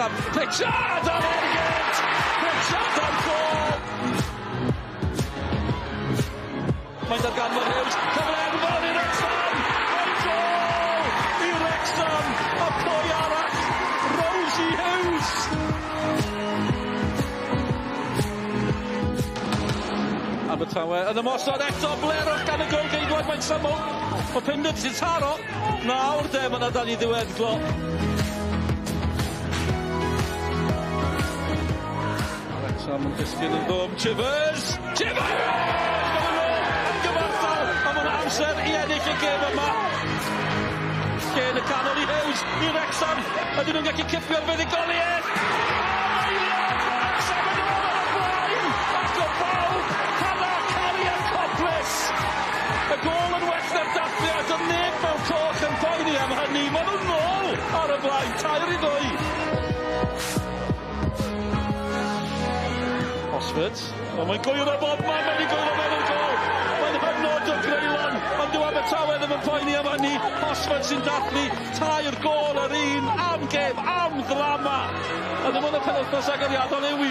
Wrexham. Pritchard on Elliott! Pritchard on goal! Mae'n darganfod Hughes, cyflenfod i Wrexham! Mae'n goal i Wrexham! A pwy arall? Rosie Hughes! Abertawe yn ymosod eto, blerwch gan y golgeidwad, mae'n syml. O Pindon sy'n taro. Nawr de, mae'n adael i ddiweddglo. Wrexham yn dysgu yn ddwm. Chivers! Gyfartal, a mae'n amser i ennill y gêm yma. Gen y canol i Hughes, i Wrexham. Ydyn nhw'n gallu cipio'r fuddigoliaeth. A mae Wrexham yn ôl ar y blaen. Ac o bawb, Hannah Carrier-Coplis. Y gol yn well na'r dathliad, ond neb mewn coch yn poeni am hynny. Maen nhw'n nôl ar y blaen, 2-2. Osford, mae'n gwyro bob man, mae'n gwyro mewn y gol. Mae'n hynod o greulon, ond dyw Abertawe ddim yn poeni am hynny. Osford sy'n dathlu, 2 gol ar un, am gêm, am ddrama. A ddim ond y penwthnos agoriadol yw i.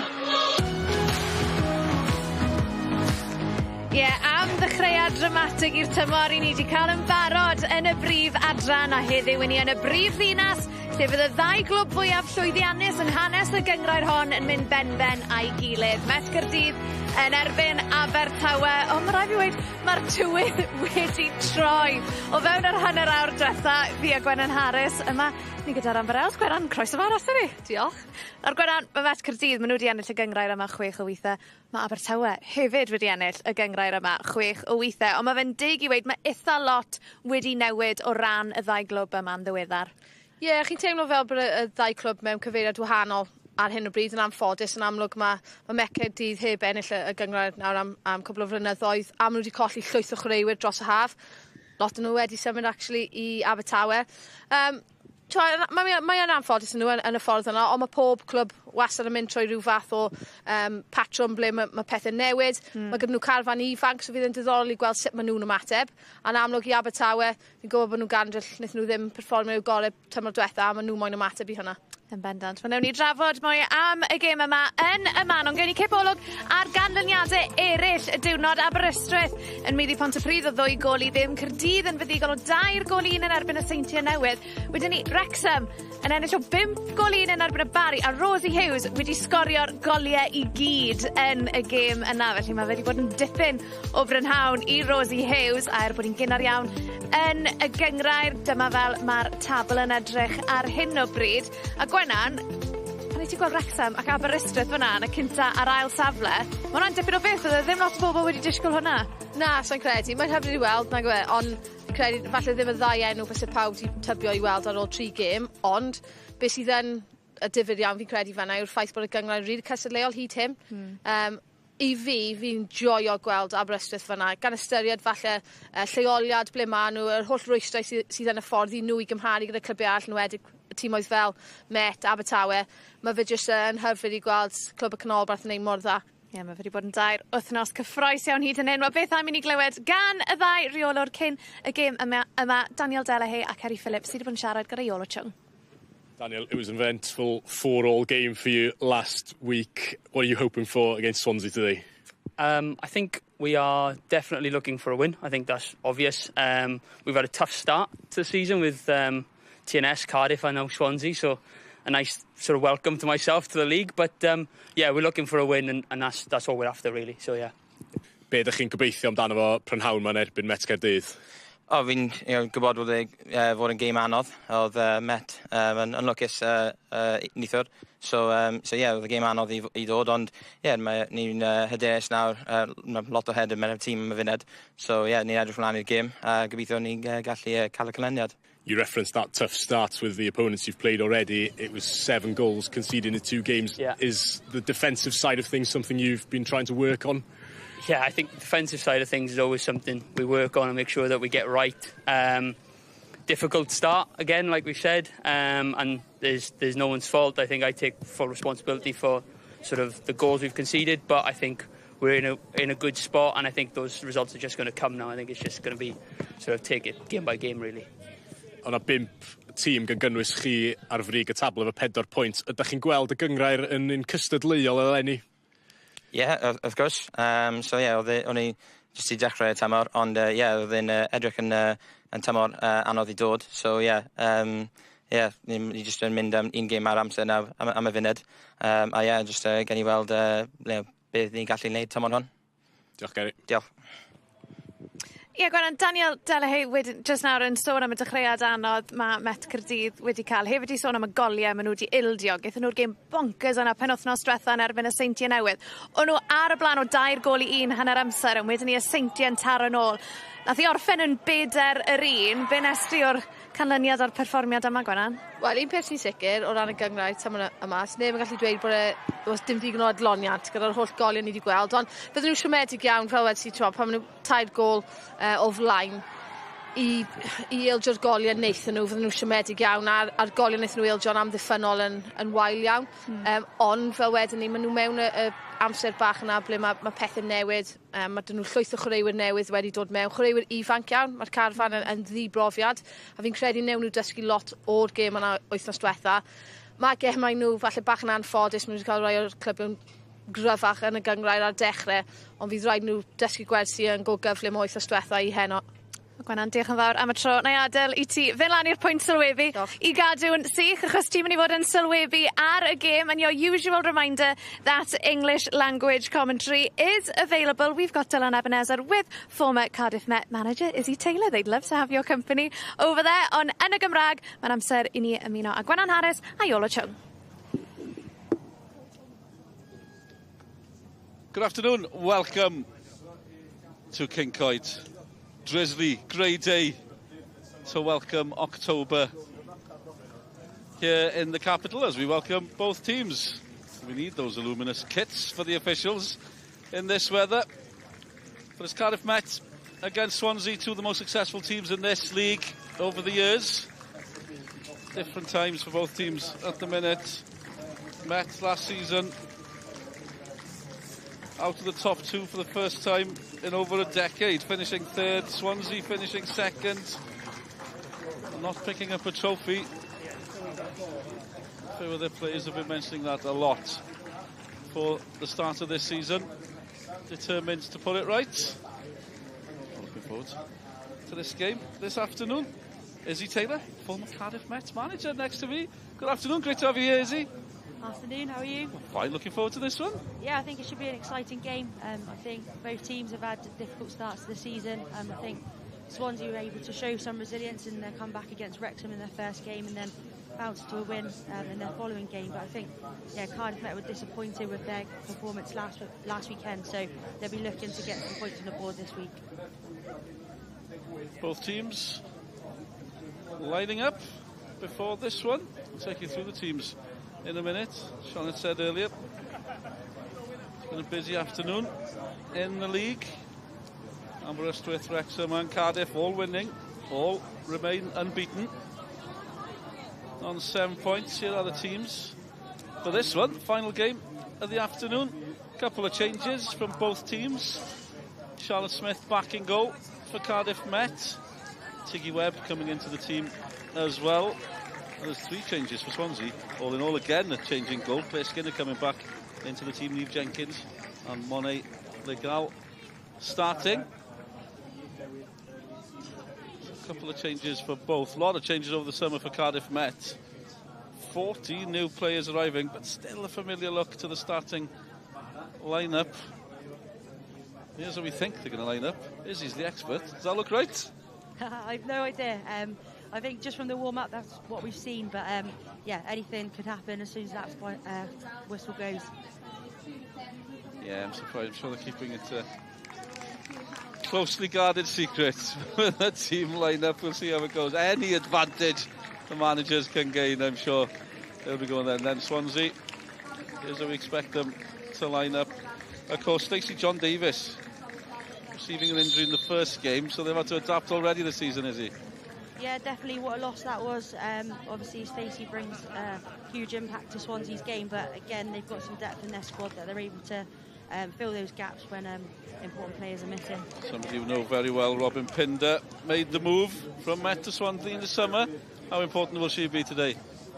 Am ddechreuad dramatig i'r tymor i ni wedi cael yn barod yn y brif Adran a heddiw i ni yn y brif ddinas lle fydd y 2 glwb fwyaf llwyddiannus yn hanes y gyngrair hon yn mynd ben a'i gilydd. Met Caerdydd yn erbyn Abertawe, ond mae rhaid fi weid, mae'r tywydd wedi troi. O fewn yr hanner awr diwetha, fi a Gwenan Harris yma, ni gyda'r Amberels. Gwenan, croeso fawr ato fi. Diolch. Nawr Gwenan, mae Met Caerdydd, maen nhw wedi ennill y gyngrair yma 6 o weithiau. Mae Abertawe hefyd wedi ennill y gyngrair yma 6 o weithiau, ond mae fe'n dig i weid, mae eitha lot wedi newid o ran y 2 glwb yma'n ddiweddar. Chi'n teimlo fel bod y 2 clwb mewn cyfeiriad wahanol ar hyn o bryd yn anffodus. Yn amlwg mae Met Caerdydd heb ennill y gyngrair nawr am cwbl o flynyddoedd, a maen nhw wedi colli llwyth o chwaraewyr dros y haf. Lot o'n nhw wedi symud actually i Abertawe. Mae'n anffodus yn nhw yn y ffordd yna, ond mae pob clwb wastad yn mynd trwy rhyw fath o patrwm ble mae pethau newid. Mae gyda nhw carfan ifanc, so fydd yn diddorol i gweld sut maen nhw'n ymateb. A'n amlwg i Abertawe, fi'n gwybod bod nhw'n gandryll, wnaethon nhw ddim perfformio i'w gorau tymor diwetha, a maen nhw moyn ymateb i hynna. Yn bendant. Mae wnawn ni drafod mwy am y gêm yma yn y man, ond gewn ni cipolwg ar ganlyniadau eraill y diwrnod Aberystwyth. Yn Meiddi Pontypridd o 2 gol i 0, Caerdydd yn fuddigol o 2 gol i 1 yn erbyn y Seintiau Newydd. Wedyn ni Wrexham yn ennill o 5 gol i 1 yn erbyn y Bari, a Rosie Hughes wedi sgorio'r goliau i gyd yn y gêm yna. Felly mae wedi bod yn dipyn o brynhawn i Rosie Hughes, a bod hi'n gynnar iawn yn y gyngrair. Dyma fel mae'r tabl yn edrych ar hyn o bryd. A Gwenan, pan i ti gweld Wrexham ac Aberystwyth fyna yn y cynta ar ail safle, mae hwnna'n dipyn o beth, oedd ddim lot o bobl wedi disgwyl hwnna. Na, sa'n credu. Mae'n hyfryd i weld, nag yw e, ond credu falle ddim y 2 enw fyse pawb wedi tybio i weld ar ôl 3 gêm, ond beth sydd yn y difyr iawn fi'n credu fanna yw'r ffaith bod y gyngrair rili cystadleuol hyd hyn. I fi'n joio gweld Aberystwyth fyna, gan ystyried falle lleoliad ble maen nhw, yr holl rwystrau sydd yn y ffordd i nhw i gymharu gyda clybiau all nhw wedig tîmoedd fel Met, Abertawe. Mae fe jyst yn hyfryd i gweld clwb y canolbarth yn ein mor dda. Mae wedi bod yn 2 wythnos cyffroes iawn hyd yn hyn. Mae beth am i ni glywed gan y 2 reolwr cyn y gêm yma, Daniel Delahaye a Kerry Phillips sydd wedi bod yn siarad gyda Iolo Chung. Daniel, it was an eventful 4-all game for you last week. What are you hoping for against Swansea today? I think we are definitely looking for a win. I think that's obvious. We've had a tough start to the season with TNS, Cardiff and now Swansea, so a nice sort of welcome to myself to the league. But we're looking for a win and that's all we're after really, so yeah. Be ydych chi'n gobeithio amdano fo prynhawn ma'n erbyn Met Caerdydd? Fi'n gwybod bod fod yn gêm anodd. Oedd Met yn lwcus neithwr. So oedd y gêm anodd i ddod, ond ni'n hyderus nawr. Lot o hyder mewn y tîm yn y funed. So ni'n edrych mlaen i'r gêm, a gobeithio ni'n gallu cael y canlyniad. You referenced that tough start with the opponents you've played already. It was 7 goals conceded in 2 games. Yeah. Is the defensive side of things something you've been trying to work on? Yeah, I think the defensive side of things is always something we work on and make sure that we get right. Difficult start, again, like we've said, and there's no one's fault. I think I take full responsibility for sort of the goals we've conceded, but I think we're in a good spot, and I think those results are just going to come now. I think it's just going to be sort of take it game by game, really. O'na 5 tîm gan gynnwys chi ar frig y tabl efo 4 pwynt. Ydych chi'n gweld y gyngrair yn un cystadleuol eleni? Of course. O'n i jyst i dechrau y tymor, ond oedd e'n edrych yn tymor anodd i dod. So ni jyst yn mynd un gêm ar amser nawr am y funud. Jyst gen i weld beth ni'n gallu gwneud tymor hon. Diolch, Gary. Diolch. Gwan, Daniel Delahey just nawr yn sôn am y dechreuad anodd mae Met Caerdydd wedi cael. Hefyd i sôn am y goliau maen nhw wedi ildio. Gaethon nhw'r gêm bonkers yna penwythnos diwetha yn erbyn y Seintiau Newydd. O'n nhw ar y blaen o 2 gol i 1 hanner amser, ond wedyn ni y Seintiau yn taro nôl. Nath i orffen yn 4-1. Be nes di o'r canlyniad o'r perfformiad yma, Gwenan? Wel, un peth sy'n sicr o ran y gyngrair tymor yma, neb yn gallu dweud bod oes dim digon o adloniant gyda'r holl goliau ni wedi gweld, ond bydden nhw'n siomedig iawn fel wedi si pan maen nhw 3 gol o flaen i eildio'r goliau neithon nhw, fydden nhw'n siomedig iawn a'r goliau neithon nhw eildio'n amddiffynol yn wael iawn. Ond fel wedyn ni, maen nhw mewn y amser bach yna ble mae pethau'n newid. Mae dyn nhw llwyth o chwaraewyr newydd wedi dod mewn. Chwaraewyr ifanc iawn, mae'r carfan yn ddibrofiad. A fi'n credu newn nhw dysgu lot o'r gêm yna wythnos diwetha. Mae gemau nhw falle bach yn anffodus, maen nhw wedi cael rai o'r clybion gryfach yn y gyngrair ar dechrau, ond fydd rhaid nhw dysgu gwersi yn go gyflym o wythnos diwetha i heno. Gwenan, diolch yn fawr am y tro. Na i adael i ti fynd lan i'r pwynt sylwebu i gadw'n sych, achos ti'n mynd i fod yn sylwebu ar y gêm, and your usual reminder that English language commentary is available. We've got Dylan Ebenezer with former Cardiff Met manager Izzy Taylor. They'd love to have your company over there. Ond yn y Gymraeg, mae'n amser i ni ymuno a Gwenan Harris a Iolo Chung. Good afternoon. Welcome to Kincoed. Drizzly, grey day to welcome October here in the capital as we welcome both teams. We need those luminous kits for the officials in this weather. But it's Cardiff Met against Swansea, 2 of the most successful teams in this league over the years. Different times for both teams at the minute. Met last season out of the top 2 for the first time in over a decade, finishing 3rd, Swansea finishing 2nd, not picking up a trophy. A few of their players have been mentioning that a lot for the start of this season, determined to put it right. Looking forward to this game this afternoon. Izzy Taylor, former Cardiff Met manager, next to me. Good afternoon, great to have you here, Izzy. Afternoon, how are you? Fine, looking forward to this one. Yeah, I think it should be an exciting game. I think both teams have had difficult starts to the season. I think Swansea were able to show some resilience in their comeback against Wrexham in their first game and then bounced to a win in their following game. But I think, Cardiff Met were disappointed with their performance last weekend, so they'll be looking to get some points on the board this week. Both teams lining up before this one. I'll take you through the teams in a minute. Sean had said earlier, it's been a busy afternoon in the league. Aberystwyth, Wrexham and Cardiff all winning, all remain unbeaten on 7 points. Here are the teams for this one, final game of the afternoon. A couple of changes from both teams. Charlotte Smith back in goal for Cardiff Met. Tiggy Webb coming into the team as well. There's 3 changes for Swansea. All in all, again, a change in goal. Claire Skinner coming back into the team. Neve Jenkins and Monet Legal starting. A couple of changes for both. A lot of changes over the summer for Cardiff Met. 40 new players arriving, but still a familiar look to the starting lineup. Here's how we think they're going to line up. Izzy's the expert. Does that look right? I've no idea. I think just from the warm-up, that's what we've seen. But anything could happen as soon as that whistle goes. Yeah, I'm surprised. I'm sure they're keeping it closely guarded secret with the team lineup. We'll see how it goes. Any advantage the managers can gain, I'm sure they'll be going there. And then Swansea, here's how we expect them to line up. Of course, Stacey John Davis receiving an injury in the first game, so they've had to adapt already this season, is he? Yeah, definitely what a loss that was. Obviously, Stacey brings a huge impact to Swansea's game, but again, they've got some depth in their squad that they're able to fill those gaps when important players are missing. Somebody you know very well, Robin Pinder, made the move from Met to Swansea in the summer. How important will she be today?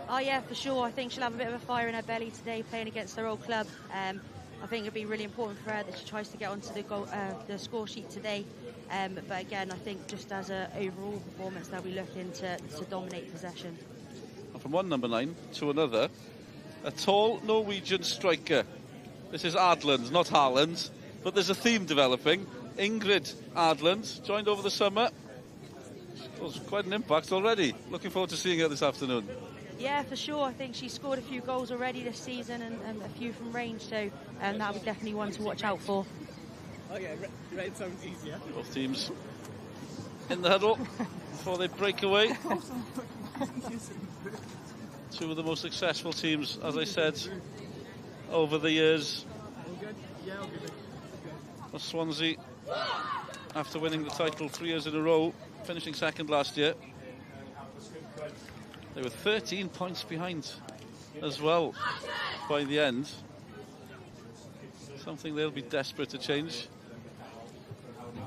Oh yeah, for sure. I think she'll have a bit of a fire in her belly today playing against her old club. I think it'll be really important for her that she tries to get onto the score sheet today. But again, I think just as an overall performance, they'll be looking to dominate possession. And from one number 9 to another, a tall Norwegian striker. This is Adlan, not Haaland, but there's a theme developing. Ingrid Adlan joined over the summer. It's quite an impact already. Looking forward to seeing her this afternoon. Yeah, for sure. I think she's scored a few goals already this season and a few from range, so that'll be definitely one to watch out for. Oh yeah, red sounds easier. Both teams in the huddle before they break away. Two of the most successful teams, as I said, over the years. For Swansea, after winning the title 3 years in a row, finishing second last year. They were 13 points behind as well by the end. Something they'll be desperate to change.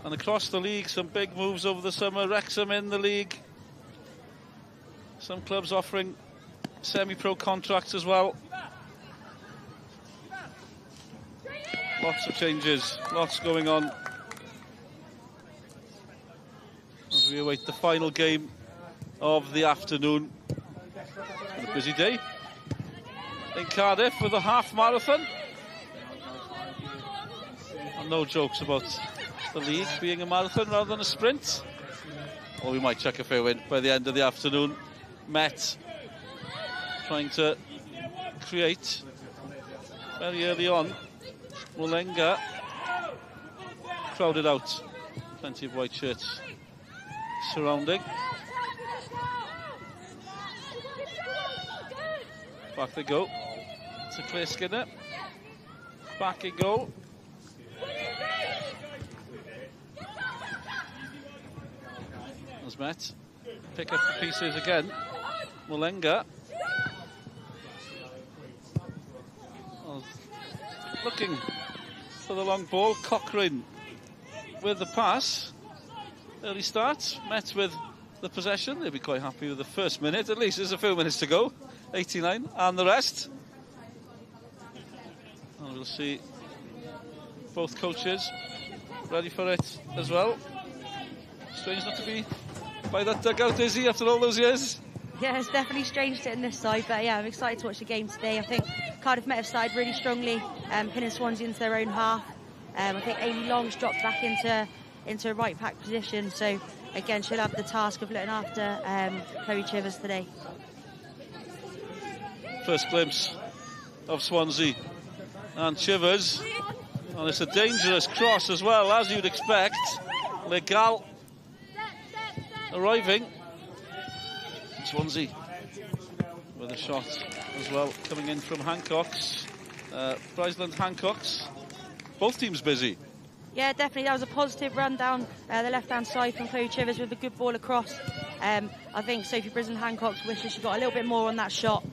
And across the league, some big moves over the summer. Wrexham in the league. Some clubs offering semi-pro contracts as well. Lots of changes, lots going on. As we await the final game of the afternoon. It's been a busy day in Cardiff with a half marathon. And no jokes about the league being a marathon rather than a sprint. Or we might chuck a fair win by the end of the afternoon. Met trying to create very early on. Mulenga crowded out. Plenty of white shirts surrounding. Back they go to Claire Skinner. Back it go. As Met pick up the pieces again. Mulenga. Looking for the long ball. Cochrane with the pass. Early start. Met with the possession. They'll be quite happy with the first minute. At least there's a few minutes to go. 89 and the rest. And we'll see both coaches ready for it as well. Strange not to be by that dugout, is he, after all those years? Yeah, it's definitely strange sitting this side, but yeah, I'm excited to watch the game today. I think Cardiff Met have started really strongly, pinning Swansea into their own half. I think Amy Long's dropped back into a right back position, so again she'll have the task of looking after Chloe Chivers today. First glimpse of Swansea and Chivers, and it's a dangerous cross as well, as you'd expect. Legal arriving. Swansea with a shot as well coming in from Hancock's. Bryceland Hancock's. Both teams busy. Yeah, definitely. That was a positive run down the left-hand side from Chloe Chivers with a good ball across. I think Sophie Brisland-Hancock wishes she got a little bit more on that shot,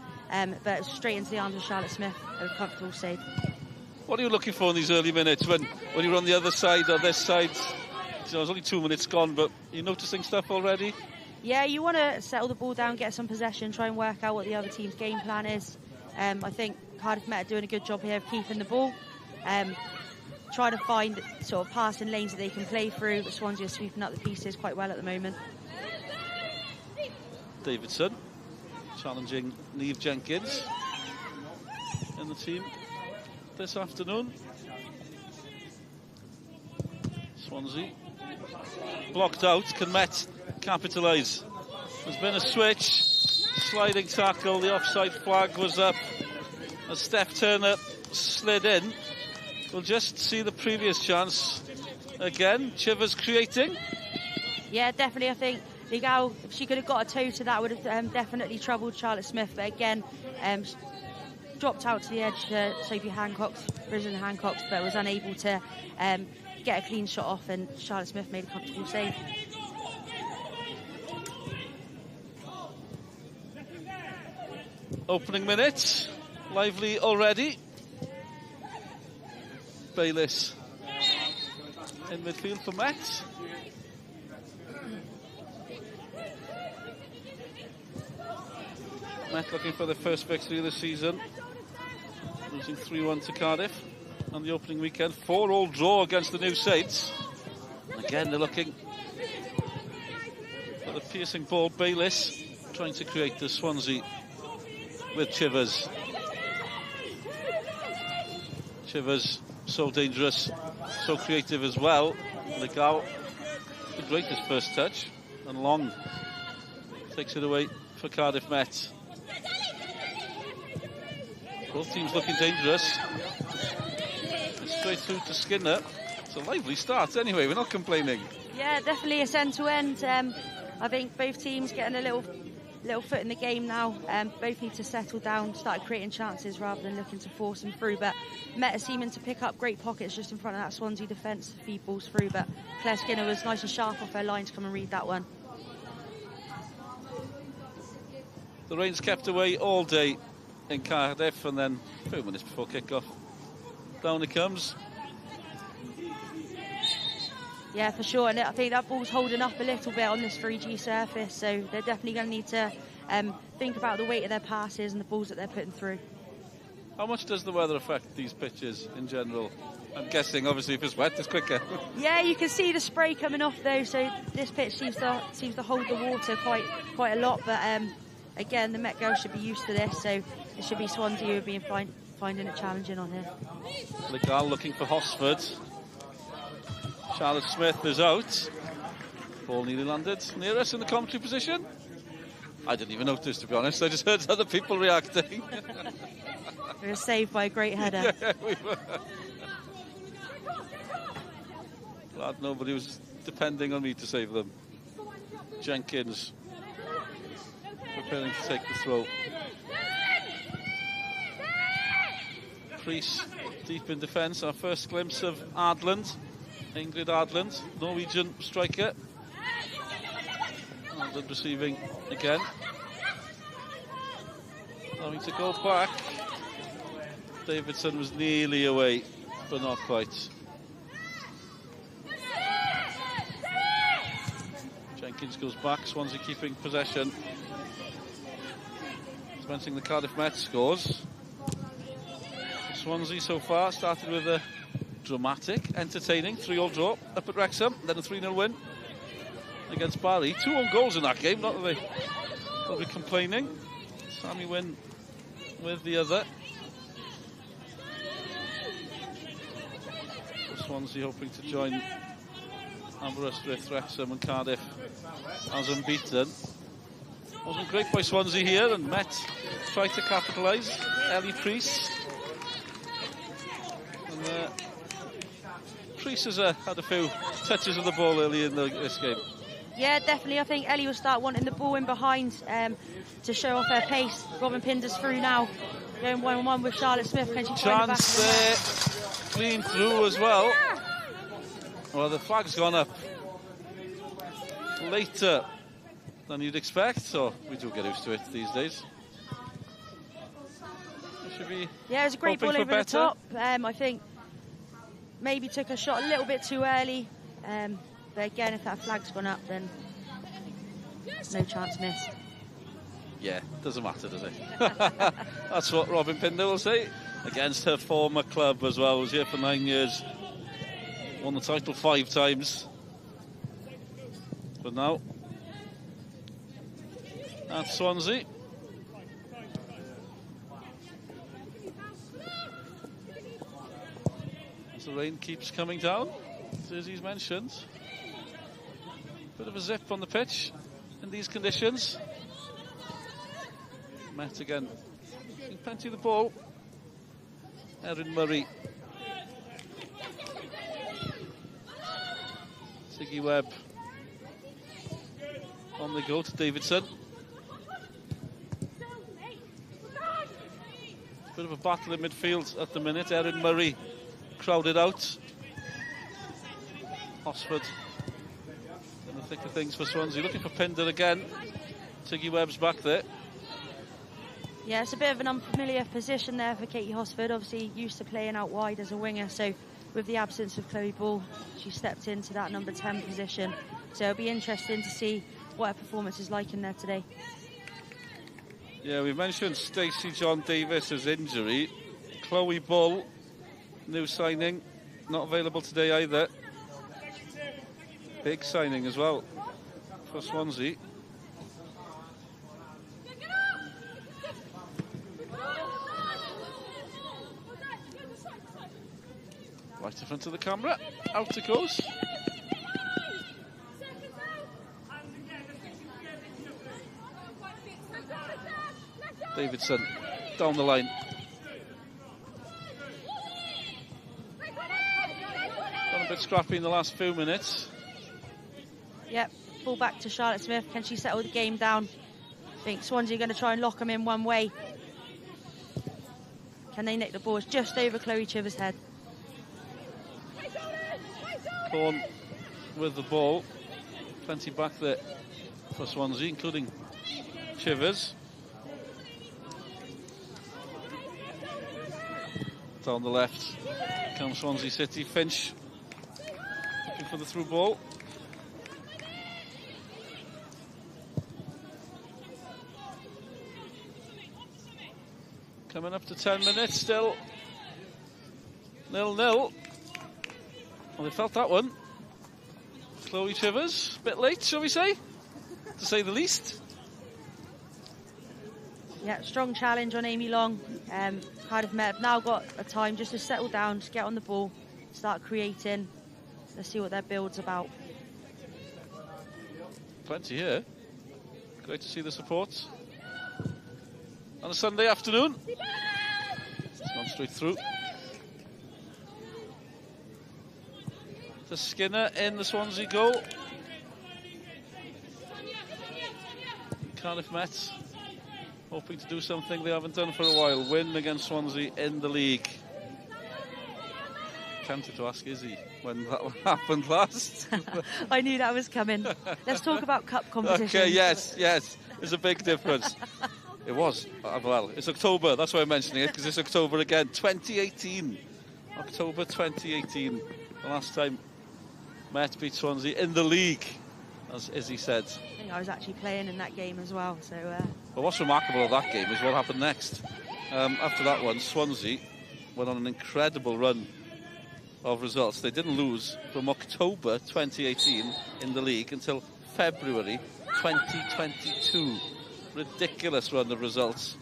but straight into the arms of Charlotte Smith. A comfortable save. What are you looking for in these early minutes when you're on the other side or this side? So it's only 2 minutes gone, but you're noticing stuff already? Yeah, you want to settle the ball down, get some possession, try and work out what the other team's game plan is. I think Cardiff Met are doing a good job here of keeping the ball. Trying to find sort of passing lanes that they can play through, but Swansea are sweeping up the pieces quite well at the moment. Davidson challenging Niamh Jenkins in the team this afternoon. Swansea blocked out. Can Met capitalise? There's been a switch, sliding tackle, the offside flag was up as Steph Turner slid in. We'll just see the previous chance again. Chivers creating. Yeah, definitely. I think Legal, if she could have got a toe to that, would have definitely troubled Charlotte Smith. But again, dropped out to the edge to Sophie Brisland-Hancock, but was unable to get a clean shot off, and Charlotte Smith made a comfortable save. Opening minutes, lively already. Bayliss in midfield for Met. Met looking for their first victory of the season, losing 3-1 to Cardiff on the opening weekend. 4-4 draw against the New Saints. And again, they're looking for the piercing ball. Bayliss trying to create the Swansea with Chivers. Chivers, so dangerous, so creative as well. Legal, the greatest first touch, and Long takes it away for Cardiff Met. Both teams looking dangerous. Straight through to Skinner. It's a lively start anyway, we're not complaining. Yeah, definitely a end-to-end. I think both teams getting a little foot in the game now. Both need to settle down, start creating chances rather than looking to force them through. But Met are seeming to pick up great pockets just in front of that Swansea defence, feed balls through. But Claire Skinner was nice and sharp off her line to come and read that one. The rain's kept away all day in Cardiff, and then a few minutes before kick-off, down it comes. Yeah, for sure, and I think that ball's holding up a little bit on this 3G surface, so they're definitely going to need to think about the weight of their passes and the balls that they're putting through. How much does the weather affect these pitches in general? I'm guessing, obviously, if it's wet, it's quicker. Yeah, you can see the spray coming off though, so this pitch seems to hold the water quite a lot, but again, the Met girls should be used to this, so it should be Swansea who are being finding it challenging on here. Legal looking for Hosford. Charlotte Smith is out. Ball nearly landed near us in the commentary position. I didn't even notice, to be honest. I just heard other people reacting. We were saved by a great header. Yeah, we were. Glad nobody was depending on me to save them. Jenkins preparing to take the throw. Priest deep in defence. Our first glimpse of Adran. Ingrid Adran, Norwegian striker. Adran receiving again. Having to go back. Davidson was nearly away, but not quite. Jenkins goes back, Swansea keeping possession. Dispensing the Cardiff Met scores. Swansea so far started with a dramatic, entertaining 3-3 draw up at Wrexham, then a 3-0 win against Barry. 2 own goals in that game, not that they'll be complaining. Sammy Wynn with the other. So Swansea hoping to join Aberystwyth, Wrexham and Cardiff as unbeaten. Wasn't great by Swansea here, and Met tried to capitalise. Ellie Priest. And Priest has had a few touches of the ball early in this game. Yeah, definitely. I think Ellie will start wanting the ball in behind to show off her pace. Robin Pinder's through now, going 1-1 with Charlotte Smith. Can she find the back? Chance there, clean through as well. Well, the flag's gone up later than you'd expect, so we do get used to it these days. Should be yeah, it was a great ball over the top. I think maybe took a shot a little bit too early, but again, if that flag's gone up, then no chance missed. Yeah, doesn't matter, does it? That's what Robin Pinder will say. Against her former club as well. Was here for 9 years. Won the title 5 times. But now, at Swansea. As the rain keeps coming down, as he's mentioned. Bit of a zip on the pitch in these conditions. Met again, plenty of the ball. Erin Murray. Siggy Webb on the go to Davidson. Bit of a battle in midfield at the minute. Erin Murray crowded out. Hosford in the thick of things for Swansea. Looking for Pinder again. Siggy Webb's back there. Yeah, it's a bit of an unfamiliar position there for Katie Hosford. Obviously used to playing out wide as a winger, so with the absence of Chloe Ball, she stepped into that number 10 position. So it'll be interesting to see what her performance is like in there today. Yeah, we mentioned Stacey John Davis's injury. Chloe Bull, new signing, not available today either. Big signing as well for Swansea. Right in front of the camera, out it goes. Davidson down the line. Got a bit scrappy in the last few minutes. Yep, ball back to Charlotte Smith. Can she settle the game down? I think Swansea are going to try and lock them in one way. Can they nick the ball? It's just over Chloe Chivers' head. Corn with the ball. Plenty back there for Swansea, including Chivers. Down the left comes Swansea City. Finch looking for the through ball. Coming up to 10 minutes, still 0-0. Well, they felt that one. Chloe Chivers, a bit late, shall we say? To say the least. Yeah, strong challenge on Amy Long. Cardiff Met have now got a time just to settle down, just get on the ball, start creating. Let's see what their build's about. Plenty here. Great to see the support. On a Sunday afternoon. It's gone straight through. To Skinner in the Swansea goal. Cardiff Met hoping to do something they haven't done for a while. Win against Swansea in the league. Tempted to ask Izzy when that happened last. I knew that was coming. Let's talk about cup competition. Okay, yes. There's a big difference. It was. Well, it's October. That's why I'm mentioning it, because it's October again. 2018. October 2018. The last time Met beat Swansea in the league, as Izzy said. I think I was actually playing in that game as well. So. Well, what's remarkable of that game is what happened next. After that one, Swansea went on an incredible run of results. They didn't lose from October 2018 in the league until February 2022. Ridiculous run of results.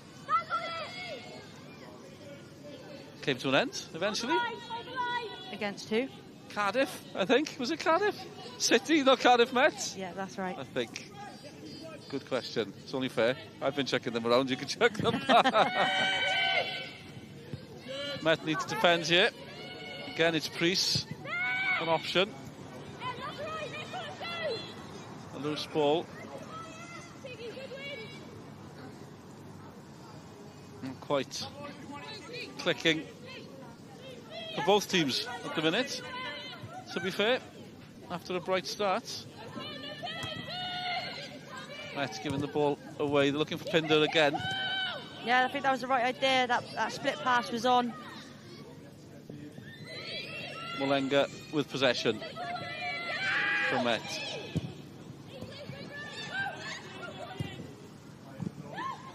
Came to an end eventually. Against who? Cardiff, I think. Was it Cardiff? City, not Cardiff Met? Yeah, that's right. I think. Good question. It's only fair. I've been checking them around. You can check them. Met needs to defend here. Again, it's Priest. An option. A loose ball. Not quite clicking for both teams at the minute, to be fair, after a bright start. Let's giving the ball away. They're looking for Pinder again. Yeah, I think that was the right idea. That split pass was on. Mulenga with possession for Met.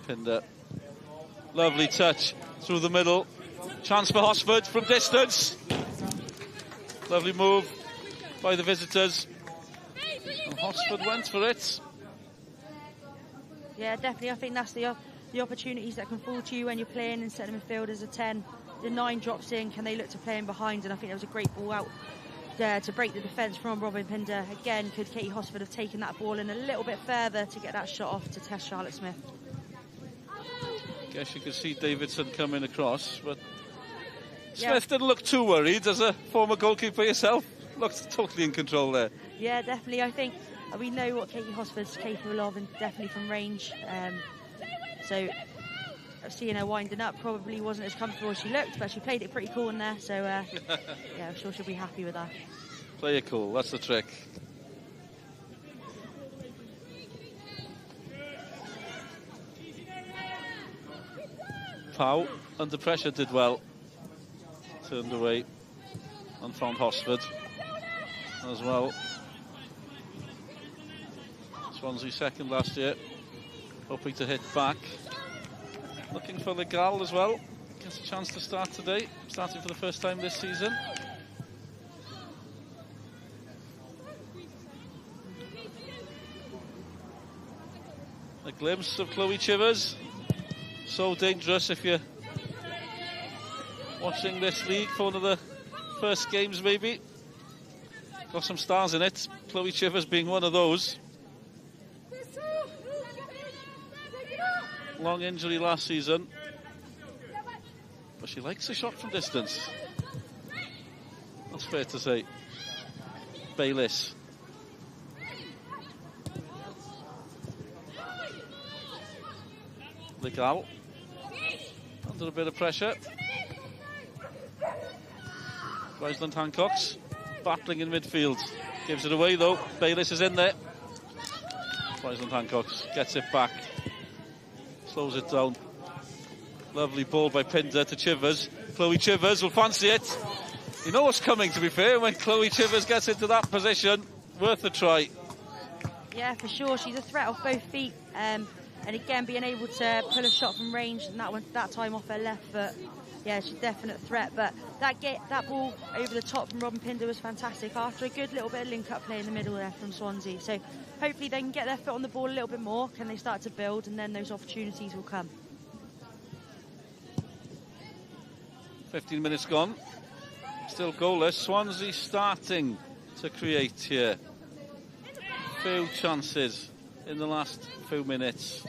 Pinder. Lovely touch through the middle. Chance for Hosford from distance. Lovely move by the visitors. And Hosford went for it. Yeah, definitely. I think that's the opportunities that can fall to you when you're playing in centre midfield as a 10. The 9 drops in. Can they look to play in behind? And I think there was a great ball out there to break the defence from Robin Pinder. Again, could Katie Hosford have taken that ball in a little bit further to get that shot off to test Charlotte Smith? Guess you could see Davidson coming across, but Smith didn't look too worried. As a former goalkeeper yourself, looked totally in control there. Yeah, definitely. I think we know what Katie Hosford's capable of, and definitely from range. So seeing her winding up probably wasn't as comfortable as she looked, but she played it pretty cool in there. So yeah, I'm sure she'll be happy with that. Play it cool. That's the trick. Pau, under pressure, did well. Turned away and found Hosford as well. Swansea second last year, hoping to hit back. looking for Legal as well. Gets a chance to start today, starting for the first time this season. A glimpse of Chloe Chivers. So dangerous if you're watching this league for one of the first games maybe. Got some stars in it, Chloe Chivers being one of those. Long injury last season, but she likes a shot from distance. That's fair to say. Bayliss. Legal. Under a bit of pressure. Wiseland Hancock's battling in midfield. Gives it away though. Bayliss is in there. Wiseland Hancock's gets it back. Slows it down. Lovely ball by Pinder to Chivers. Chloe Chivers will fancy it. You know what's coming, to be fair, when Chloe Chivers gets into that position. Worth a try. Yeah, for sure. She's a threat off both feet. And again, being able to pull a shot from range, and that time off her left foot. Yeah, she's a definite threat. But that ball over the top from Robin Pinder was fantastic after a good little bit of link-up play in the middle there from Swansea. So hopefully they can get their foot on the ball a little bit more. Can they start to build, and then those opportunities will come. 15 minutes gone. Still goalless. Swansea starting to create here. Few chances in the last few minutes.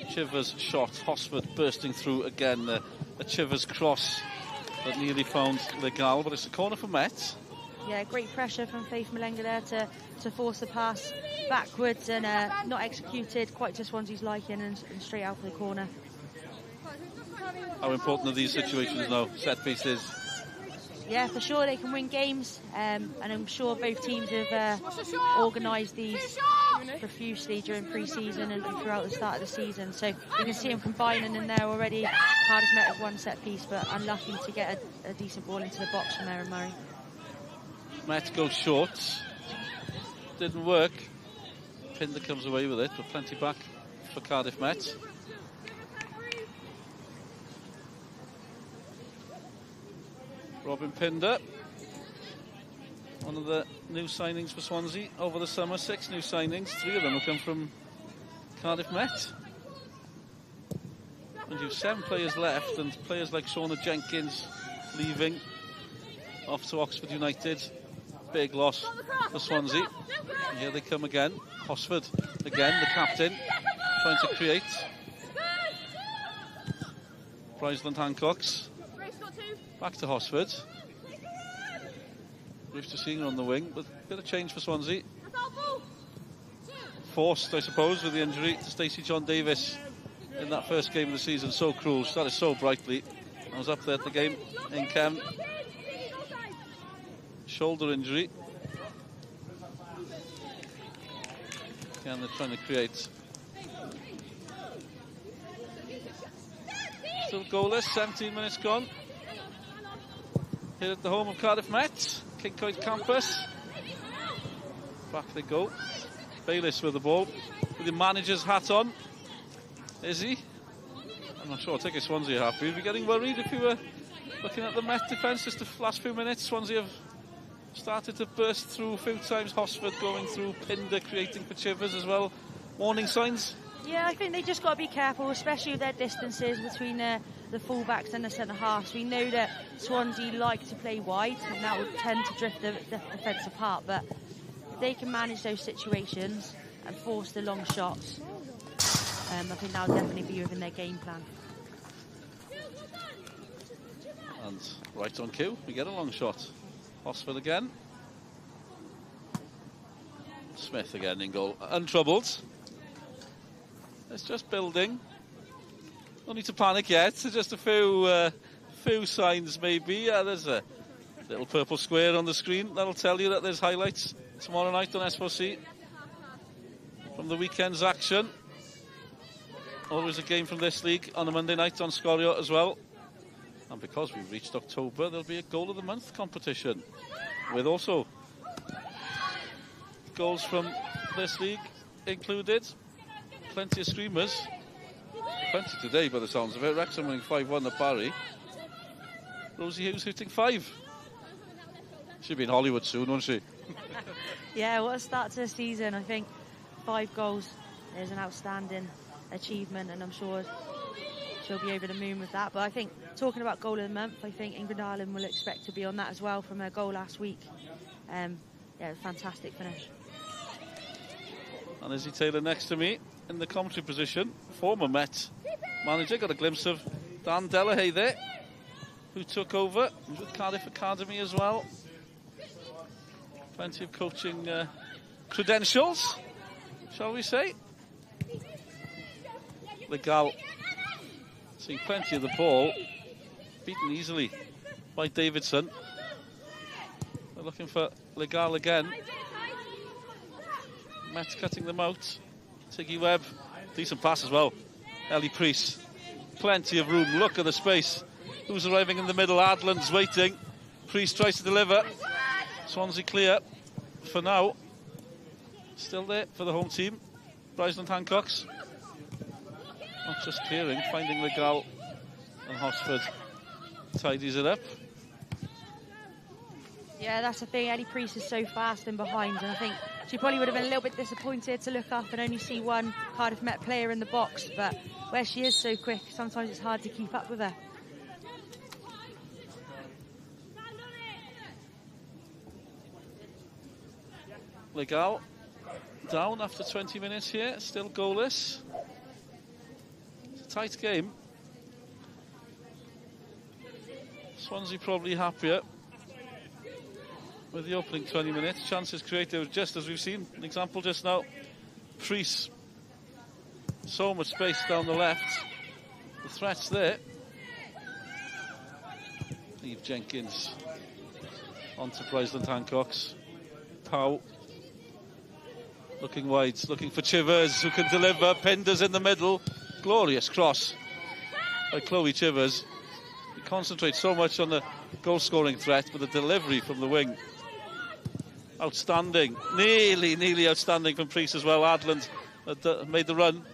Chivers shot, Hosford bursting through again. A Chivers cross that nearly found Legal, but it's a corner for Met. Yeah, great pressure from Faith Malenga there to force the pass backwards and not executed quite to Swansea's liking and straight out for the corner. How important are these situations now, set pieces? Yeah, for sure they can win games, and I'm sure both teams have organised these profusely during pre-season and throughout the start of the season. So you can see them combining in there already. Cardiff Met with one set piece, but unlucky to get a decent ball into the box from Erin Murray. Met goes short. Didn't work. Pinder comes away with it, but plenty back for Cardiff Met. Robin Pinder, one of the new signings for Swansea over the summer. 6 new signings, 3 of them will come from Cardiff Met. And you've 7 players left, and players like Shauna Jenkins leaving off to Oxford United. Big loss for Swansea. And here they come again. Hosford again, the captain, trying to create. Wiseland Hancock's. Back to Hosford. Used to seeing her on the wing, but a bit of change for Swansea. Forced, I suppose, with the injury to Stacey John Davis in that first game of the season. So cruel, started so brightly. I was up there at the game in Cam. Shoulder injury. Again, they're trying to create. Still goalless, 17 minutes gone. Here at the home of Cardiff Met, Kincoid campus. Back they go. Bayliss with the ball, with the manager's hat on. Is he? I'm not sure. I'll take a Swansea hat. You'd be getting worried if you were looking at the Met defence just the last few minutes. Swansea have started to burst through a few times. Hosford going through, Pinder creating for Chivers as well. Warning signs? Yeah, I think they just got to be careful, especially with their distances between the full-backs and the centre-halves. We know that Swansea like to play wide, and that would tend to drift the defence apart. But if they can manage those situations and force the long shots, I think that'll definitely be within their game plan. And right on cue, we get a long shot. Hosford again. Smith again in goal, untroubled. It's just building. No need to panic yet. Just a few signs maybe. Yeah, there's a little purple square on the screen. That'll tell you that there's highlights tomorrow night on S4C from the weekend's action. Always a game from this league on a Monday night on Scorio as well. And because we've reached October, there'll be a Goal of the Month competition with also goals from this league included. Plenty of screamers. Plenty today by the sounds of it. Wrexham winning 5-1 at Barry. Rosie Hughes hitting 5. She'll be in Hollywood soon, won't she? Yeah, what a start to the season. I think 5 goals is an outstanding achievement, and I'm sure she'll be over the moon with that. But I think, talking about goal of the month, I think Ingrid Ireland will expect to be on that as well from her goal last week. Yeah, fantastic finish. And Izzy Taylor next to me in the commentary position. Former Met manager, got a glimpse of Dan Delahaye there, who took over. He was with Cardiff Academy as well. Plenty of coaching credentials, shall we say. Legal seeing plenty of the ball, beaten easily by Davidson. They're looking for Legal again. Met cutting them out. Tiggy Webb, decent pass as well. Ellie Priest, plenty of room. Look at the space. Who's arriving in the middle? Adlan's waiting. Priest tries to deliver. Swansea clear for now. Still there for the home team. Bryson Hancocks. Not just clearing, finding Legal, and Hosford tidies it up. Yeah, that's the thing. Ellie Priest is so fast in behind, and I think she probably would have been a little bit disappointed to look up and only see one Cardiff Met player in the box, but where she is so quick, sometimes it's hard to keep up with her. Legal down after 20 minutes here, still goalless. It's a tight game. Swansea probably happier with the opening 20 minutes. Chances created, just as we've seen. An example just now. Priest. So much space down the left. The threat's there. Eve Jenkins onto Bryson Hancocks. Powell looking wide, looking for Chivers, who can deliver. Pinder's in the middle. Glorious cross by Chloe Chivers. He concentrates so much on the goal-scoring threat, but the delivery from the wing, outstanding. Nearly outstanding from Priest as well. Adland made the run.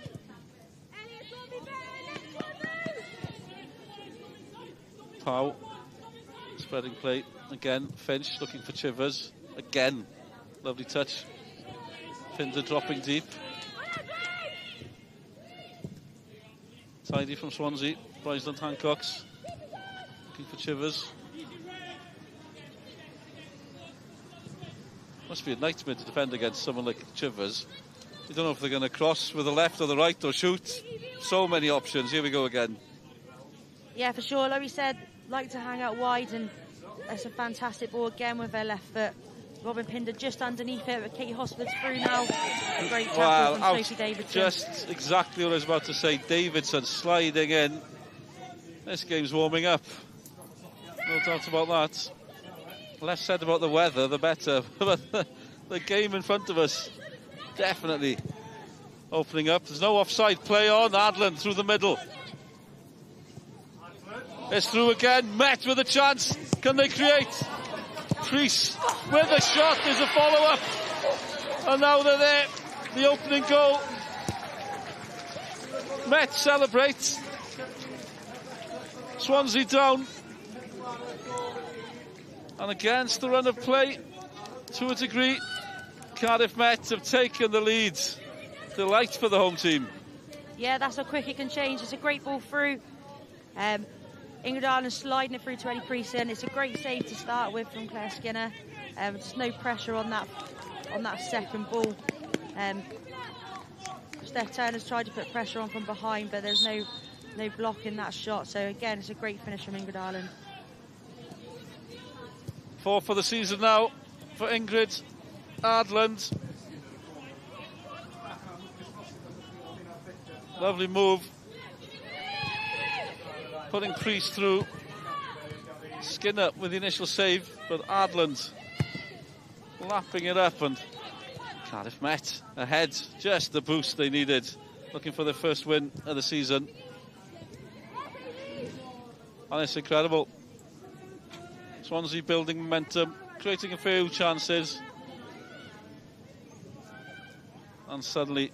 Powell spreading play again. Finch looking for Chivers again. Lovely touch. Pinder dropping deep. Tidy from Swansea. Bryson Hancocks looking for Chivers. Must be a nightmare to defend against someone like Chivers. You don't know if they're going to cross with the left or the right or shoot. So many options. Here we go again. Yeah, for sure. Like we said, like to hang out wide, and that's a fantastic ball again with her left foot. Robin Pinder just underneath it, but Katie Hosford's through now. A great tackle from Sophie Davidson. Just exactly what I was about to say. Davidson sliding in. This game's warming up. No doubt about that. Less said about the weather, the better. But the game in front of us, definitely opening up. There's no offside. Play on. Adlan through the middle. It's through again. Met with a chance. Can they create? Priest with a shot. There's a follow-up. And now they're there. The opening goal. Met celebrates. Swansea down. And against the run of play, to a degree, Cardiff Met have taken the lead. Delight for the home team. Yeah, that's how quick it can change. It's a great ball through. Ingrid Ireland sliding it through to Ellie Priest. It's a great save to start with from Claire Skinner. Just no pressure on that second ball. Steph Turner's tried to put pressure on from behind, but there's no block in that shot. So again, it's a great finish from Ingrid Ireland. 4 for the season now for Ingrid Adland. Lovely move. Putting Priest through. Skinner with the initial save, but Adland lapping it up, and Cardiff Met ahead. Just the boost they needed. Looking for their first win of the season. And it's incredible. Swansea building momentum, creating a few chances. And suddenly,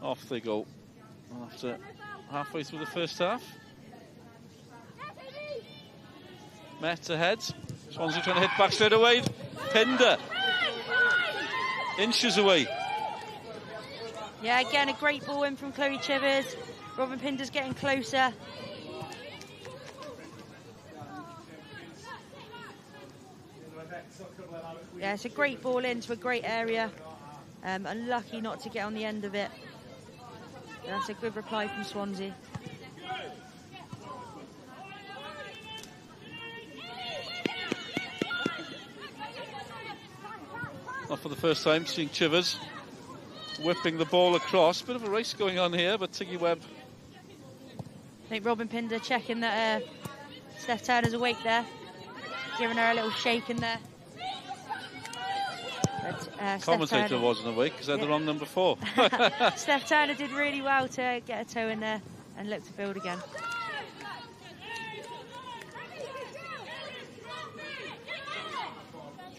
off they go. After halfway through the first half. Met ahead. Swansea trying to hit back straight away. Pinder. Inches away. Yeah, again, a great ball in from Chloe Chivers. Robin Pinder's getting closer. Yeah, it's a great ball into a great area. Unlucky not to get on the end of it. That's a good reply from Swansea. Not for the first time seeing Chivers whipping the ball across. Bit of a race going on here, but Tiggy Webb. I think Robin Pinder checking that Steph Turner's awake there. Giving her a little shake in there. But, Commentator wasn't awake because they had the wrong number 4. Steph Turner did really well to get a toe in there and look to build again.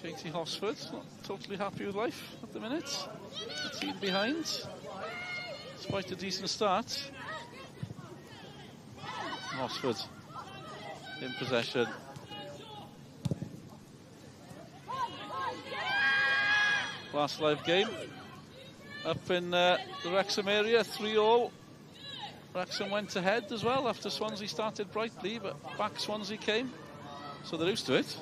Katie Hosford not totally happy with life at the minute. A team behind, despite a decent start. Hosford in possession. Last live game up in the Wrexham area, 3-3. Wrexham went ahead as well after Swansea started brightly, but back Swansea came, so they're used to it.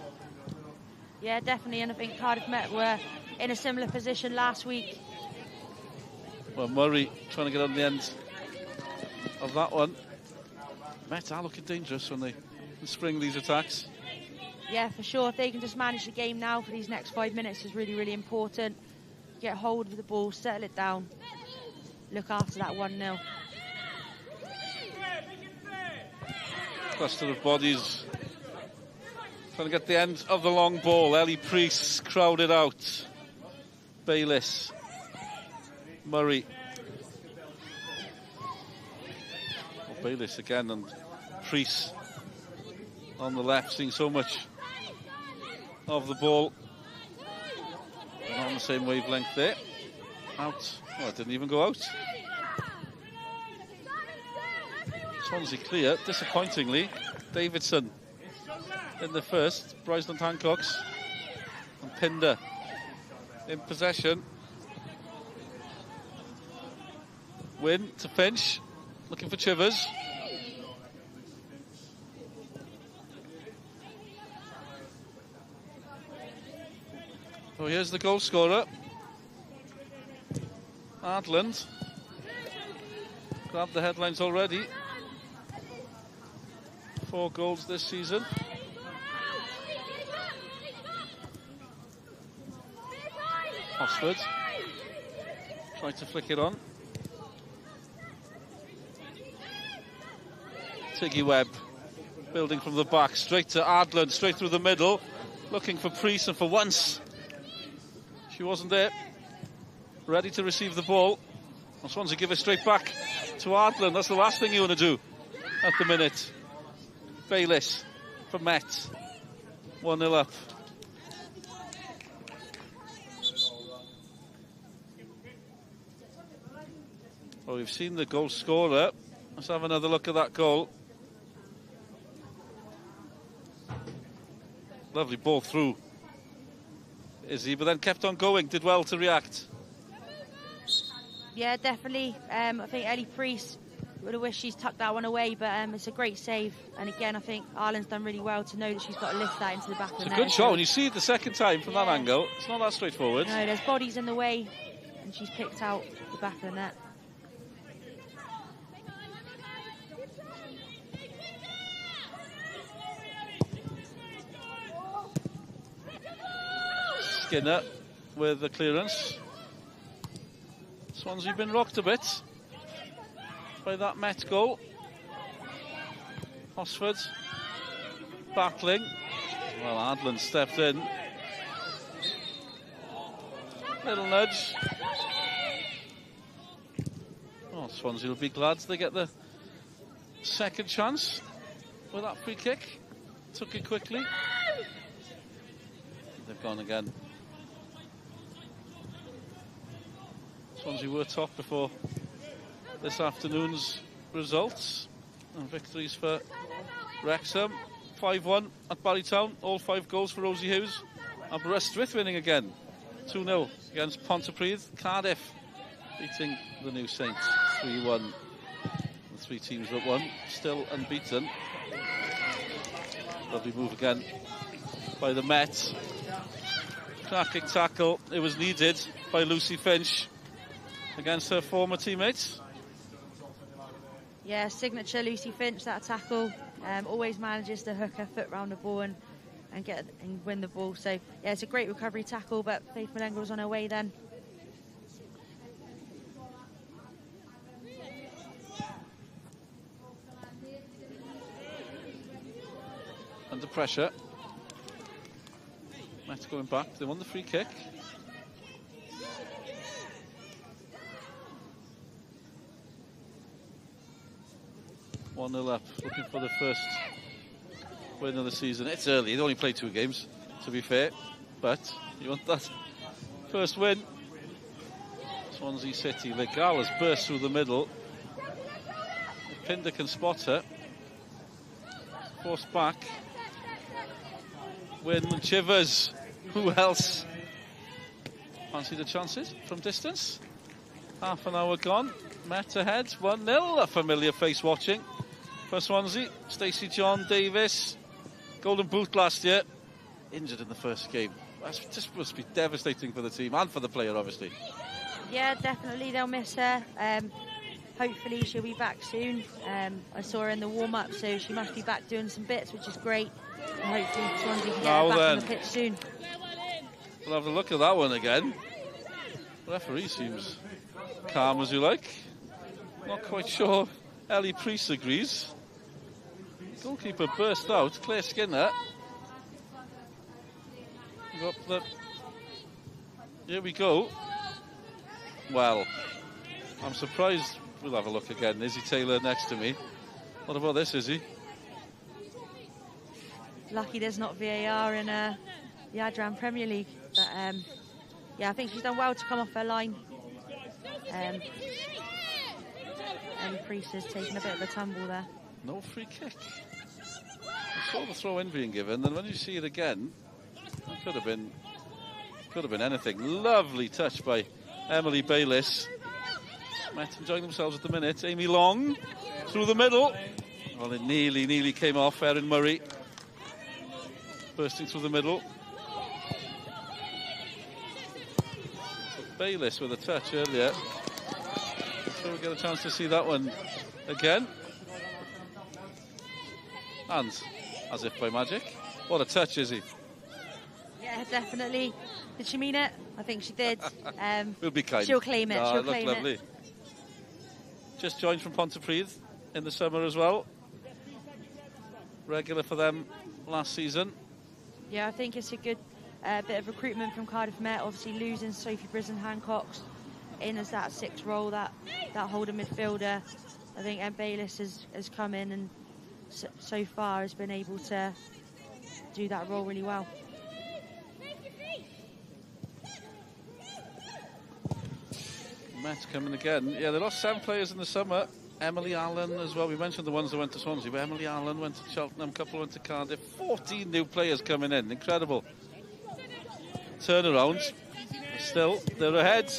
Yeah, definitely, and I think Cardiff Met were in a similar position last week. Well, Murray trying to get on the end of that one. Met are looking dangerous when they spring these attacks. Yeah, for sure. If they can just manage the game now for these next 5 minutes is really, really important. Get hold of the ball, settle it down, look after that 1-0. Cluster of bodies trying to get the end of the long ball. Ellie Priest crowded out. Bayliss. Murray. Well, Bayliss again and Priest on the left, seeing so much of the ball. Not on the same wavelength there. Out. Well, it didn't even go out. Swansea clear. Disappointingly, Davidson in the first. Bryson Hancock's. And Pinder in possession. Win to Finch. Looking for Chivers. So here's the goal scorer. Adran. Grabbed the headlines already. 4 goals this season. Hosford. Tried to flick it on. Tiggy Webb. Building from the back. Straight to Adran. Straight through the middle. Looking for Priest, and for once she wasn't there. Ready to receive the ball. And Swansea give it straight back to Adran. That's the last thing you want to do at the minute. Bayliss for Met. 1-0 up. Well, we've seen the goal scorer. Let's have another look at that goal. Lovely ball through. Izzy, but then kept on going, did well to react. Yeah, definitely. I think Ellie Priest would have wished she's tucked that one away, but it's a great save. And again, I think Arlen's done really well to know that she's got to lift that into the back of the net. It's a good shot. When you see it the second time from that angle, it's not that straightforward. No, there's bodies in the way, and she's picked out the back of the net. Skinner with the clearance. Swansea been rocked a bit by that Met goal. Hosford battling. Well, Adlan stepped in. Little nudge. Oh, Swansea will be glad they get the second chance with that free kick. Took it quickly. They've gone again. Swansea were top before this afternoon's results and victories for Wrexham. 5-1 at Barrytown, all 5 goals for Rosie Hughes. Aberystwyth winning again, 2-0 against Pontypridd. Cardiff beating the New Saints 3-1. The 3 teams that won, still unbeaten. Lovely move again by the Met. Cracking tackle, it was needed by Lucy Finch against her former teammates. Yeah, signature Lucy Finch, that tackle. Always manages to hook her foot round the ball and win the ball. So yeah, it's a great recovery tackle, but Faith Malenga was on her way then. Under pressure. Met going back, they won the free kick. One 0 up, looking for the first win of the season. It's early, they only played 2 games, to be fair, but you want that first win. Swansea City, Legal has burst through the middle. If Pinder can spot her, forced back. Win Chivers, who else? Fancy the chances from distance. Half an hour gone, Met ahead, 1-0, a familiar face watching for Swansea. Stacey John Davis, golden boot last year, injured in the first game. That just must be devastating for the team and for the player, obviously. Yeah, definitely they'll miss her. Hopefully she'll be back soon. I saw her in the warm-up, so she must be back doing some bits, which is great. And hopefully Swansea can get her back on the pitch soon. We'll have a look at that one again. The referee seems calm as you like. Not quite sure Ellie Priest agrees. Goalkeeper burst out, Claire Skinner. Here we go. Well, I'm surprised. We'll have a look again. Izzy Taylor next to me. What about this, Izzy? Lucky there's not VAR in the Adran Premier League. But yeah, I think she's done well to come off her line. Ellie Priest has taken a bit of a tumble there. No free kick. I saw the throw in being given, and when you see it again, it could have been anything. Lovely touch by Emily Bayliss. Met enjoying themselves at the minute. Amy Long through the middle. Well, it nearly came off. Erin Murray bursting through the middle. Bayliss with a touch earlier. So we'll get a chance to see that one again. And as if by magic, what a touch, is he? Yeah, definitely. Did she mean it? I think she did. We'll be kind. She'll claim it. She'll claim lovely. it. Just joined from Pontypridd in the summer as well. Regular for them last season. Yeah, I think it's a good bit of recruitment from Cardiff Met. Obviously losing Sophie Brisen-Hancock in as that 6th role, that holder midfielder. I think Em Bayliss has come in and so far has been able to do that role really well. Met coming again. Yeah, they lost 7 players in the summer. Emily Allen as well. We mentioned the ones that went to Swansea, but Emily Allen went to Cheltenham, a couple went to Cardiff. 14 new players coming in. Incredible turnaround. Still, they're ahead.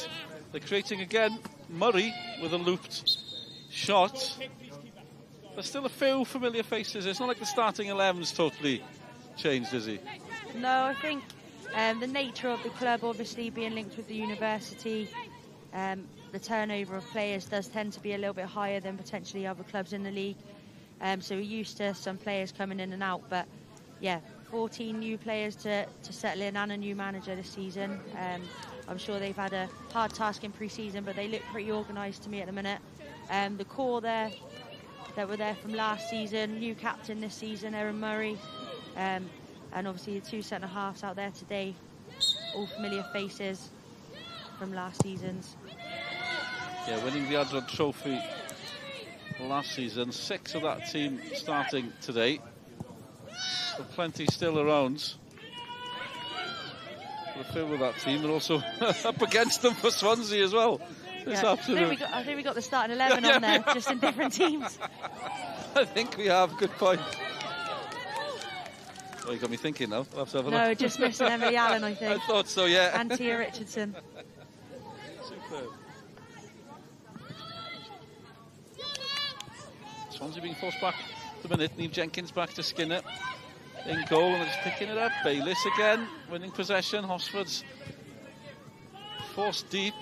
They're creating again. Murray with a looped shot. There's still a few familiar faces. It's not like the starting 11's totally changed, is he? No, I think the nature of the club obviously being linked with the university, the turnover of players does tend to be a little bit higher than potentially other clubs in the league. So we're used to some players coming in and out, but yeah, 14 new players to settle in and a new manager this season. I'm sure they've had a hard task in pre-season, but they look pretty organised to me at the minute. The core there that were there from last season, new captain this season, Erin Murray, and obviously the 2 centre-halves out there today, all familiar faces from last season's. Yeah, winning the Adran Trophy last season. 6 of that team starting today. So plenty still around. For a few with that team, and also up against them for Swansea as well. this Yeah. afternoon. I think we got the starting 11 on there, just in different teams. I think we have. Good point. Oh, you got me thinking now. I'll have to have a No, look. just missing Emily Allen, I think. I thought so, yeah. And Tia Richardson. Superb. Swansea being forced back the minute. Neve Jenkins back to Skinner. In goal, and they're just picking it up. Bayliss again, winning possession. Hosford's forced deep.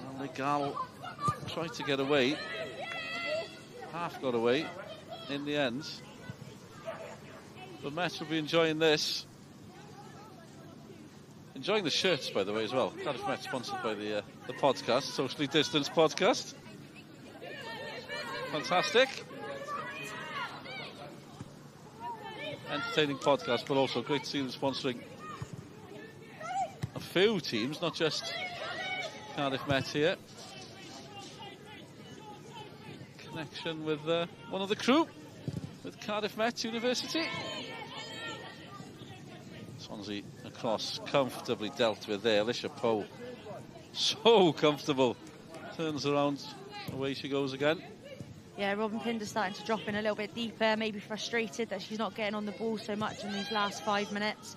And Legal tried to get away. Half got away in the end. But Met will be enjoying this. Enjoying the shirts, by the way, as well. Cardiff Met sponsored by the podcast, Socially Distanced Podcast. Fantastic. Entertaining podcast, but also great to see them sponsoring a few teams, not just Cardiff Met here. Connection with one of the crew with Cardiff Met University. Swansea across, comfortably dealt with there. Alicia Poe, so comfortable. Turns around, away she goes again. Yeah, Robin Pinder's starting to drop in a little bit deeper, maybe frustrated that she's not getting on the ball so much in these last 5 minutes.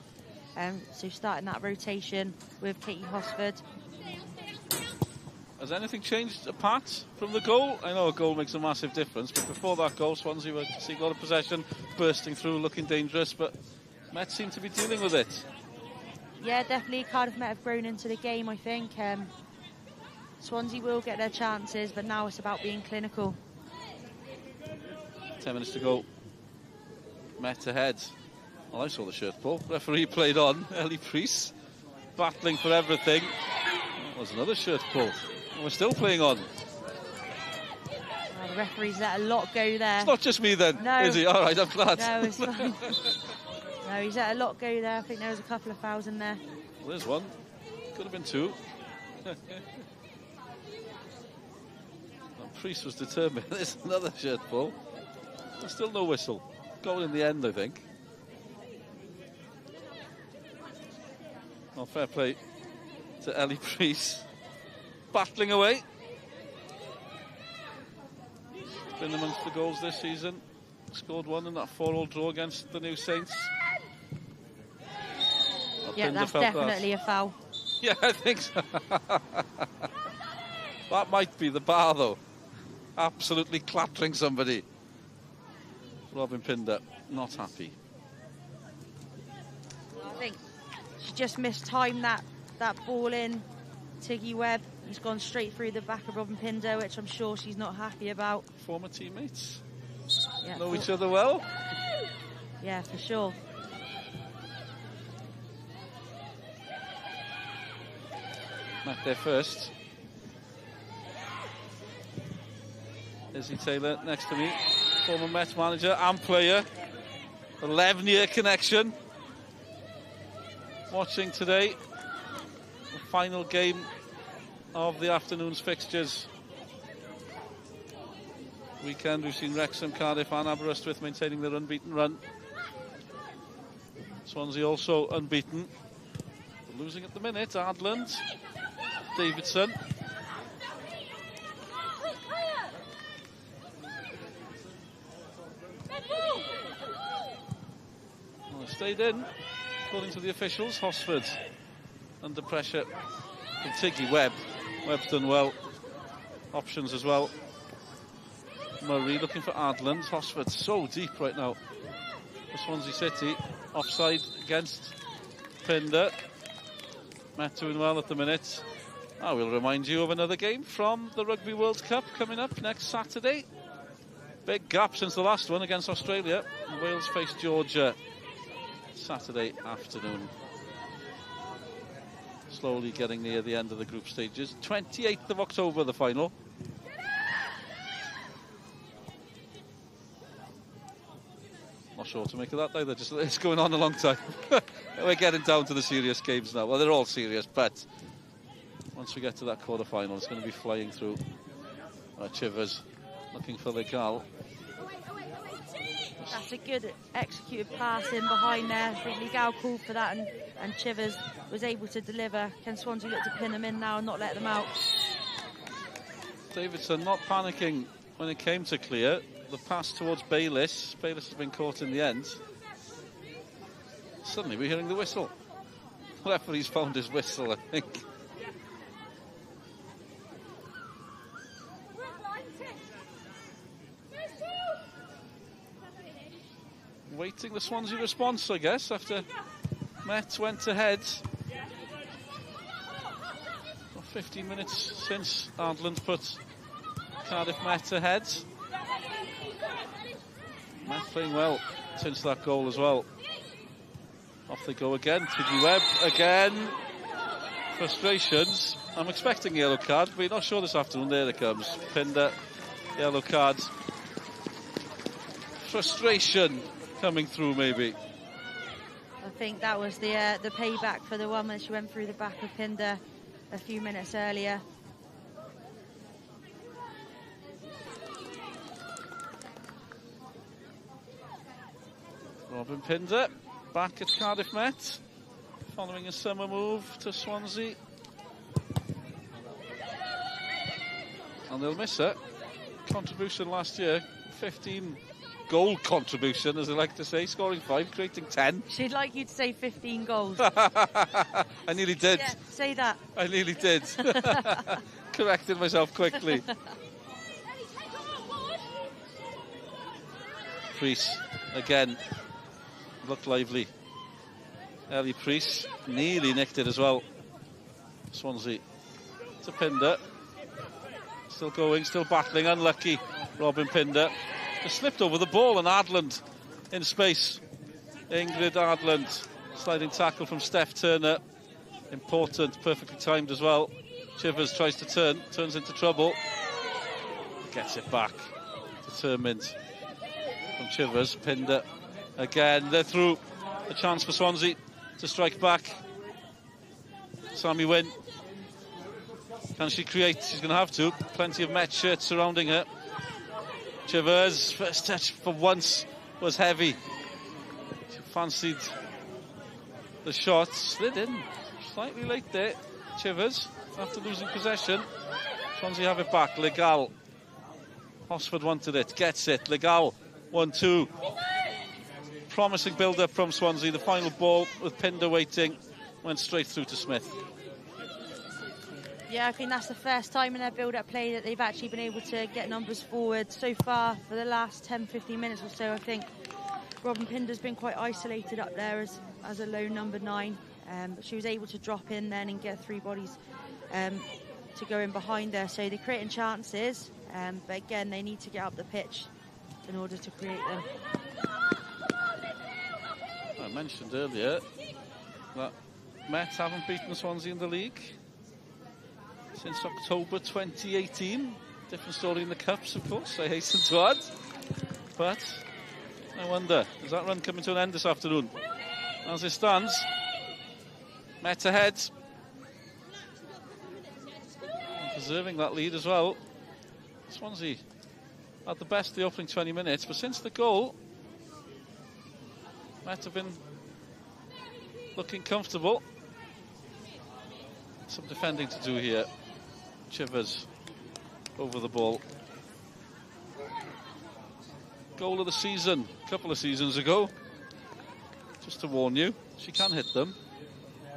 So starting that rotation with Katie Hosford. Has anything changed apart from the goal? I know a goal makes a massive difference, but before that goal, Swansea were seeing a lot of possession, bursting through, looking dangerous, but Met seem to be dealing with it. Yeah, definitely Cardiff Met have grown into the game, I think. Swansea will get their chances, but now it's about being clinical. 10 minutes to go. Met ahead. Well, I saw the shirt pull. Referee played on. Ellie Priest battling for everything. That was another shirt pull. And we're still playing on. The referee's let a lot go there. It's not just me then, no. is he? All right, I'm glad. No, it's fine. No, he's let a lot go there. I think there was a couple of fouls in there. Well, there's one. Could have been two. Priest was determined. There's another shirt pull. There's still no whistle. Goal in the end, I think. Well, fair play to Ellie Priest. Battling away. Been amongst the goals this season. Scored one in that 4-4 draw against the New Saints. Yeah, that's definitely a foul. Yeah, I think so. That might be the bar, though. Absolutely clattering somebody. Robin Pinder, not happy. I think she just mistimed that ball in. Tiggy Webb, he's gone straight through the back of Robin Pinder, which I'm sure she's not happy about. Former teammates. Yeah, know each other well. Yeah, for sure. Met there first. Izzy Taylor next to me, former Met manager and player. 11-year connection. Watching today the final game of the afternoon's fixtures. Weekend we've seen Wrexham, Cardiff and Aberystwyth maintaining their unbeaten run. Swansea also unbeaten. Losing at the minute, Adlan, Davidson. Well, stayed in, according to the officials. Hosford under pressure from Tiggy Webb. Webb's done well. Options as well. Murray looking for Adland. Hosford so deep right now for Swansea City. Offside against Pinder. Met doing well at the minute. I will remind you of another game from the Rugby World Cup coming up next Saturday. Big gap since the last one against Australia. Wales face Georgia Saturday afternoon. Slowly getting near the end of the group stages. 28th of October, the final. Not sure what to make of that either. Just, it's going on a long time. We're getting down to the serious games now. Well, they're all serious, but once we get to that quarter-final, it's going to be flying through. Chivers looking for Legal. That's a good executed pass in behind there. I think Legal called for that and Chivers was able to deliver. Can Swansea look to pin them in now and not let them out? Davidson not panicking when it came to clear. The pass towards Bayliss. Bayliss has been caught in the end. Suddenly we're hearing the whistle. The referee's found his whistle, I think. Waiting the Swansea response, I guess, after Met went ahead. 15 minutes since Adran put Cardiff Met ahead. Met playing well since that goal as well. Off they go again. Tiddy Webb again. Frustrations. I'm expecting a yellow card, but we're not sure this afternoon. There it comes. Pinder, yellow card. Frustration coming through, maybe. I think that was the payback for the one when she went through the back of Pinder a few minutes earlier. Robin Pinder back at Cardiff Met, following a summer move to Swansea. And they'll miss her. Contribution last year, 15 goal contribution, as they like to say, scoring 5, creating 10. She'd like you to say 15 goals. I nearly did. Yeah, say that. I nearly did. Corrected myself quickly. Priest again looked lively. Ellie Priest nearly nicked it as well. Swansea to Pinder. Still going, still battling, unlucky. Robin Pinder just slipped over the ball, and Adlan in space. Ingrid Adlan, sliding tackle from Steph Turner. Important, perfectly timed as well. Chivers tries to turn, turns into trouble. Gets it back. Determined from Chivers. Pinder again, they're through. A chance for Swansea to strike back. Sammy Wynn. Can she create? She's going to have to. Plenty of Met shirts surrounding her. Chivers, first touch for once was heavy. She fancied the shot. Slid in slightly late there. Chivers, after losing possession. Swansea have it back. Legal. Hosford wanted it. Gets it. Legal. 1-2. Promising build-up from Swansea. The final ball with Pinder waiting went straight through to Smith. Yeah, I think that's the first time in their build-up play that they've actually been able to get numbers forward. So far, for the last 10-15 minutes or so, I think Robin Pinder's been quite isolated up there as a lone number 9. But she was able to drop in then and get 3 bodies to go in behind her. So they're creating chances, but again, they need to get up the pitch in order to create them. I mentioned earlier that Met haven't beaten Swansea in the league since October 2018. Different story in the Cups, of course, I hasten to add. But I wonder, is that run coming to an end this afternoon? As it stands, Met ahead. And preserving that lead as well. Swansea at the best the opening 20 minutes, but since the goal, Met have been looking comfortable. Some defending to do here. Chivers over the ball. Goal of the season a couple of seasons ago. Just to warn you, she can hit them,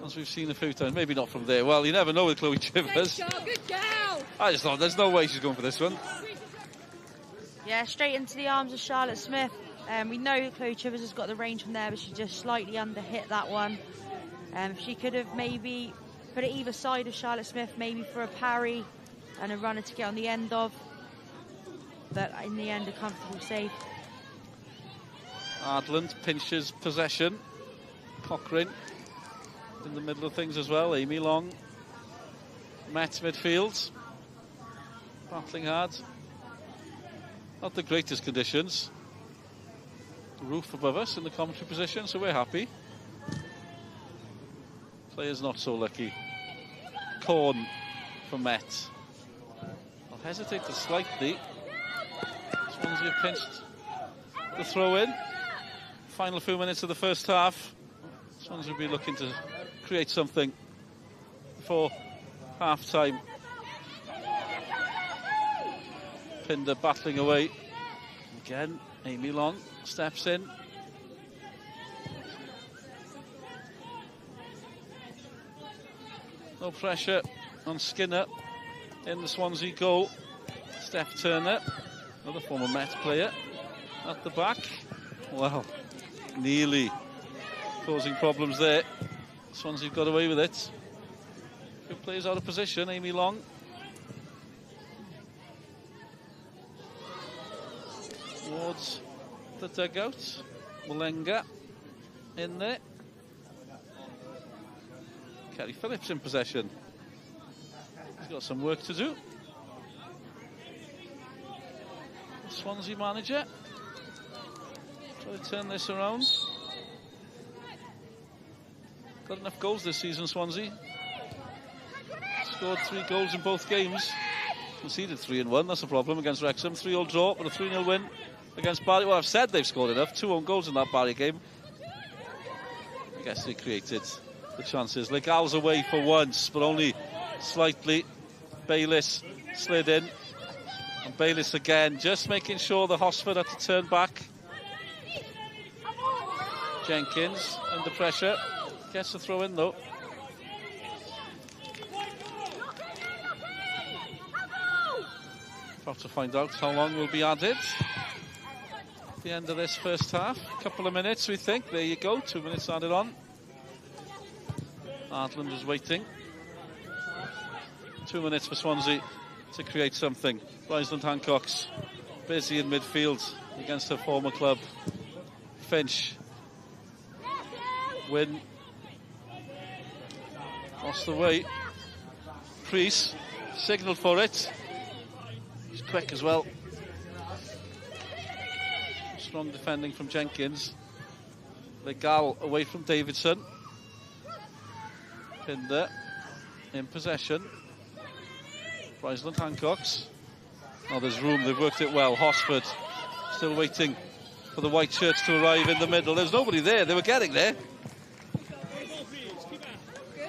as we've seen a few times. Maybe not from there. Well, you never know with Chloe Chivers. Good girl. I just thought there's no way she's going for this one. Yeah, straight into the arms of Charlotte Smith. We know Chloe Chivers has got the range from there, but she just slightly under-hit that one. She could have maybe put it either side of Charlotte Smith, maybe for a parry and a runner to get on the end of. But in the end, a comfortable save. Adlan pinches possession. Cochrane in the middle of things as well. Amy Long. Met midfield. Battling hard. Not the greatest conditions. Roof above us in the commentary position, so we're happy. Players not so lucky. Corn for Met. I'll hesitate slightly. Swansea have pinched the throw in. Final few minutes of the first half. Swansea will be looking to create something before half time. Pinder battling away. Again, Amy Long steps in. No pressure on Skinner in the Swansea goal. Steph Turner, another former Met player, at the back. Wow, nearly causing problems there. Swansea got away with it. Good players out of position, Amy Long. Towards the dugout. Mulenga in there. Kerry Phillips in possession. He's got some work to do. The Swansea manager. Try to turn this around. Got enough goals this season, Swansea. Scored 3 goals in both games. Conceded 3 in 1, that's a problem against Wrexham. 3-3 draw, but a 3-0 win against Barry. Well, I've said they've scored enough. 2 own goals in that Barry game. I guess they created the chances. Legal's away for once, but only slightly. Bayliss slid in. And Bayliss again, just making sure the Hosford had to turn back. Jenkins under pressure. Gets the throw in though. About to find out how long will be added at the end of this first half. A couple of minutes, we think. There you go, 2 minutes added on. Adran is waiting. 2 minutes for Swansea to create something. Rysland Hancock's busy in midfield against her former club. Finch. Win. Lost the way. Priest signalled for it. He's quick as well. Strong defending from Jenkins. Legal away from Davidson. Pinder in possession. Rysland Hancocks. Oh, there's room, they've worked it well. Hosford still waiting for the white shirts to arrive in the middle. There's nobody there, they were getting there.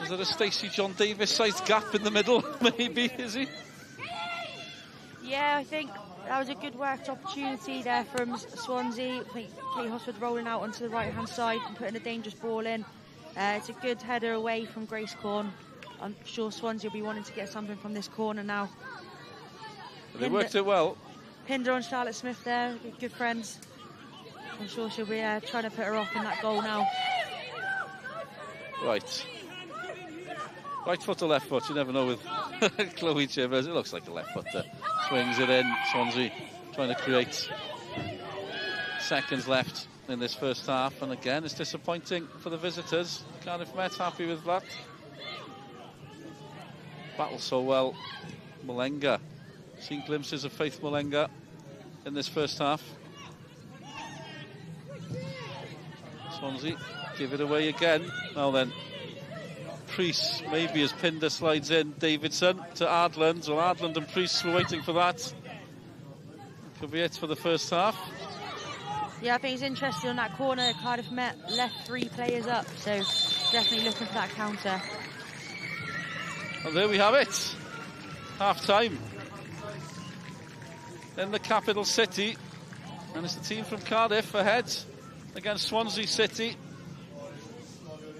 Is there a Stacey John Davis sized gap in the middle? Maybe, is he? Yeah, I think that was a good worked opportunity there from Swansea. I think Kate Hosford rolling out onto the right hand side and putting a dangerous ball in. It's a good header away from Grace Corn. I'm sure Swansea will be wanting to get something from this corner now. They worked it well. Pinder and Charlotte Smith there, good friends. I'm sure she'll be trying to put her off in that goal now. Right. Right foot or left foot, you never know with Chloe Chivers. It looks like a left footer. Swings it in. Swansea trying to create seconds left in this first half. And again, it's disappointing for the visitors. Cardiff Met happy with that. Battle so well. Mulenga. Seen glimpses of Faith Mulenga in this first half. Swansea give it away again. Now then, Priest, maybe as Pinder slides in. Davidson to Adland. Well, Adland and Priest were waiting for that. Could be it for the first half. Yeah, I think it's interesting on that corner. Cardiff Met left 3 players up, so definitely looking for that counter. And there we have it. Half time in the capital city. And it's the team from Cardiff ahead against Swansea City.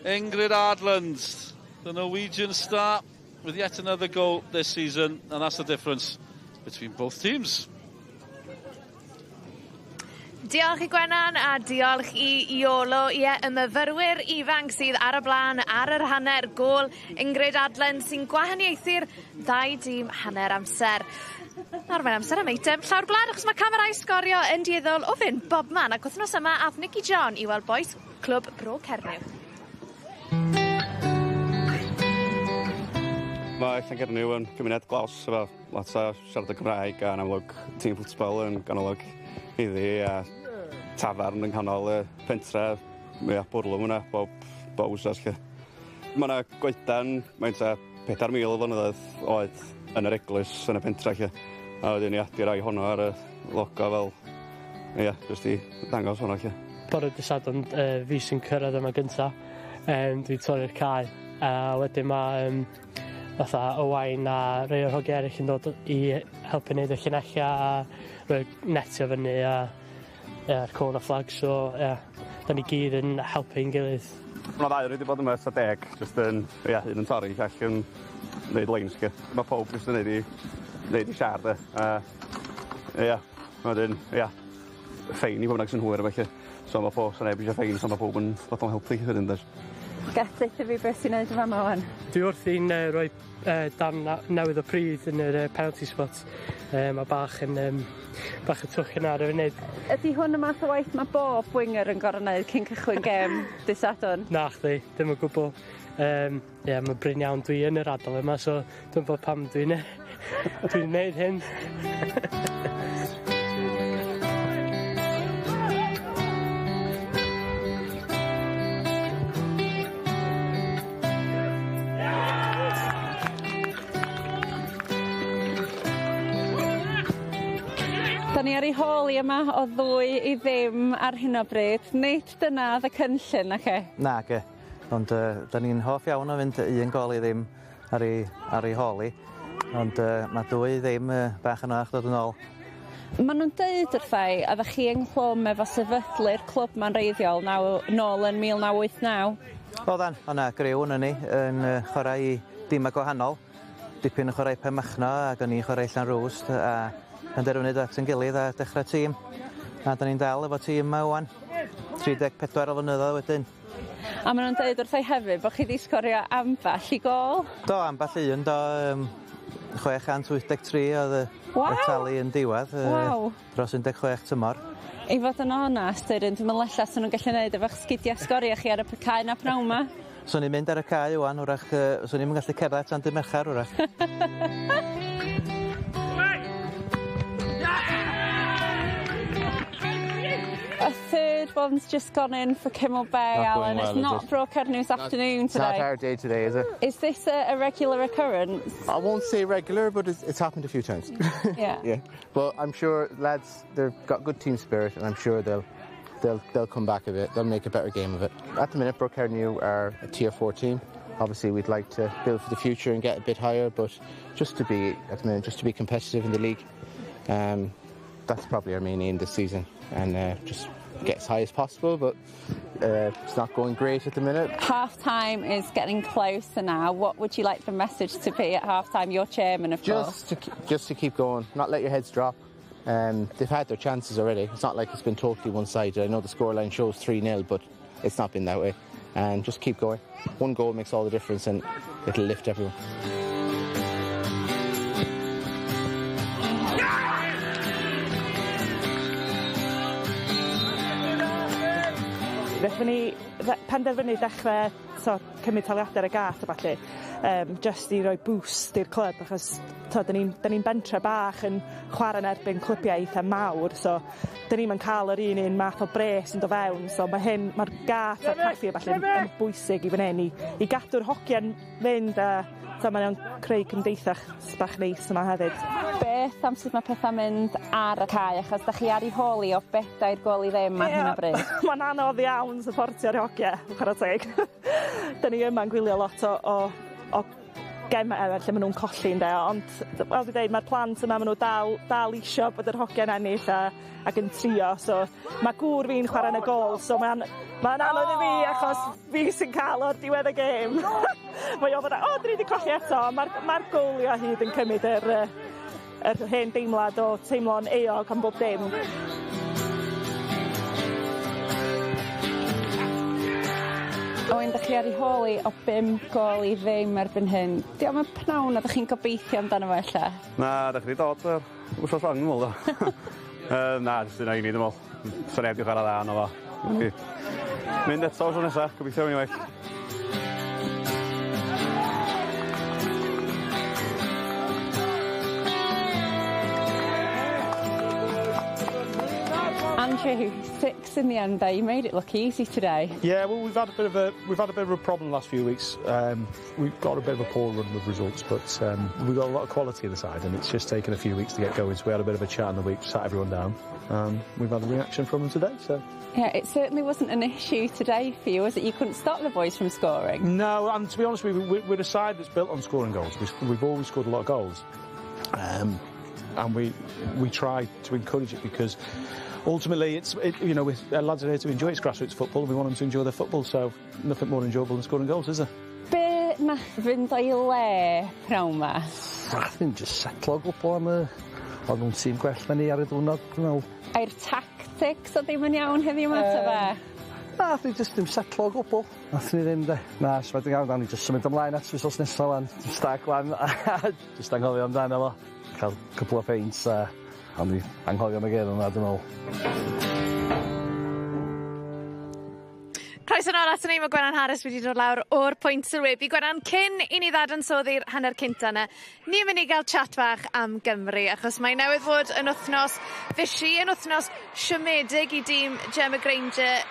Ingrid Adland, the Norwegian star, with yet another goal this season, and that's the difference between both teams. Diolch I Gwenan a diolch I Iolo. Ie, y myfyrwyr ifanc sydd ar y blaen ar yr hanner gol Ingrid Adlan sy'n gwahaniaethu'r 2 dîm hanner amser. Nawr mae'n amser am eitem llawr gwlad achos mae camerau sgorio yn dieddol o fynd bobman ac wythnos yma ath Nicky John I weld boes clwb Bro Cernyw. Mae Llangernyw yn gymuned glaws efo lot o siarad y Gymraeg a yn amlwg tîm ffwtbol yn ganolog iddi a tafarn yng nghanol y pentre mwyaf bwrlwm yna bob wsos. Mae yna goedan, mae'n 4,000 o flynyddoedd oed yn yr eglwys yn y pentre. A wedyn ni adi rai honno ar y logo fel, jyst I ddangos honno. Bore dydd Sadwrn fi sy'n cyrraedd yma gynta. Dwi'n torri'r cae. A wedyn mae fatha Owain a rei o'r hogiau eraill yn dod i helpu wneud y llinella a rhoi netio fyny a'r cone a flag, so da ni gyd yn helpu ein gilydd. Mae ddau wedi bod yma sa 10, jyst yn, un yn torri, llall yn neud lines. Mae pob jyst yn neud i siar, de. Wedyn, ffein i bob nag sy'n hwyr, felly. So mae pob sy'n neb eisiau ffein, so mae pob yn fod o'n helpu hyn, de. Gallai fi beth sy'n neud yma wan? Dwi wrth i'n rhoi dan newydd o pryd yn yr penalty spot. Mae bach yn twch yna ar y funud. Ydy hwn y math o waith mae bob winger yn gorau wneud cyn cychwyn gêm dydd Sadwrn? Na chdi, dim yn gwbl. Mae bryn iawn dwi yn yr adal yma, so dwi'n bod pam dwi'n gwneud hyn. Da ni ar ei hôl i yma o 2-0 ar hyn o bryd. Nid dyna oedd y cynllun, na che? Na, ge. Ond da ni'n hoff iawn o fynd 1-0 ar ei hôl i. Ond mae 2-0 bach yn oach dod yn ôl. Maen nhw'n deud wrthai a ddech chi ynghlwm efo sefydlu'r clwb ma'n reiddiol nôl yn 1989? Oeddan, o'na griw yn ni yn chwarae i dîmau gwahanol. Dipyn yn chwarae Pemachno ac o'n i'n chwarae Llanrwst a penderfynud at yn gilydd a dechrau tîm. A da ni'n dal efo tîm yma wan. 34 o flynyddoedd wedyn. A maen nhw'n deud wrthai hefyd bod chi wedi sgorio amball i gol? Do, amball un, do 683 oedd y talu yn diwedd dros 16 tymor. I fod yn onast, dwi'n meddwl ella sy'n nhw'n gallu gwneud efo'ch sgidiau sgorio chi ar y cae na pnawn yma? Swn i'n mynd ar y cae wan, wrach, swn i'n gallu cerdded tan dy Merchar, wrach. A third one's just gone in for Kimmel Bay, Alan. It's not broke news afternoon today. It's not our day today, is it? Is this a regular occurrence? I won't say regular, but it's happened a few times. Yeah. But I'm sure lads, they've got good team spirit, and I'm sure they'll come back a bit. They'll make a better game of it. At the minute, Brookhairnew are a tier 4 team. Obviously, we'd like to build for the future and get a bit higher, but just to be competitive in the league, that's probably our main aim this season, and just get as high as possible. But it's not going great at the minute. Half time is getting closer now. What would you like the message to be at half time? You're chairman, of course. Just to keep going, not let your heads drop. They've had their chances already. It's not like it's been totally one-sided. I know the scoreline shows 3-0, but it's not been that way. And just keep going. One goal makes all the difference, and it'll lift everyone. Fethon ni penderfynu dechrau cymryd taliadau ar y gath a falle, just i roi boost i'r clwb, achos da ni'n bentre bach yn chwarae'n erbyn clwbiau eitha mawr, so da ni'n cael yr un math o bres yn do fewn, so mae'r gath a'r caffi a falle yn bwysig i fan hyn i gadw'r hogiau'n fynd a mae'n creu cymdeithas bach neis yma hefyd. Beth am sut mae pethau mynd ar y cae, achos da chi ar ei hôl i o bedau'r gol i ddim ar hyn o bryd? Mae'n anodd iawn supportio'r hogiau, chwarae teg. Da ni yma'n gwylio lot o gemau lle maen nhw'n colli, ond fel dwi'n dweud, mae'r plant yma, maen nhw dal isio bod yr hogiau'n ennill ac yn trio, so mae gŵr fi'n chwarae yn y gol, so mae'n anodd i fi achos fi sy'n cael o'r diwedd y gêm. Mae o fod, dwi wedi colli eto, mae'r gôlio hyd yn cymryd yr hen deimlad o teimlo'n eog am bob dim. Owen, da chi ar ei hôl i o 5 gol i ddim erbyn hyn. Diolch yn pnawn a da chi'n gobeithio amdano fo ella? Na, da chi wedi dod wrthos lang yn mwyn, do. Na, jyst yna i ni, dim ol. Sa'n neb diwch ar y dda yno fo. Mynd eto o'r nesaf, gobeithio yn ei well. issue. 6 in the end there. You made it look easy today. Yeah, well, we've had a bit of a problem the last few weeks. We've got a bit of a poor run with results, but we've got a lot of quality in the side, and it's just taken a few weeks to get going. So we had a bit of a chat in the week, sat everyone down. We've had a reaction from them today, so. Yeah, it certainly wasn't an issue today for you, was it? You couldn't stop the boys from scoring? No, and to be honest with you, we're a side that's built on scoring goals. We've always scored a lot of goals. And we try to encourage it because ultimately lads are here to enjoy its grassroots football and we want them to enjoy their football, so nothing more enjoyable than scoring goals, is there? Be nath fynd o'i le pnawn ma? Nath fynd just setlo gwbl am oedd nhw'n tîm gwell na ni ar y diwrnod, dwi'n meddwl. A'r tactics o ddim yn iawn heddiw yma ta fe? Nath ni just ddim setlo o gwbl. Nath ni ddim de. Na, symud yn iawn, ni just symud ymlaen at wythnos nesaf lan. Stag lan. Just anghofio amdano fo. Cael cwbl o feints a ni anghofio am y gedd yna, dwi'n meddwl. Croeso nôl at ni, mae Gwenan Harris wedi dod lawr o'r pwynt sylwebu. Gwenan, cyn i ni ddadansoddi'r hanner cynta yna, ni'n mynd i gael chat bach am Gymru, achos mae newydd fod yn wythnos fishi, yn wythnos siomedig i dîm Gemma Granger,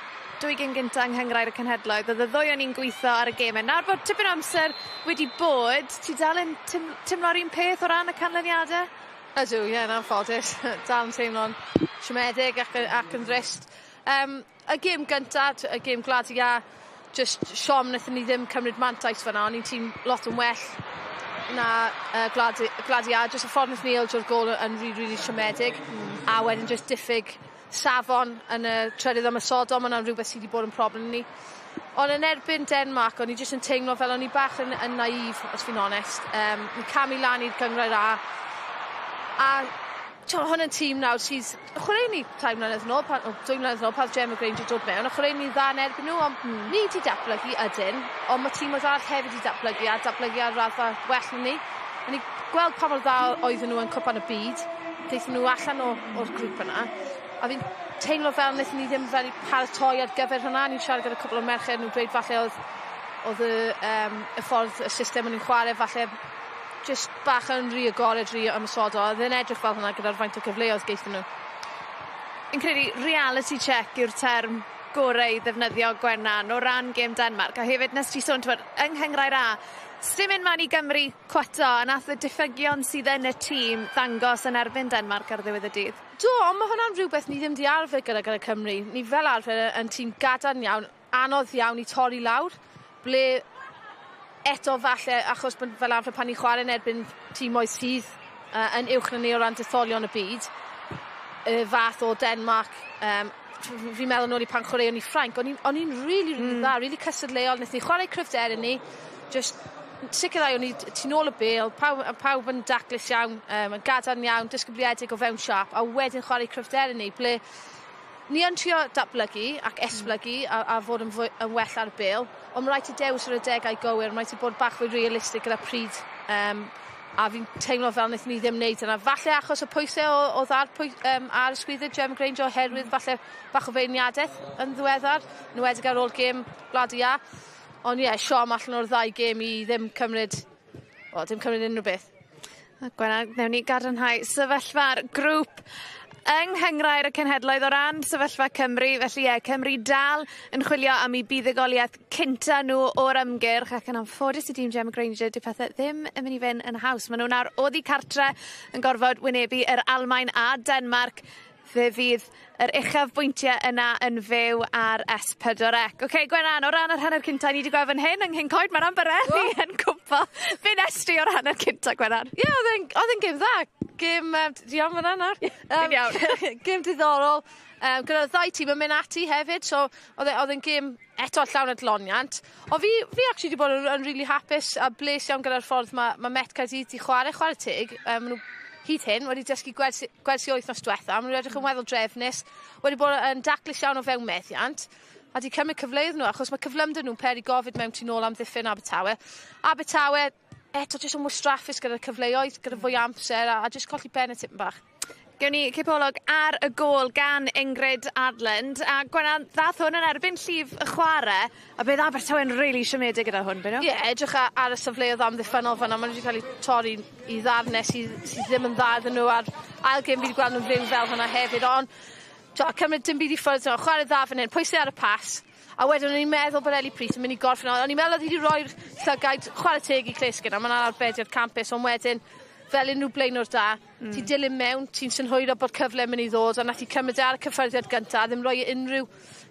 2 gyn gynta yng Nghyngrair y Cenhedloedd. Oedd y ddwy o'n i'n gweithio ar y gemau. Nawr bod tipyn o amser wedi bod, ti dal yn timlo'r un peth o ran y canlyniadau? Ydw, ie, na'n ffodus. Dal yn teimlo'n siomedig ac yn drist. Y gêm gyntaf, y gêm glad ia, just siom wnaethon ni ddim cymryd mantais fyna, o'n i'n tîm lot yn well na glad ia, just y ffordd wnaethon ni ildo'r gol yn really siomedig, a wedyn just diffyg safon yn y trydydd ymysodol, mae yna'n rhywbeth sydd wedi bod yn problem ni. Ond yn erbyn Denmark, o'n i just yn teimlo fel o'n i bach yn naif, os fi'n onest. Ni'n camu lan i'r Gyngrair a hwn yn tîm nawr sydd chwarae ni 2 mlynedd nôl, pan Gemma Granger dod mewn, a chwarae ni dda yn erbyn nhw, ond ni wedi datblygu ydyn, ond mae tîm oedd arall hefyd wedi datblygu ar raddfa well na ni. A ni gweld pa mor dda oedden nhw yn cwpan y byd, deithon nhw allan o'r grŵp yna, a fi'n teimlo fel wnaethon ni ddim fel paratoi ar gyfer hynna. Ni'n siarad gyda cwbl o merched, nhw'n dweud falle oedd y ffordd y system o'n i'n chwarae falle just bach yn rhy agored, rhy ymysodol. Oedd yn edrych fel hynna gyda'r faint o gyfleoedd geithon nhw. Fi'n credu reality check yw'r term gorau i ddefnyddio Gwenan o ran gêm Denmark. A hefyd nes ti sôn yng Nghyngrair A, sdim yn man i Gymru cwato, a nath y diffygion sydd yn y tîm ddangos yn erbyn Denmark ar ddiwedd y dydd. Do, ond mae hwnna'n rhywbeth ni ddim di arfer gyda Cymru. Ni fel arfer yn tîm gadarn iawn, anodd iawn i torri lawr, ble eto falle, achos fel arfer pan ni chwarae yn erbyn tîmoedd sydd yn uwch na ni o ran detholion y byd, y fath o Denmark, fi'n meddwl nôl i pan chwaraeon ni Ffrainc, o'n i'n really dda, really cystadleuol, wnaethon ni chwarae cryfder yn ni, just sicrhau o'n i tu nôl y bêl, pawb yn daclus iawn, yn gadarn iawn, disgybliedig o fewn siap, a wedyn chwarae cryfder yn ni, ble ni yn trio datblygu ac esblygu a fod yn well ar y bêl, ond mae rhaid i dewis ar y degau gywir, mae rhaid i bod bach fwy realistig gyda pryd, a fi'n teimlo fel wnaethon ni ddim wneud yna. Falle achos y pwysau oedd ar ysgwyddau Gemma Granger oherwydd falle bach o feirniadaeth yn ddiweddar, yn wedig ar ôl gêm glad ia. Ond ie, siom allan o'r 2 gêm i ddim cymryd unrhyw beth. Gwenan, newn ni gadarnhau sefyllfa'r grŵp yng Nghyngrair y Cenhedloedd o ran sefyllfa Cymru, felly Cymru dal yn chwilio am ei buddugoliaeth cynta nhw o'r ymgyrch, ac yn anffodus i dîm Gemma Granger, dyw pethau ddim yn mynd i fynd yn haws. Maen nhw nawr oddi cartre yn gorfod wynebu yr Almaen a Denmark. Fe fydd yr uchafbwyntiau yna yn fyw ar S4C. Oce, Gwenan, o ran yr hanner cynta, ni wedi gweld fan hyn yng Nghyncoed, mae'r Amberelli yn cwmpo. Fe nes ti o'r hanner cynta, Gwenan? Ie, oedd e'n gêm dda. Gêm, diolch fan yna. Gêm diddorol. Gyda'r 2 tîm yn mynd ati hefyd, so oedd e'n gêm eto llawn adloniant. O fi actually wedi bod yn really hapus a bles iawn gyda'r ffordd mae Met Cardiff wedi chwarae teg. Maen nhw hyd hyn wedi dysgu gwersi wythnos diwetha, maen nhw'n edrych yn weddol drefnus, wedi bod yn daclus iawn o fewn methiant, a wedi cymryd cyfleoedd nhw, achos mae cyflymder nhw'n peri gofid mewn tu nôl am ddiffyn Abertawe. Abertawe, eto jyst yn wastraffus gyda'r cyfleoedd, gyda fwy amser, a jyst colli ben y tipyn bach. Gewn ni cipolog ar y gôl gan Ingrid Adland, a Gwenan, ddath hwn yn erbyn llif y chwarae, a bydd Abertawe'n really siomedig gyda hwn, byd nhw? Ie, edrych ar y safleoedd amddiffynol fan'na, maen nhw wedi cael eu torri i ddarnau sydd ddim yn dda iddyn nhw, a'r ail gêm fi wedi gweld nhw'n fyw fel hwnna hefyd, ond cymryd dim byd i ffwrdd, chwarae dda fan hyn, pwysau ar y pas. A wedyn o'n i'n meddwl bod Eli Pris yn mynd i gorffen. O'n i'n meddwl oedd hi wedi rhoi'r llygaid chwarae teg i Clisgyn, a mae'n arbediad campus, ond wedyn, fel unrhyw blaenwr da, ti dilyn mewn, ti'n synhwyro bod cyfle yn mynd i ddod, a nath i cymryd ar y cyffyrddiad gyntaf, ddim rhoi unrhyw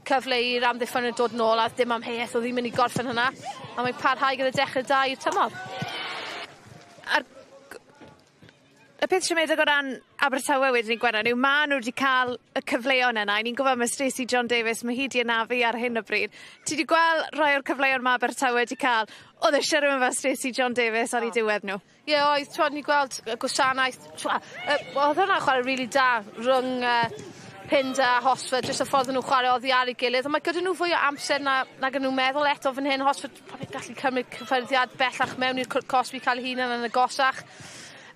cyfle i'r amddiffyn yn dod nôl, a ddim amheuaeth o ddim mynd i gorffen hynna, a mae'n parhau gyda dechrau da i'r tymor. Y peth siomedig o ran Abertawe wedyn ni Gwennan yw ma nhw wedi cael y cyfleon yna. Ni'n gwybod mae Stacey John Davies, mae hi wedi anafu ar hyn o bryd. Ti wedi gweld rhai o'r cyfleon mae Abertawe wedi cael? Oedd eisiau rhywun fel Stacey John Davies ar ei diwedd nhw? Ie, oedd, ni gweld gwasanaeth. Oedd hwnna chwarae rili da rhwng Pind a Hosford, jyst y ffordd nhw chwarae oddi ar ei gilydd. Ond mae gyda nhw fwy o amser na gan nhw meddwl eto fan hyn. Hosford gallu cymryd cyffyrddiad bellach mewn i'r Cosby cael ei hunan yn agosach.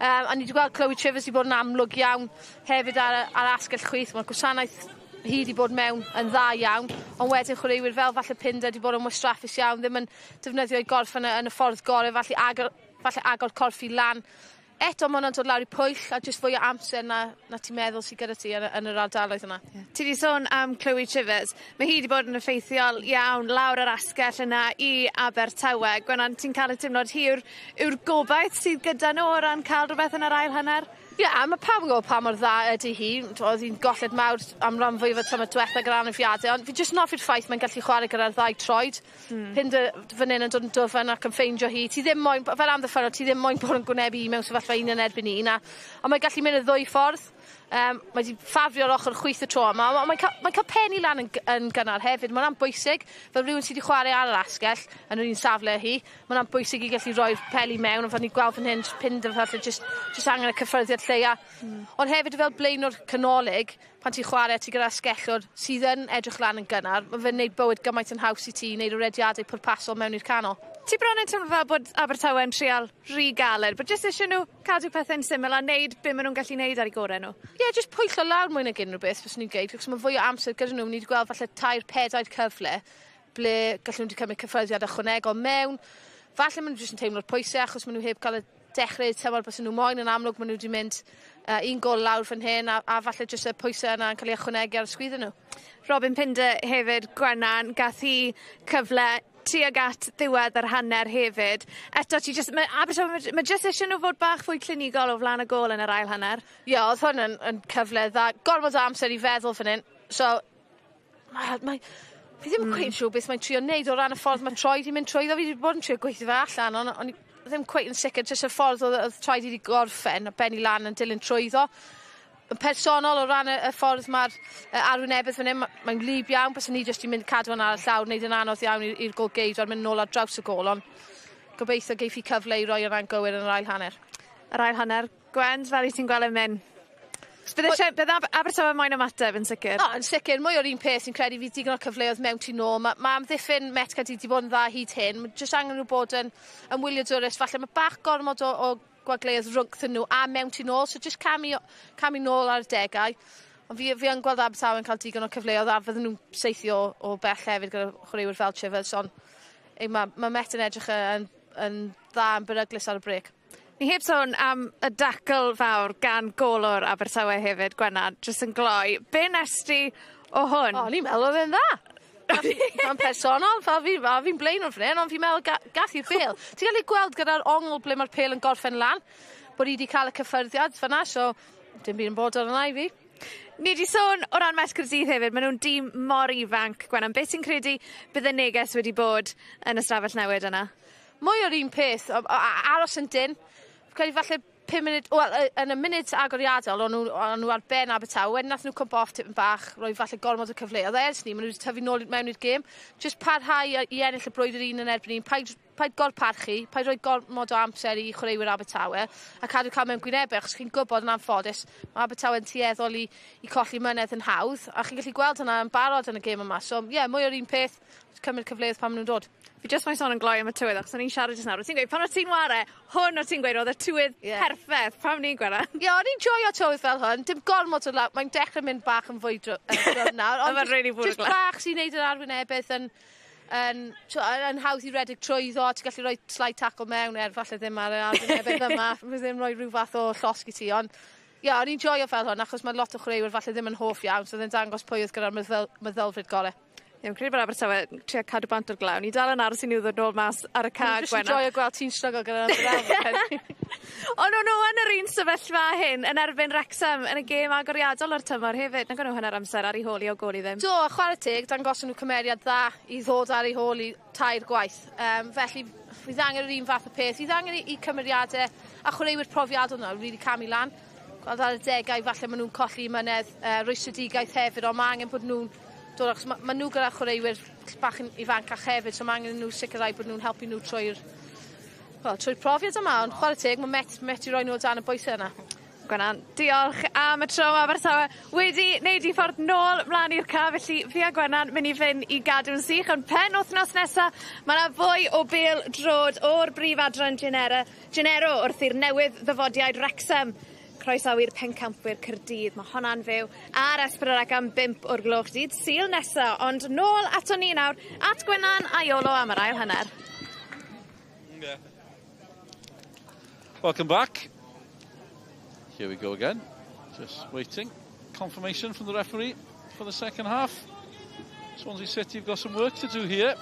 A ni wedi gweld Chloe Chivers wedi bod yn amlwg iawn hefyd ar asgell chwith. Mae'r gwasanaeth hi wedi bod mewn yn dda iawn, ond wedyn chwaraewyr fel falle Pinder wedi bod yn wastraffus iawn, ddim yn defnyddio ei gorff yn y ffordd gorau, falle agor corff i lan. Eto mae hwnna'n dod lawr i pwyll a jyst fwy o amser na ti'n meddwl sydd gyda ti yn yr ardaloedd yna. Ti wedi sôn am Chloe Chivers. Mae hi wedi bod yn effeithiol iawn lawr yr asgell yna i Abertawe. Gwennan, ti'n cael y teimlad hi yw'r gobaith sydd gyda nhw o ran cael rhywbeth yn yr ail hanner? Ie, mae pawb yn gwybod pa mor dda ydy hi. Oedd hi'n golled mawr am ran fwy o tymor diwetha gyda'r anafiadau, ond fi jyst noffi'r ffaith mae'n gallu chwarae gyda'r ddau troed. Pinder fan hyn yn dod yn dyfan ac yn ffeindio hi. Ti ddim moyn, fel amddiffynol, ti ddim moyn bod yn gwynebu hi mewn sefyllfa un yn erbyn un. A mae'n gallu mynd y ddwy ffordd. Mae wedi ffafrio'r ochr chwith y tro yma. Mae'n cael penny lan yn gynnar hefyd. Mae'n am bwysig, fel rhywun sydd wedi chwarae ar yr asgell yn yr un safle hi. Mae'n am bwysig i gallu rhoi'r peli mewn, ond fan ni gweld fan hyn, Pinder falle jyst angen y cyffyrddiad lleia. Ond hefyd fel blaenwr canolig, pan ti'n chwarae ti gyda asgellwr sydd yn edrych lan yn gynnar, mae fe'n neud bywyd gymaint yn haws i ti, neud o rediadau pwrpasol mewn i'r canol. Ti bron yn teimlo fel bod Abertawe yn trial rhy-galed, bod jyst eisiau nhw cadw pethau'n syml a wneud be maen nhw'n gallu wneud ar ei gorau nhw? Ie, jyst pwyllo lawr mwy nag unrhyw beth, bys ni'n gweud, cos mae fwy o amser gyda nhw. Ni wedi gweld falle 3-4 cyfle ble gallwn nhw wedi cymryd cyffyrddiad ychwanegol mewn. Falle maen nhw jyst yn teimlo'r pwysau achos maen nhw heb cael y dechrau tymor bys nhw moyn yn amlwg. Maen nhw wedi mynd un gol lawr fan hyn a falle jyst y pwysau yna yn cael ei ychwanegu ar y sgwyddo nhw. Robin Pinder hefyd, Gwennan, gath hi cyfle tuag at ddiwedd yr hanner hefyd. Eto, mae jyst eisiau nhw fod bach fwy clinigol o flaen y gol yn yr ail hanner. Ie, oedd hwn yn cyfle dda. Gormod o amser i feddwl fan hyn. So, fi ddim yn gweud siw beth mae'n trio wneud o ran y ffordd mae Troed i mynd trwyddo. Fi wedi bod yn trio gweithio fe allan, ond ddim cweith yn sicr jyst y ffordd oedd Troed wedi gorffen a benni lan yn dilyn trwyddo. Yn personol o ran y ffordd mae'r arwynebydd fan hyn, mae'n lib iawn, bys ni jyst i mynd cadw hwnna ar y llawr, wneud yn anodd iawn i'r gol geidwad, mynd nôl ar draws y gol, ond gobeithio geiff i cyfle i roi yna'n gywir yn yr ail hanner. Yr ail hanner, Gwen, fel i ti'n gweld yn mynd? Bydd Abertawe moyn ymateb yn sicr? O, yn sicr, mwy o'r un peth sy'n credu fi digon o cyfleoedd mewn ti nôl. Mae amddiffyn Metcalfe wedi bod yn dda hyd hyn, mae jyst angen nhw bod yn wyliadwrus, falle mae bach gormod o gwagleoedd rwngth yn nhw a mewn ti nôl, so jyst camu nôl ar y degau. Ond fi yn gweld Abertawe yn cael digon o cyfleoedd a fydden nhw'n seithi o bell hefyd gyda chwaraewyr fel Chivers, ond mae Met yn edrych yn dda yn beryglus ar y brec. Ni heb sôn am y dacl fawr gan golwr Abertawe hefyd, Gwenna, jyst yn gloi. Be nes ti o hwn? O, ni'n meddwl oedd e'n dda. Mae'n personol, fi'n blaen o'r ffrin, ond fi'n meddwl gath i'r pel. Ti'n gallu gweld gyda'r ongl ble mae'r pel yn gorffen lan, bod i wedi cael y cyffyrddiad fanna, so dim byd yn bod ar yna i fi. Ni wedi sôn o ran Met Caerdydd hefyd, maen nhw'n dîm mor ifanc, Gwenna. Beth ti'n credu bydd y neges wedi bod yn y stafell newid yna? Mwy o'r un peth, aros yn dyn. Credu falle 5 munud, yn y munud agoriadol, o'n nhw ar ben Abertawe, wedyn nath nhw cwmpa off tipyn bach, roi falle gormod o cyfleoedd. Ers ni, maen nhw wedi tyfu nôl mewn i'r gêm. Just parhau i ennill y brwydr un yn erbyn un. Paid gorparchu, paid roi gormod o amser i chwaraewyr Abertawe, a cadw cael mewn gwynebau, achos chi'n gwybod yn anffodus, mae Abertawe yn tueddol i colli mynedd yn hawdd, a chi'n gallu gweld hynna yn barod yn y gêm yma. So, ie, mwy o'r un peth, cymryd cyfleoedd pan maen nhw'n dod. Fi jyst mae'n sôn yn gloi am y tywydd, achos o'n i'n siarad jyst nawr. Ti'n gweud, pan o ti'n ware, hwn o ti'n gweud, oedd y tywydd perffaith. Pam ni'n gwara? Ie, o'n i'n joio tywydd fel hwn. Dim gormod o law. Mae'n dechrau mynd bach yn fwy drwm nawr. Ond just bach sy'n neud yr arwynebydd yn hawdd i redeg trwyddo. Ti'n gallu rhoi slide tackle mewn, falle ddim ar y arwynebydd yma. Fi ddim rhoi rhyw fath o llosg i ti, ond o'n i'n joio fel hwn, achos mae lot o chwaraewyr falle ddim yn hoff iawn, so ddim dangos pwy oedd gyda'r meddylfryd gorau. Ie, fi'n credu bod Abertawe trio cadw bant o'r glaw. Ni dal yn aros i nhw ddod nôl mas ar y ca Gwenna. Dwi'n joio gweld ti'n struggle gyda'r meddylfryd. Ond nhw yn yr un sefyllfa hyn yn erbyn Wrexham yn y gêm agoriadol o'r tymor hefyd. Nag o'n nhw hynna'r amser ar ei holi o gol i ddim. Do, a chwarae teg, dangos nhw cymeriad dda i ddod ar ei hol i tair gwaith. Felly, fydd angen yr un fath o peth. Fydd angen i cymeriadau a chwaraewyr profiadol nhw, rili camu lan. Gweld ar y degau, falle maen nhw'n colli mynedd, rwystredigaeth hefyd, ond mae angen bod nhw'n dod, achos mae nhw gyda chwaraewyr bach yn ifancach hefyd, so mae angen nhw sicrhau bod nhw'n helpu nhw trwy'r profiad yma, ond chwarae teg, mae Met i roi nhw o dan y bwysau yna. Gwennan, diolch am y tro mae Abertawe wedi wneud i ffordd nôl mlaen i'r ca, felly fi a Gwennan mynd i fynd i gadw'n sych, ond pen wythnos nesaf, mae yna fwy o bêl drod o'r brif adran Genero wrth i'r newydd ddyfodiad Wrexham croesawu'r pencampwyr Caerdydd. Mae honna'n fyw ar Esbryd am 5 o'r gloch dydd Sul nesa, ond nôl ato ni nawr at Gwennan a Iolo am yr ail hanner. Yeah. Welcome back. Here we go again. Just waiting. Confirmation from the referee for the second half. Swansea City have got some work to do here.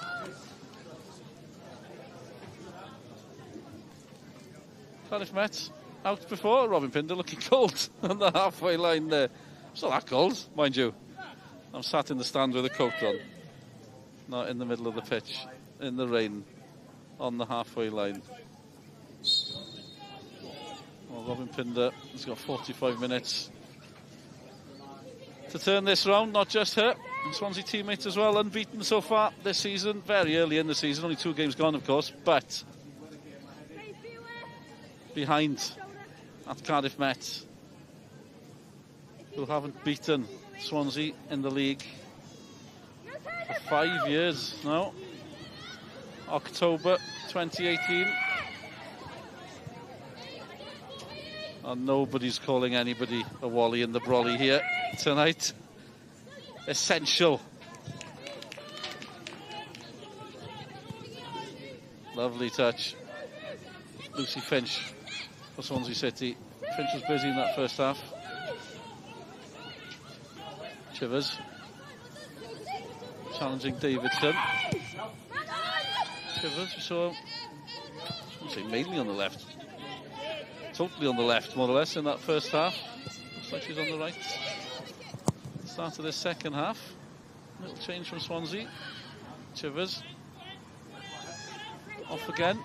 Cardiff Met out before. Robin Pinder looking cold on the halfway line there. It's not that cold, mind you. I'm sat in the stand with a coat on. Not in the middle of the pitch, in the rain, on the halfway line. Well, Robin Pinder has got 45 minutes to turn this round, not just her. Swansea teammates as well, unbeaten so far this season. Very early in the season, only 2 games gone, of course, but behind at Cardiff Met, who haven't beaten Swansea in the league for 5 years now. October 2018. And nobody's calling anybody a Wally in the Brolly here tonight. Essential. Lovely touch. Lucy Finch for Swansea City. Finch was busy in that first half. Chivers challenging Davidson. Chivers, we saw, I wouldn't say mainly on the left, totally on the left, more or less, in that first half. Looks like she's on the right. Start of this second half. Little change from Swansea. Chivers off again.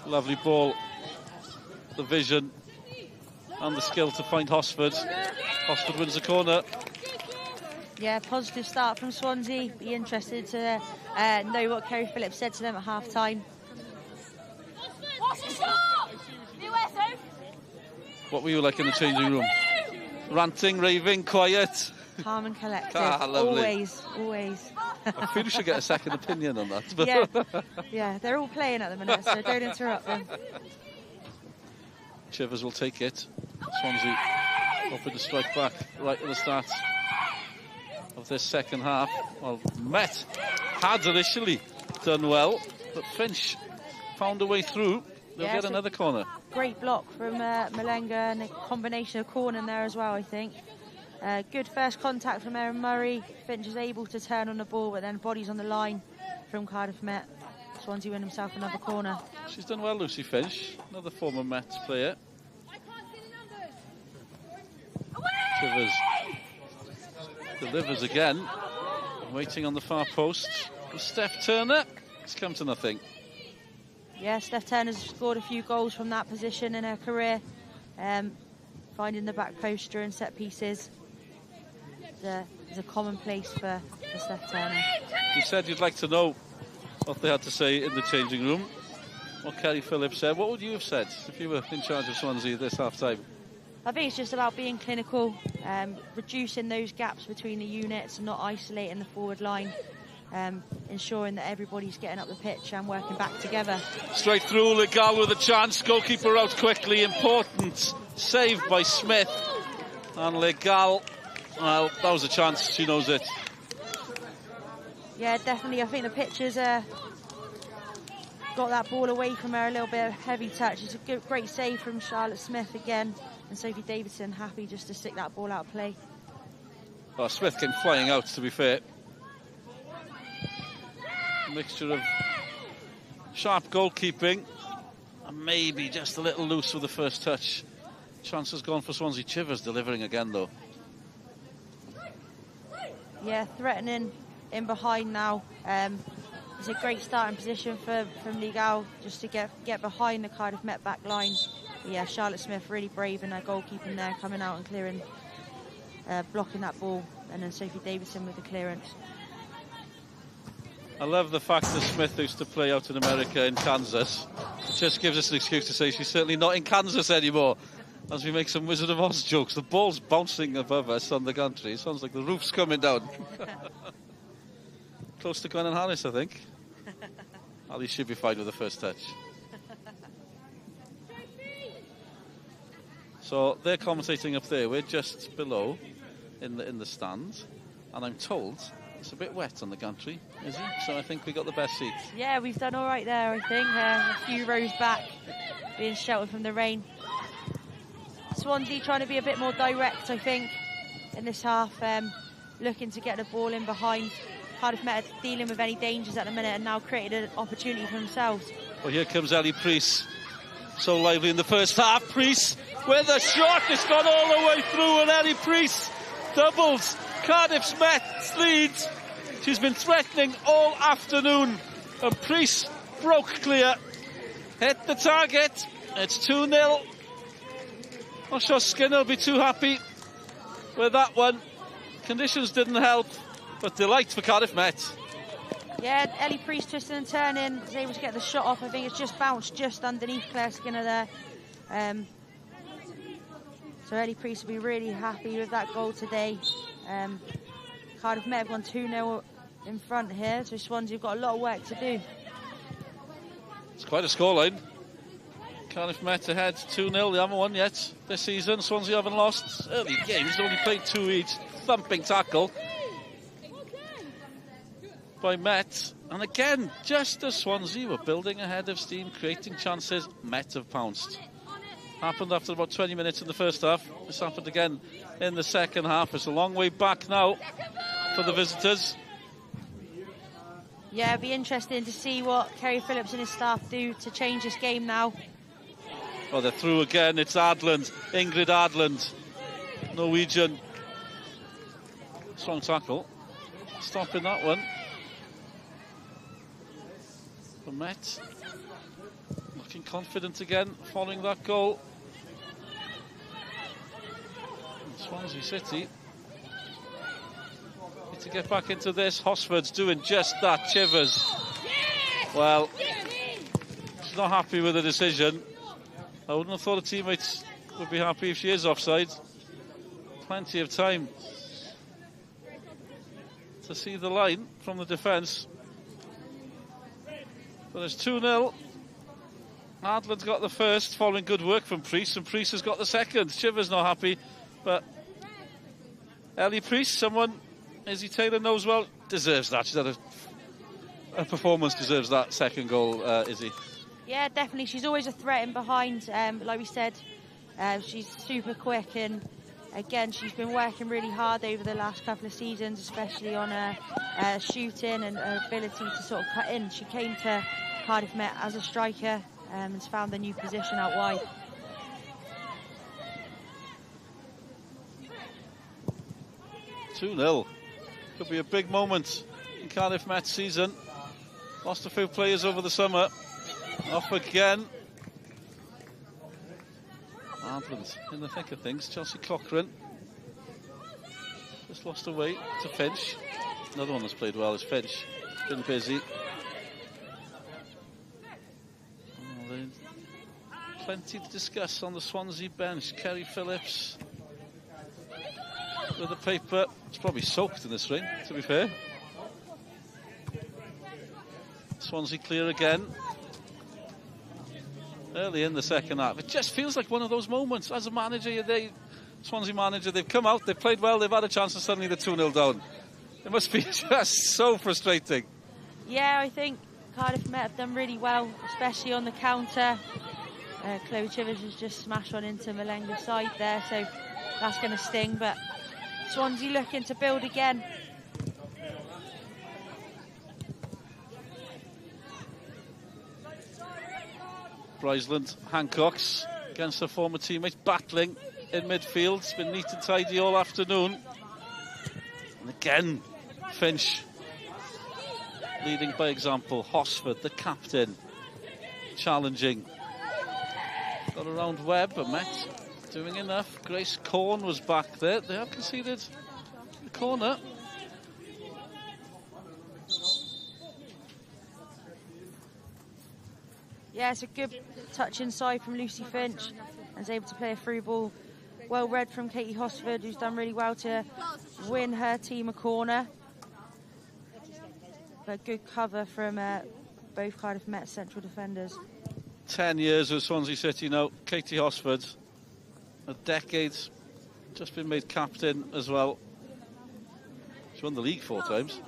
Lovely ball. The vision and the skill to find Hosford. Hosford wins the corner. Yeah, positive start from Swansea. Be interested to know what Kerry Phillips said to them at half-time. What were you like in the changing room? Ranting, raving, quiet? Calm and collected. Lovely. Always. I feel we should get a second opinion on that. But yeah, they're all playing at the minute, so don't interrupt them. Chivers will take it. Swansea hoping to strike back right at the start of this second half. Well, Met had initially done well, but Finch found a way through. They'll get another corner. Great block from Malenga, and a combination of corner in there as well, I think. Good first contact from Erin Murray. Finch is able to turn on the ball, but then bodies on the line from Cardiff Met. Swansea win himself another corner. She's done well, Lucy Finch, another former Mets player. Chivers delivers again, waiting on the far post. Steph Turner, it's come to nothing. Yeah, Steph Turner's scored a few goals from that position in her career, finding the back post during set pieces. Is a commonplace for Steph Turner. You said you'd like to know what they had to say in the changing room. What Kerry Phillips said. What would you have said if you were in charge of Swansea this half-time? I think it's just about being clinical, reducing those gaps between the units, not isolating the forward line, ensuring that everybody's getting up the pitch and working back together. Straight through, Legal with a chance. Goalkeeper out quickly. Important save by Smith. And Legal, well, that was a chance. She knows it. Yeah, definitely. I think the pitch is got that ball away from her, a little bit of heavy touch. It's a great save from Charlotte Smith again, and Sophie Davidson happy just to stick that ball out of play. Well, Smith came flying out, to be fair. A mixture of sharp goalkeeping and maybe just a little loose with the first touch. Chance has gone for Swansea. Chivers delivering again, though. Yeah, threatening in behind now. It's a great starting position from Ligao just to get behind the Cardiff Met back line. Yeah, Charlotte Smith really brave in her goalkeeping there, coming out and clearing, blocking that ball, and then Sophie Davidson with the clearance. I love the fact that Smith used to play out in America in Kansas. It just gives us an excuse to say she's certainly not in Kansas anymore. As we make some Wizard of Oz jokes, the ball's bouncing above us on the gantry. It sounds like the roof's coming down. Close to Gwen and Harris, I think. Ali should be fine with the first touch. So they're commentating up there. We're just below in the stand, and I'm told it's a bit wet on the gantry, is it? So I think we got the best seat. Yeah, we've done all right there, I think. A few rows back, being sheltered from the rain. Swansea trying to be a bit more direct, I think, in this half, looking to get the ball in behind. Cardiff Met dealing with any dangers at the minute and now created an opportunity for themselves. Well, here comes Ellie Priest. So lively in the first half. Priest with a shot. It's gone all the way through, and Ellie Priest doubles Cardiff's Met's lead. She's been threatening all afternoon, and Priest broke clear. Hit the target. It's 2-0. Not sure Skinner will be too happy with that one. Conditions didn't help, but delight for Cardiff Met. Yeah, Ellie Priest twisting and turning, was able to get the shot off. I think it's just bounced just underneath Claire Skinner there. So Ellie Priest will be really happy with that goal today. Cardiff Met have gone 2-0 in front here, so Swansea have got a lot of work to do. It's quite a scoreline. Cardiff Met ahead 2-0. They haven't won yet this season. Swansea haven't lost early games. They only played 2 each. Thumping tackle by Met. And again, just as Swansea were building ahead of steam, creating chances, Met have pounced. Happened after about 20 minutes in the first half. This happened again in the second half. It's a long way back now for the visitors. Yeah, it'll be interesting to see what Kerry Phillips and his staff do to change this game now. Oh, they're through again. It's Adland, Ingrid Adland, Norwegian. Strong tackle. Stopping that one. For Met. Looking confident again following that goal. And Swansea City need to get back into this. Hosford's doing just that. Chivers. Well, she's not happy with the decision. I wouldn't have thought her teammates would be happy if she is offside. Plenty of time to see the line from the defence. But it's 2-0. Adland's got the first, following good work from Priest, and Priest has got the second. Chivers not happy, but Ellie Priest, someone Izzy Taylor knows well, deserves that. She's had a performance, deserves that second goal, Izzy. Yeah, definitely. She's always a threat in behind. Like we said, she's super quick, and again, she's been working really hard over the last couple of seasons, especially on her shooting and her ability to sort of cut in. She came to Cardiff Met as a striker and has found a new position out wide. $2-0. Could be a big moment in Cardiff Met season. Lost a few players over the summer. Off again. Adland in the thick of things. Chelsea Cochran just lost away to Finch. Another one that's played well is Finch. Been busy. Plenty to discuss on the Swansea bench. Kerry Phillips with the paper. It's probably soaked in this rain, to be fair. Swansea clear again. Early in the second half. It just feels like one of those moments. As a manager, Swansea manager, they've come out, they've played well, they've had a chance, and suddenly they're 2-0 down. It must be just so frustrating. Yeah, I think Cardiff Met have done really well, especially on the counter. Chloe Chivers has just smashed one into Malenga's side there, so that's going to sting, but Swansea looking to build again. Bryceland Hancocks against her former teammates, battling in midfield. It's been neat and tidy all afternoon. And again, Finch leading by example. Hosford, the captain, challenging. Got around Webb, but Met doing enough. Grace Corn was back there. They have conceded the corner. Yeah, it's a good touch inside from Lucy Finch and is able to play a through ball. Well read from Katie Hosford, who's done really well to win her team a corner. But good cover from both Cardiff Met central defenders. 10 years with Swansea City now. Katie Hosford, a decade, just been made captain as well. She won the league 4 times,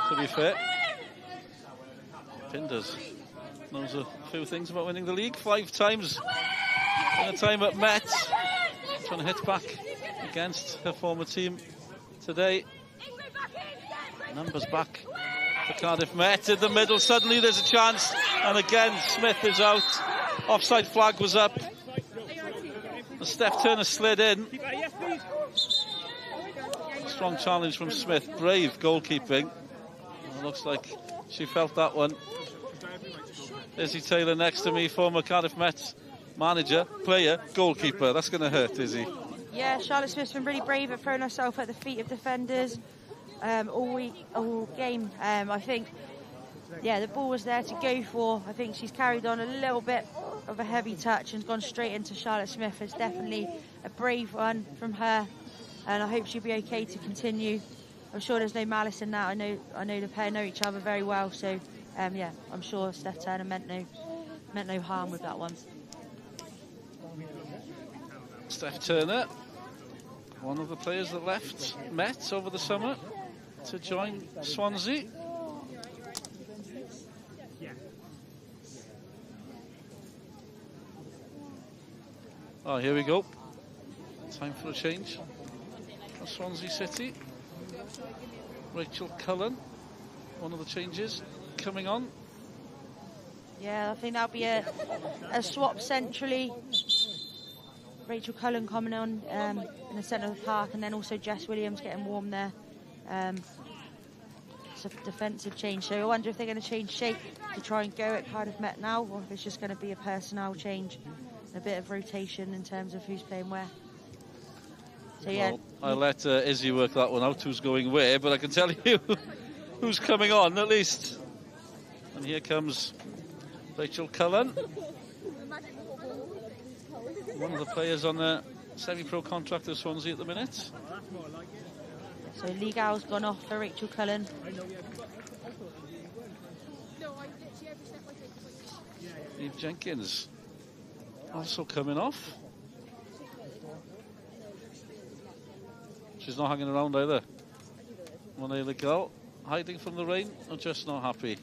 to be fair. Pinders knows a few things about winning the league 5 times in a time at Met. Trying to hit back against her former team today. Numbers back for Cardiff Met in the middle. Suddenly there's a chance, and again Smith is out. Offside flag was up. And Steph Turner slid in. Strong challenge from Smith. Brave goalkeeping. It looks like she felt that one. Izzy Taylor next to me, former Cardiff Met manager, player, goalkeeper. That's going to hurt, Izzy. Yeah, Charlotte Smith's been really brave at throwing herself at the feet of defenders all game. I think, yeah, the ball was there to go for. I think she's carried on a little bit of a heavy touch and gone straight into Charlotte Smith. It's definitely a brave one from her, and I hope she'll be okay to continue. I'm sure there's no malice in that. I know the pair know each other very well, so yeah, I'm sure Steph Turner meant no harm with that one. Steph Turner, one of the players that left Met over the summer to join Swansea. Oh, here we go. Time for a change for Swansea City. Rachel Cullen, one of the changes coming on. Yeah, I think that'll be a swap centrally. Rachel Cullen coming on in the centre of the park, and then also Jess Williams getting warm there. It's a defensive change, so I wonder if they're going to change shape to try and go at Cardiff Met now, or if it's just going to be a personnel change, a bit of rotation in terms of who's playing where. So yeah, well, I'll let Izzy work that one out, who's going where, but I can tell you who's coming on at least. And here comes Rachel Cullen, one of the players on a semi-pro contract at Swansea at the minute. So Legal's gone off for Rachel Cullen. Eve Jenkins also coming off. She's not hanging around either. Monet Legal hiding from the rain, or just not happy.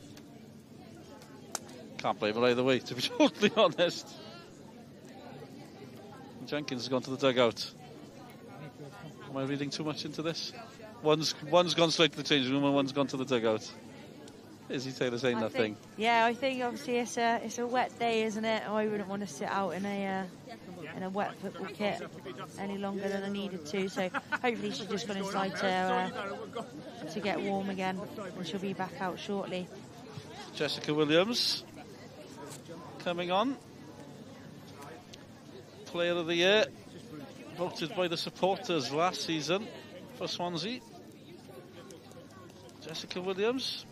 Can't blame her either way, to be totally honest. Jenkins has gone to the dugout. Am I reading too much into this? One's gone straight to the changing room and one's gone to the dugout. Izzy Taylor saying nothing. I think obviously it's a wet day, isn't it? I wouldn't want to sit out in a wet football kit any longer than I needed to. So hopefully she's just gone inside to get warm again, and she'll be back out shortly. Jessica Williams coming on. Player of the Year, voted by the supporters last season for Swansea. Jessica Williams.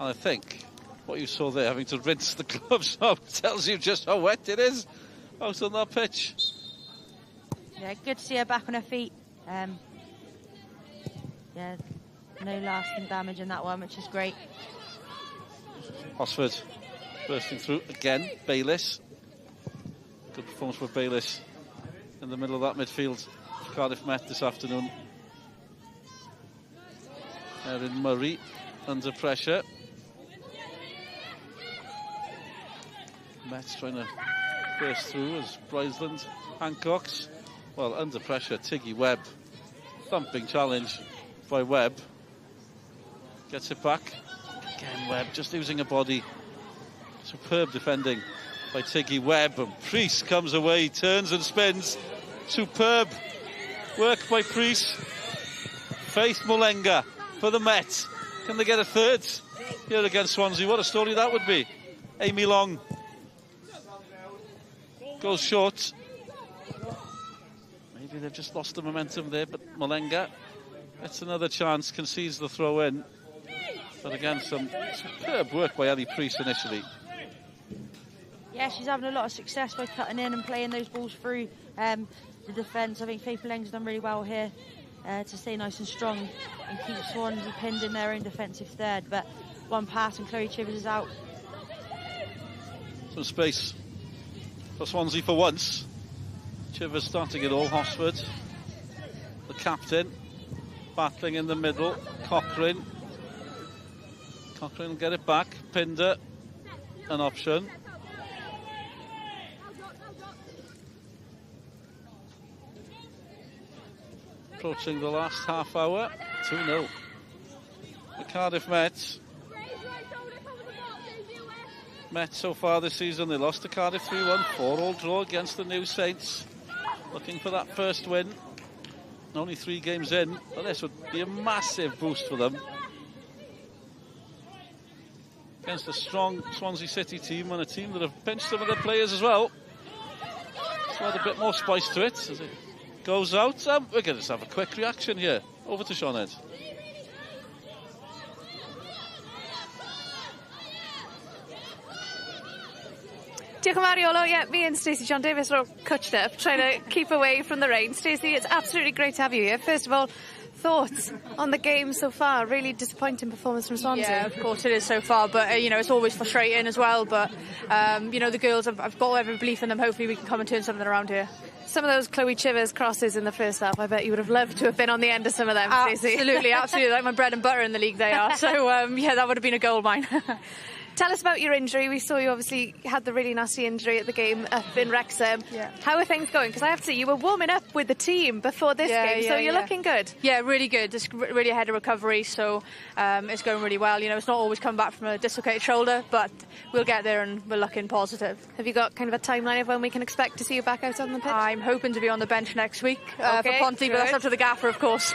And I think what you saw there, having to rinse the gloves off, tells you just how wet it is out on that pitch. Yeah, good to see her back on her feet. Yeah, no lasting damage in that one, which is great. Hosford bursting through again. Bayliss. Good performance for Bayliss in the middle of that midfield for Cardiff Met this afternoon. Erin Murray under pressure. Mets trying to burst through as Bryceland Hancock's. Well, under pressure, Tiggy Webb. Thumping challenge by Webb. Gets it back. Again, Webb just using a body. Superb defending by Tiggy Webb. And Priest comes away, turns and spins. Superb work by Priest. Faith Mulenga for the Mets. Can they get a third here against Swansea? What a story that would be. Amy Long goes short. Maybe they've just lost the momentum there, but Mulenga gets another chance, concedes the throw in. But again, some superb work by Ellie Priest initially. Yeah, she's having a lot of success by cutting in and playing those balls through the defence. I think Faith Mulenga's done really well here to stay nice and strong and keep Swansea pinned in their own defensive third. But one pass and Chloe Chivers is out. Some space for Swansea for once. Chivers starting it all. Hosford, the captain, battling in the middle. Cochrane will get it back. Pinder, an option. Approaching the last half hour. 2-0. The Cardiff Mets. Mets so far this season, they lost to Cardiff 3-1, 4-all draw against the New Saints. Looking for that first win. Only 3 games in, but this would be a massive boost for them. Against a strong Swansea City team and a team that have benched some of their players as well. So add a bit more spice to it as it goes out. We're going to just have a quick reaction here. Over to Sinead. Diolch yn fawr i Olo. Yeah, me and Stacey John Davis are all coached up, trying to keep away from the rain. Stacey, it's absolutely great to have you here. First of all, thoughts on the game so far? Really disappointing performance from Swansea. Yeah, of course it is so far, but you know, it's always frustrating as well. But you know, the girls, I've got every belief in them. Hopefully we can come and turn something around here. Some of those Chloe Chivers crosses in the first half, I bet you would have loved to have been on the end of some of them, Stacey. Absolutely, absolutely. Like my bread and butter in the league they are. So yeah, that would have been a goal of mine. Tell us about your injury. We saw you obviously had the really nasty injury at the game up in Wrexham. Yeah. How are things going? Because I have to say, you were warming up with the team before this game, so you're looking good. Yeah, really good. Just really ahead of recovery, so it's going really well. You know, it's not always come back from a dislocated shoulder, but we'll get there and we're looking positive. Have you got kind of a timeline of when we can expect to see you back out on the pitch? I'm hoping to be on the bench next week for Ponty, but that's up to the gaffer, of course.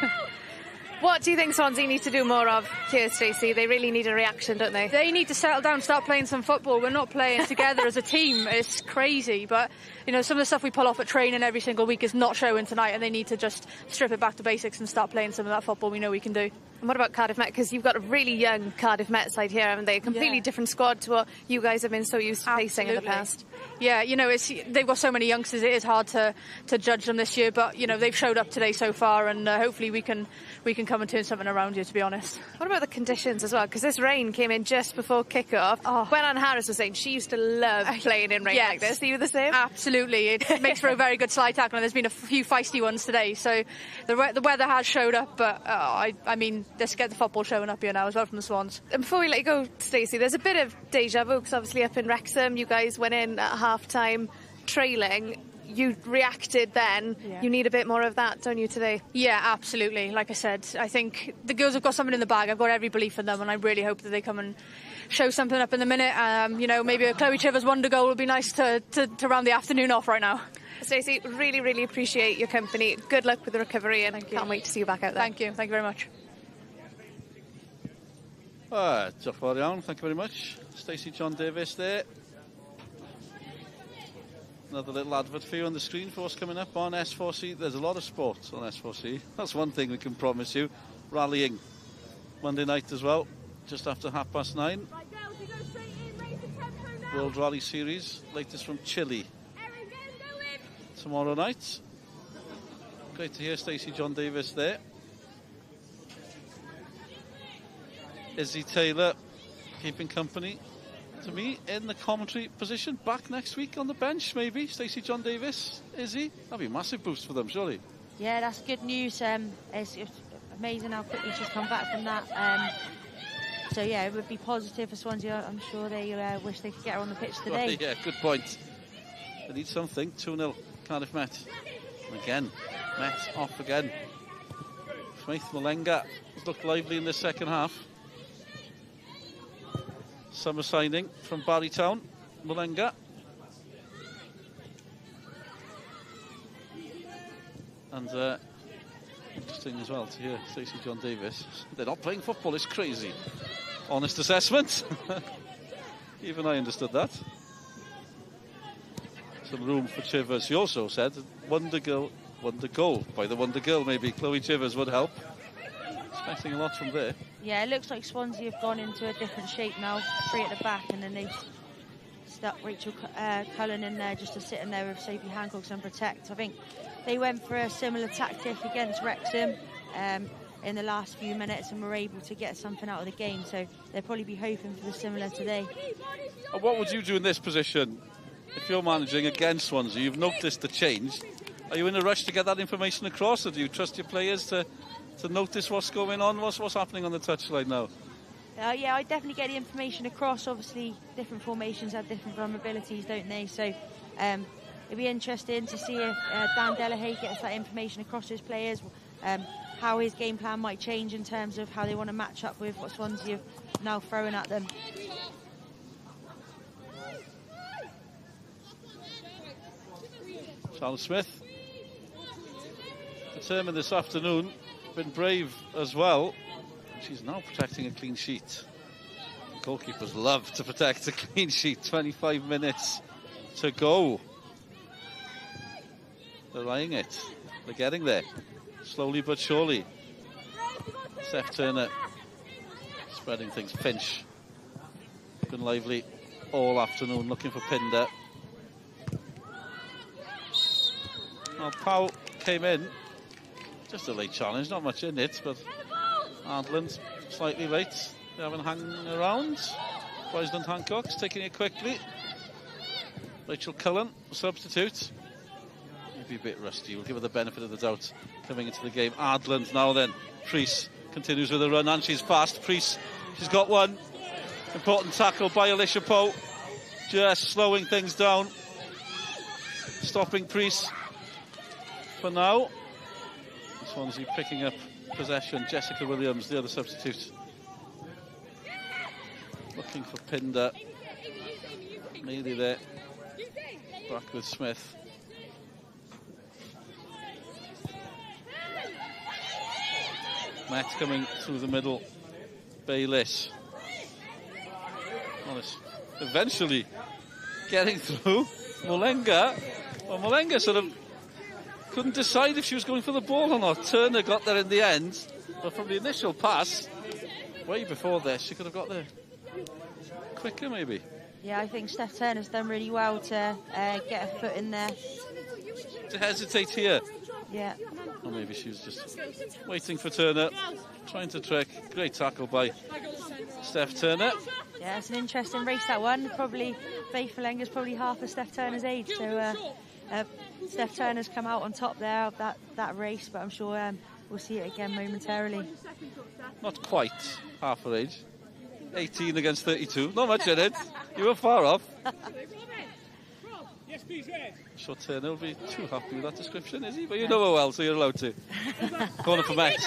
What do you think Swansea need to do more of here, Stacey? They really need a reaction, don't they? They need to settle down, start playing some football. We're not playing together as a team. It's crazy. But, you know, some of the stuff we pull off at training every single week is not showing tonight, and they need to just strip it back to basics and start playing some of that football we know we can do. And what about Cardiff Met? Because you've got a really young Cardiff Met side here, haven't they? A completely different squad to what you guys have been so used to facing in the past. Yeah, you know, they've got so many youngsters, it is hard to judge them this year, but, you know, they've showed up today so far, and hopefully we can come and turn something around here, to be honest. What about the conditions as well? Because this rain came in just before kick-off. When Anne Harris was saying she used to love playing in rain like this. Are you the same? Absolutely. It makes for a very good slide tackle, and there's been a few feisty ones today, so the weather has showed up, but I mean, let's get the football showing up here now as well from the Swans. And before we let you go, Stacey, there's a bit of deja vu, because obviously up in Wrexham you guys went in at half-time trailing. You reacted then. You need a bit more of that, don't you, today? Yeah, absolutely. Like I said, I think the girls have got something in the bag. I've got every belief in them, and I really hope that they come and show something up in the minute. You know, maybe a Chloe Chivers wonder goal would be nice to round the afternoon off right now. Stacey, really, really appreciate your company. Good luck with the recovery, and can't wait to see you back out there. Thank you. Thank you very much. Diolch yn fawr iawn, thank you very much. Stacey John Davis there. Another little advert for you on the screen for what's coming up on S4C. There's a lot of sports on S4C. That's one thing we can promise you. Rallying Monday night as well, just after 9:30. World Rally Series, latest from Chile. Tomorrow night. Great to hear Stacey John Davis there. Izzy Taylor keeping company to me in the commentary position. Back next week on the bench, maybe. Stacey John Davis, Izzy. That'd be a massive boost for them, surely. Yeah, that's good news. It's amazing how quickly she's come back from that. So yeah, it would be positive for Swansea. I'm sure they wish they could get her on the pitch today. Yeah, good point. They need something. 2-0 Cardiff Met. And again, Met off again. Smith Malenga has looked lively in the second half. Summer signing from Barrytown, Malenga. And interesting as well to hear Stacey John Davis. They're not playing football, it's crazy. Honest assessment. Even I understood that. Some room for Chivers. She also said wonder goal. By the wonder girl, maybe Chloe Chivers would help. Expecting a lot from there. Yeah, it looks like Swansea have gone into a different shape now. 3 at the back, and then they've stuck Rachel Cullen in there just to sit in there with Sophie Hancock and protect. I think they went for a similar tactic against Wrexham in the last few minutes and were able to get something out of the game. So they'll probably be hoping for the similar today. And what would you do in this position if you're managing against Swansea? You've noticed the change. Are you in a rush to get that information across, or do you trust your players to notice what's going on? What's happening on the touchline now? Yeah, I definitely get the information across. Obviously, different formations have different vulnerabilities, don't they? So it'd be interesting to see if Dan Delahaye gets that information across to his players, how his game plan might change in terms of how they want to match up with what Swansea have now throwing at them. Charlotte Smith, determined this afternoon, been brave as well. She's now protecting a clean sheet. Goalkeepers love to protect a clean sheet. 25 minutes to go. They're eyeing it. They're getting there. Slowly but surely. Steph Turner spreading things. Finch been lively all afternoon looking for Pinder. Well, Powell came in. Just a late challenge, not much in it, but Adlan slightly late. They haven't hung around. President Hancock's taking it quickly. Rachel Cullen, substitute. Maybe a bit rusty. We'll give her the benefit of the doubt coming into the game. Adlan now then. Priest continues with a run, and she's fast. Priest, she's got one. Important tackle by Alicia Poe. Just slowing things down. Stopping Priest for now. Swansea picking up possession. Jessica Williams, the other substitute. Looking for Pinder. Nearly there. Back with Smith. Matt coming through the middle. Bayliss. Eventually getting through. Malenga. Well, Malenga sort of couldn't decide if she was going for the ball or not. Turner got there in the end, but from the initial pass, way before this, she could have got there quicker maybe. Yeah, I think Steph Turner's done really well to get her foot in there. To hesitate here. Yeah. Or maybe she was just waiting for Turner, trying to trick. Great tackle by Steph Turner. Yeah, it's an interesting race, that one. Probably Faith Malenga's probably half of Steph Turner's age, so Steph Turner's come out on top there of that race, but I'm sure we'll see it again momentarily. Not quite half her age. 18 against 32. Not much in it. You were far off. I'm sure Turner will be too happy with that description, is he? But you know her well, so you're allowed to. Corner for Met.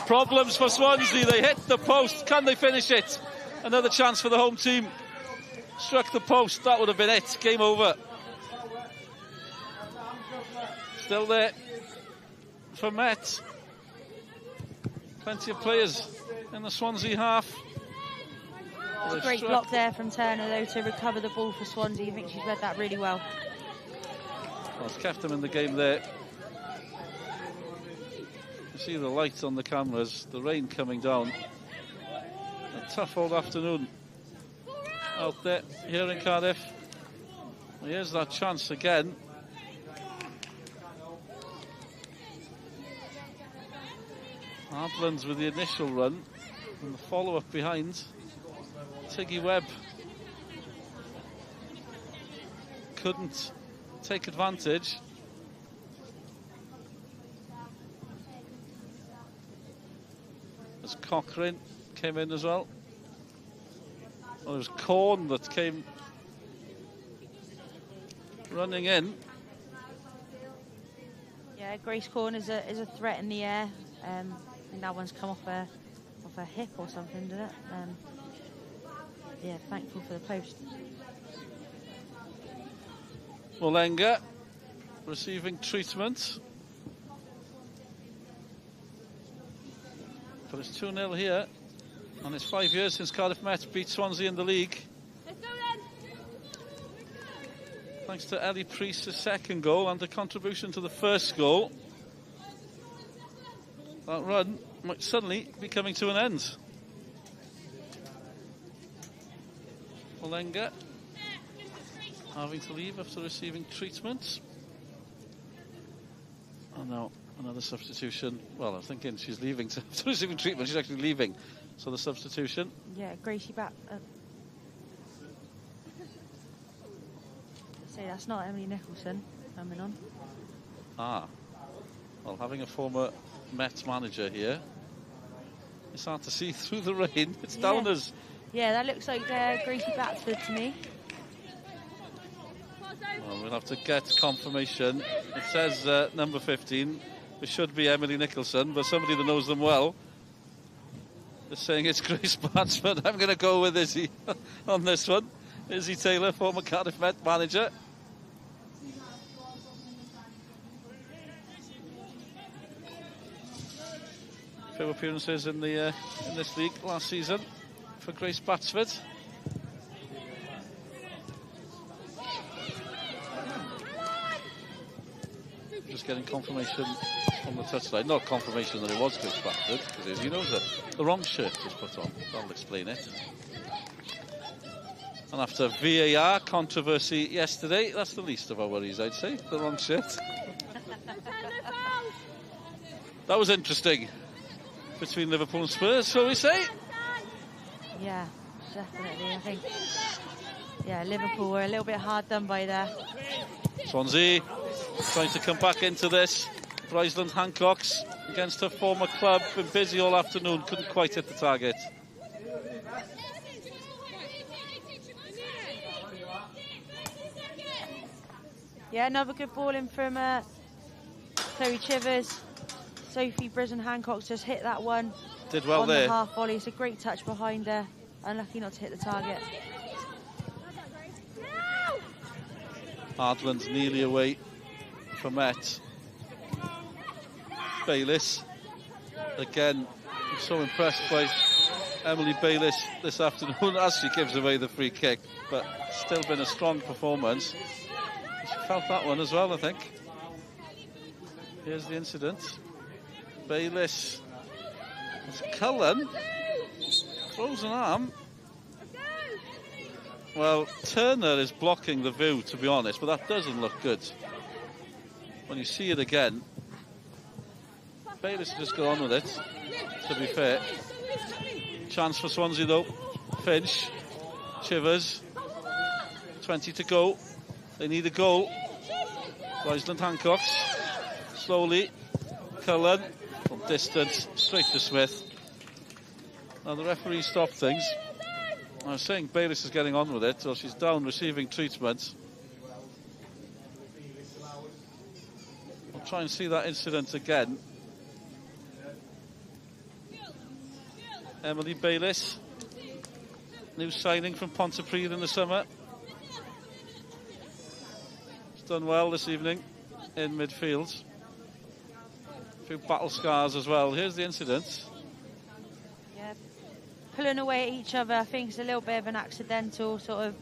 Problems for Swansea. They hit the post. Can they finish it? Another chance for the home team. Struck the post. That would have been it. Game over. Still there for Met. Plenty of players in the Swansea half. It's a great block there from Turner, though, to recover the ball for Swansea. I think she's read that really well. Well, it's kept them in the game there. You see the light on the cameras, the rain coming down. A tough old afternoon out there here in Cardiff. Well, here's that chance again. Adlands with the initial run and the follow-up behind. Tiggy Webb couldn't take advantage. Cochrane came in as well. Well, it was Corn that came running in. Yeah, Grace Corn is a threat in the air. I think that one's come off her hip or something, did it? Yeah, thankful for the post. Molenga receiving treatment. But it's 2-0 here. And it's 5 years since Cardiff Met beat Swansea in the league. Thanks to Ellie Priest's second goal and the contribution to the first goal. That run might suddenly be coming to an end. Molenga having to leave after receiving treatment. And now another substitution. Well, I'm thinking she's leaving after receiving treatment. She's actually leaving. So the substitution. Yeah, Gracie back. Say that's not Emily Nicholson coming on. Ah. Well, having a former Met manager here, it's hard to see through the rain. It's downers. Yeah, that looks like Gracie Batsford to me. Well, we'll have to get confirmation. It says number 15. It should be Emily Nicholson, but somebody that knows them well is saying it's Grace Batsford. I'm going to go with Izzy on this one. Izzy Taylor, former Cardiff Met manager. Few appearances in the in this league last season for Grace Batsford. Just getting confirmation from the touchline. Not confirmation that it was Grace Batsford, because he knows that the wrong shirt was put on. That'll explain it. And after VAR controversy yesterday, that's the least of our worries, I'd say. The wrong shirt. That was interesting. Between Liverpool and Spurs, shall we say? Yeah, definitely. I think, yeah, Liverpool were a little bit hard done by there. Swansea trying to come back into this. Bryceland Hancocks against her former club. Been busy all afternoon, couldn't quite hit the target. Yeah, another good ball in from Chloe Chivers. Sophie Brison-Hancock just hit that one. Did well on there. The half volley. It's a great touch behind her. Unlucky not to hit the target. Adran's nearly away from Met. Bayliss. Again, I'm so impressed by Emily Bayliss this afternoon as she gives away the free kick. But still been a strong performance. She felt that one as well, I think. Here's the incident. Bayliss. It's Cullen. Throws an arm. Well, Turner is blocking the view, to be honest, but that doesn't look good. When you see it again, Bayliss just got on with it, to be fair. Chance for Swansea, though. Finch. Chivers. 20 to go. They need a goal. Bryceland Hancocks. Slowly. Cullen. From distance, straight to Smith. Now the referee stopped things. I was saying Bayliss is getting on with it, so she's down receiving treatment. We'll try and see that incident again. Emily Bayliss, new signing from Pontypridd in the summer. She's done well this evening in midfield. A few battle scars as well. Here's the incident. Yeah, pulling away at each other. I think it's a little bit of an accidental sort of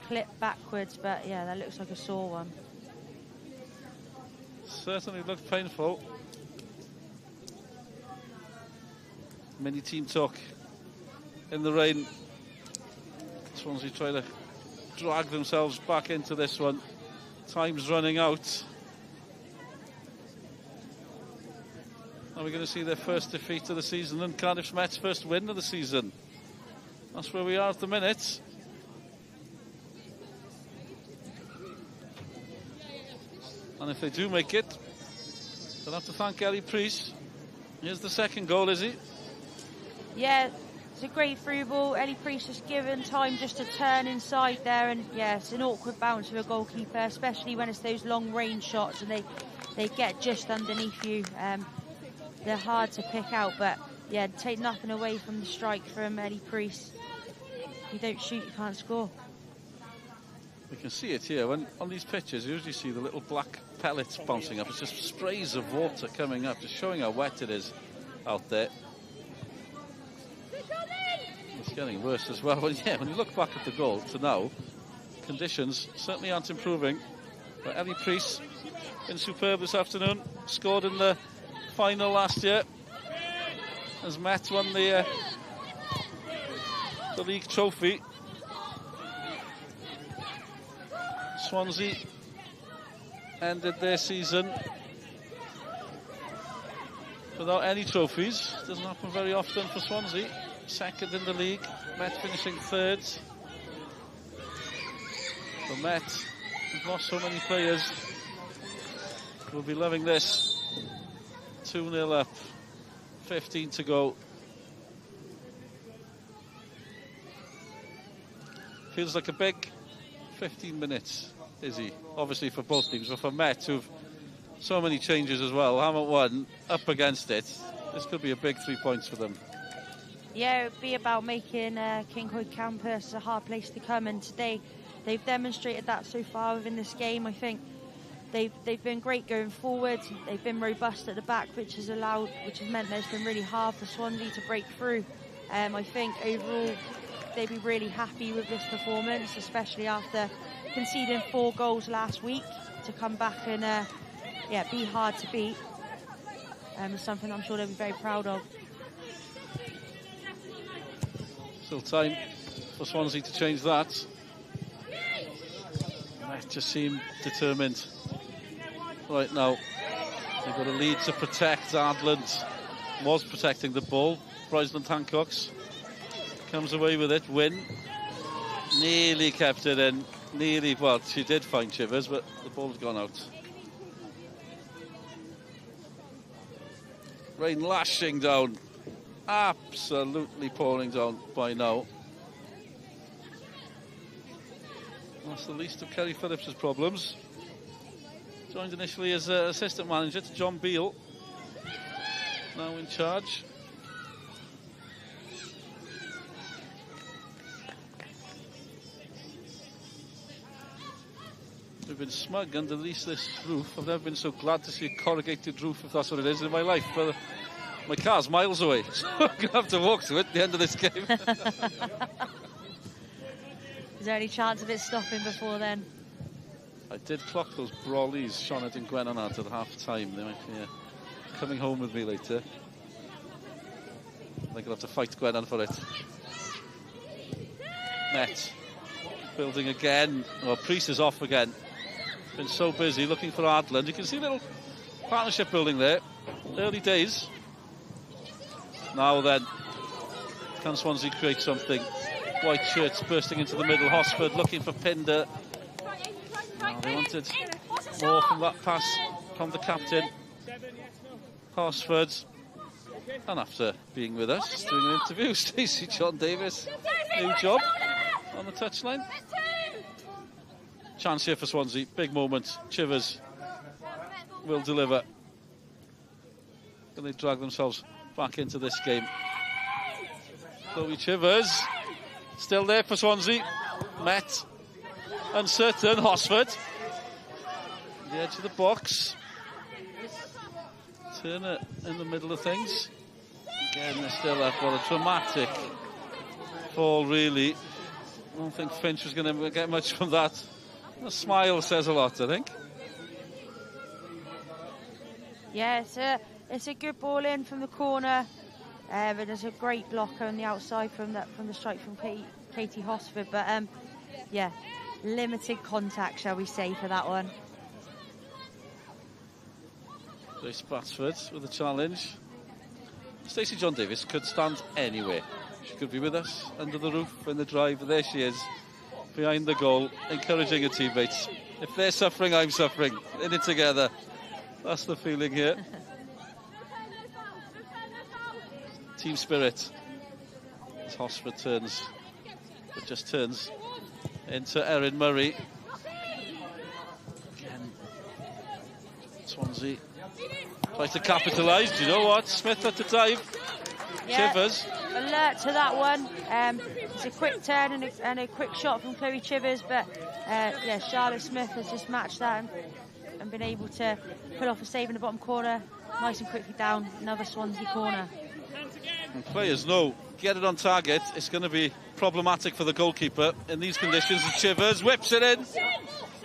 clip backwards, but yeah, that looks like a sore one. Certainly looked painful. Mini team talk in the rain. Swansea try to drag themselves back into this one. Time's running out. Are we going to see their first defeat of the season and Cardiff Met's first win of the season? That's where we are at the minute. And if they do make it, they'll have to thank Ellie Priest Here's the second goal, is he? Yeah, it's a great through ball. Ellie Priest was given time just to turn inside there, and yeah, it's an awkward bounce for a goalkeeper, especially when it's those long range shots and they get just underneath you. They're hard to pick out, but yeah, take nothing away from the strike from Ellie Priest. If you don't shoot, you can't score. We can see it here. When on these pitches, you usually see the little black pellets bouncing up. It's just sprays of water coming up, just showing how wet it is out there. It's getting worse as well. But yeah, when you look back at the goal to now, conditions certainly aren't improving. But Ellie Priest been superb this afternoon. Scored in the final last year. As Met won the league trophy. Swansea ended their season without any trophies. Doesn't happen very often for Swansea. Second in the league, Met finishing third. The Met have lost so many players. We'll be loving this. 2-0 up, 15 to go. Feels like a big 15 minutes, Izzy. Obviously for both teams, but for Met, who've so many changes as well, haven't won, up against it. This could be a big 3 points for them. Yeah, it would be about making King Hoyd Campus a hard place to come, and today they've demonstrated that so far within this game. I think they've been great going forward. They've been robust at the back, which has meant that it's been really hard for Swansea to break through. I think overall they'd be really happy with this performance, especially after conceding 4 goals last week. To come back and be hard to beat is something I'm sure they'll be very proud of. Still time for Swansea to change that. They just seem determined right now. They've got a lead to protect. Adran was protecting the ball. Bryson Hancocks comes away with it. Win nearly kept it in. Nearly, well, she did find Chivers, but the ball's gone out. Rain lashing down. Absolutely pouring down by now. That's the least of Kerry Phillips' problems. Joined initially as assistant manager to John Beale. Now in charge. We've been smug underneath this roof. I've never been so glad to see a corrugated roof, if that's what it is, in my life. But my car's miles away, so I'm going to have to walk to it at the end of this game. Is there any chance of it stopping before then? I did clock those brollies Sioned and Gwennon had at half-time. They might be coming home with me later. I think I'll have to fight Gwennon for it. Met building again. Well, Priest is off again. Been so busy looking for Adlan. You can see a little partnership building there. Early days. Now then, can Swansea create something? White shirts bursting into the middle. Hosford looking for Pinder. Oh, they wanted more from that pass from the captain. Hosford. And after being with us, doing an interview, Stacey John Davis. New job on the touchline. Chance here for Swansea. Big moment. Chivers will deliver. Can they drag themselves back into this game? Chloe Chivers still there for Swansea. Met uncertain. Hosford the edge of the box. Turner in the middle of things. Again, they're still up. Well, a dramatic fall, really. I don't think Finch was going to get much from that. The smile says a lot, I think. Yeah, it's a good ball in from the corner, but there's a great blocker on the outside from the strike from Katie Hosford. But yeah, limited contact, shall we say, for that one. Grace Batsford with a challenge. Stacey John Davis could stand anywhere. She could be with us under the roof in the drive. There she is, behind the goal, encouraging her teammates. If they're suffering, I'm suffering. In it together. That's the feeling here. team spirit. As Hosford just turns into Erin Murray. Again, Swansea tries to capitalise. Do you know what? Smith at the dive. Yeah, Chivers. Alert to that one. It's a quick turn and a quick shot from Chloe Chivers, but yeah, Charlotte Smith has just matched that and been able to pull off a save in the bottom corner. Nice and quickly down. Another Swansea corner. And players know, get it on target. It's going to be problematic for the goalkeeper in these conditions. And Chivers whips it in.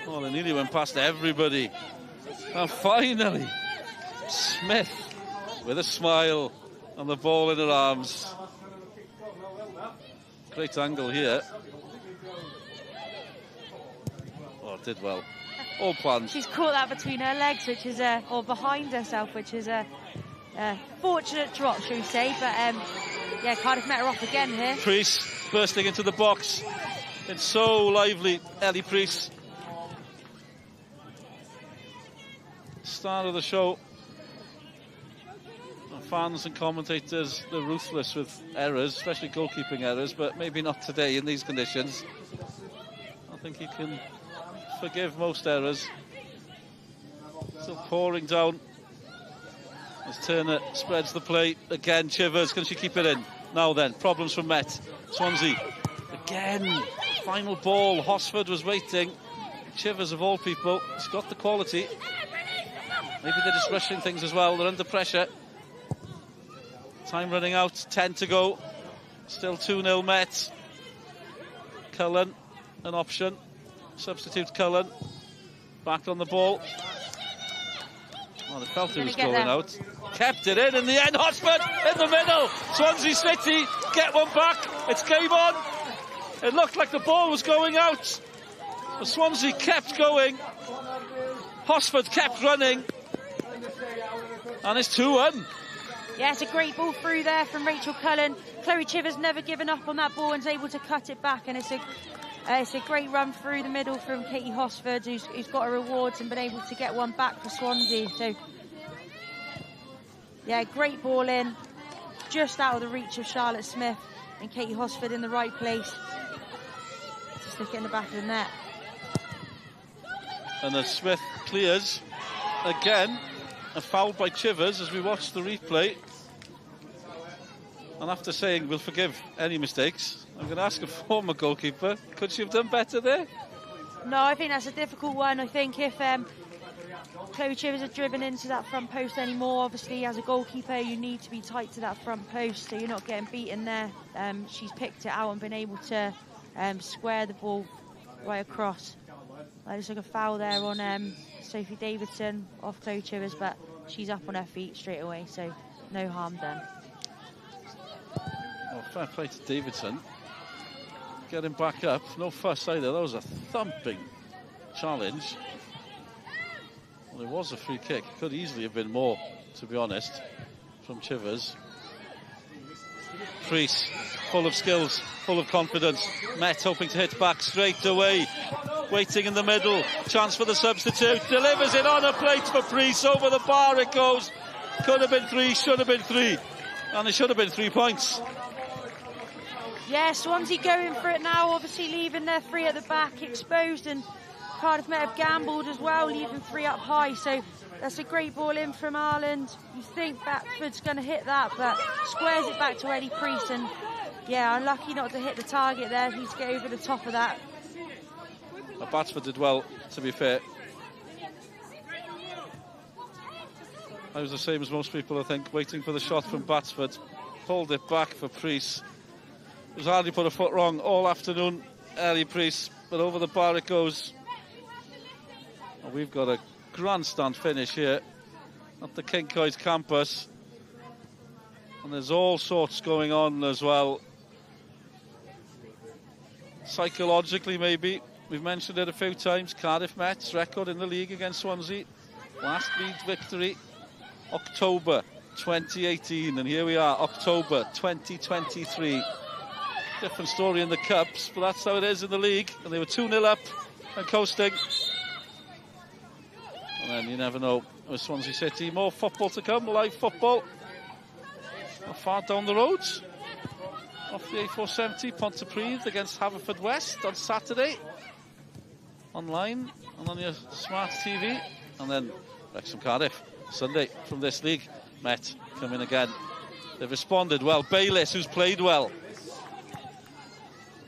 Oh, they nearly went past everybody. And finally, Smith with a smile and the ball in her arms. Great angle here. Oh, did well. All planned. She's caught that between her legs, which is or behind herself, which is a fortunate drop, shall we say? But yeah, Cardiff met her off again here. Priest bursting into the box. It's so lively, Ellie Priest. Star of the show. And fans and commentators, they're ruthless with errors, especially goalkeeping errors, but maybe not today in these conditions. I think you can forgive most errors. Still pouring down as Turner spreads the play. Again, Chivers, can she keep it in? Now then, problems from Met. Swansea, again, final ball. Hosford was waiting. Chivers, of all people, has got the quality. Maybe they're just rushing things as well. They're under pressure. Time running out, 10 to go. Still 2-0 Met. Cullen, an option. Substitute Cullen. Back on the ball. Oh, they felt it was going out. Kept it in the end. Hosford in the middle. Swansea City get one back. It's game on. It looked like the ball was going out. But Swansea kept going. Hosford kept running. And it's 2-1. Yeah, it's a great ball through there from Rachel Cullen. Chloe Chivers never given up on that ball and is able to cut it back. And it's a great run through the middle from Katie Hosford, who's got her rewards and been able to get one back for Swansea. So, yeah, great ball in, just out of the reach of Charlotte Smith, and Katie Hosford in the right place to stick it in the back of the net. And as Smith clears again, a foul by Chivers as we watch the replay. And after saying we'll forgive any mistakes, I'm going to ask a former goalkeeper, could she have done better there? No, I think that's a difficult one. I think if Chloe Chivers had driven into that front post anymore, obviously as a goalkeeper you need to be tight to that front post so you're not getting beaten there. She's picked it out and been able to square the ball right across. I just took a foul there on Sophie Davidson off Chloe Chivers, but she's up on her feet straight away, so no harm done. Well, fair play to Davidson. Getting back up, no fuss either. That was a thumping challenge. Well, it was a free kick. Could easily have been more, to be honest, from Chivers. Priest, full of skills, full of confidence. Met hoping to hit back straight away. Waiting in the middle. Chance for the substitute. Delivers it on a plate for Priest. Over the bar it goes. Could have been 3, should have been 3. And it should have been 3 points. Yeah, Swansea going for it now, obviously leaving their 3 at the back exposed, and Cardiff may have gambled as well, leaving 3 up high. So that's a great ball in from Ireland. You think Batford's going to hit that, but squares it back to Eddie Priest, and yeah, unlucky not to hit the target there. He needs to get over the top of that. Batsford did well, to be fair. I was the same as most people, I think, waiting for the shot from Batsford. Pulled it back for Priest. He's hardly put a foot wrong all afternoon, Ellie Priest, but over the bar it goes. And we've got a grandstand finish here at the Kincoid campus. And there's all sorts going on as well. Psychologically, maybe. We've mentioned it a few times. Cardiff Met's record in the league against Swansea. Last league victory, October 2018. And here we are, October 2023. Different story in the Cups, but that's how it is in the league. And they were 2-0 up and coasting. And then you never know with Swansea City. More football to come, live football. not far down the road. Off the A470, Pontypridd against Haverfordwest on Saturday. Online and on your smart TV. And then Wrexham Cardiff Sunday from this league. Met come in again. They've responded well. Bayliss, who's played well,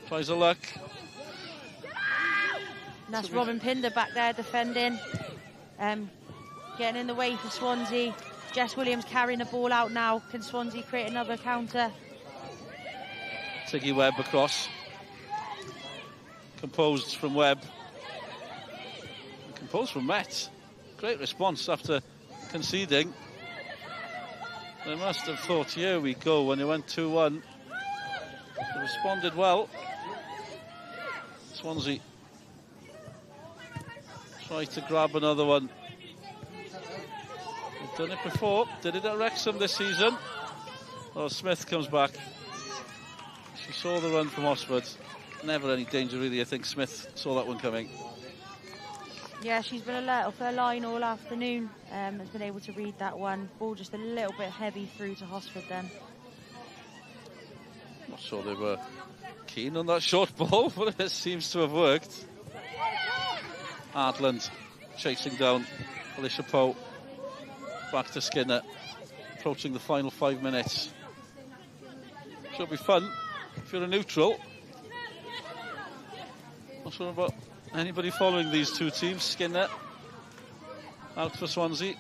tries a luck. And that's Robin Pinder back there defending, getting in the way for Swansea. Jess Williams carrying the ball out now. Can Swansea create another counter? Tiggy Webb across. Composed from Webb. Composed from Met. Great response after conceding. They must have thought, here we go, when they went 2-1. They responded well. Swansea tried to grab another one. They've done it before. Did it at Wrexham this season. Oh, Smith comes back. She saw the run from Oxford. Never any danger, really. I think Smith saw that one coming. Yeah, she's been alert off her line all afternoon. Has been able to read that one. Ball just a little bit heavy through to Hosford then. Not sure they were keen on that short ball, but it seems to have worked. Adran chasing down Alicia Poe. Back to Skinner. Approaching the final 5 minutes. Should be fun if you're a neutral. Not sure about anybody following these two teams. Skinner out for Swansea.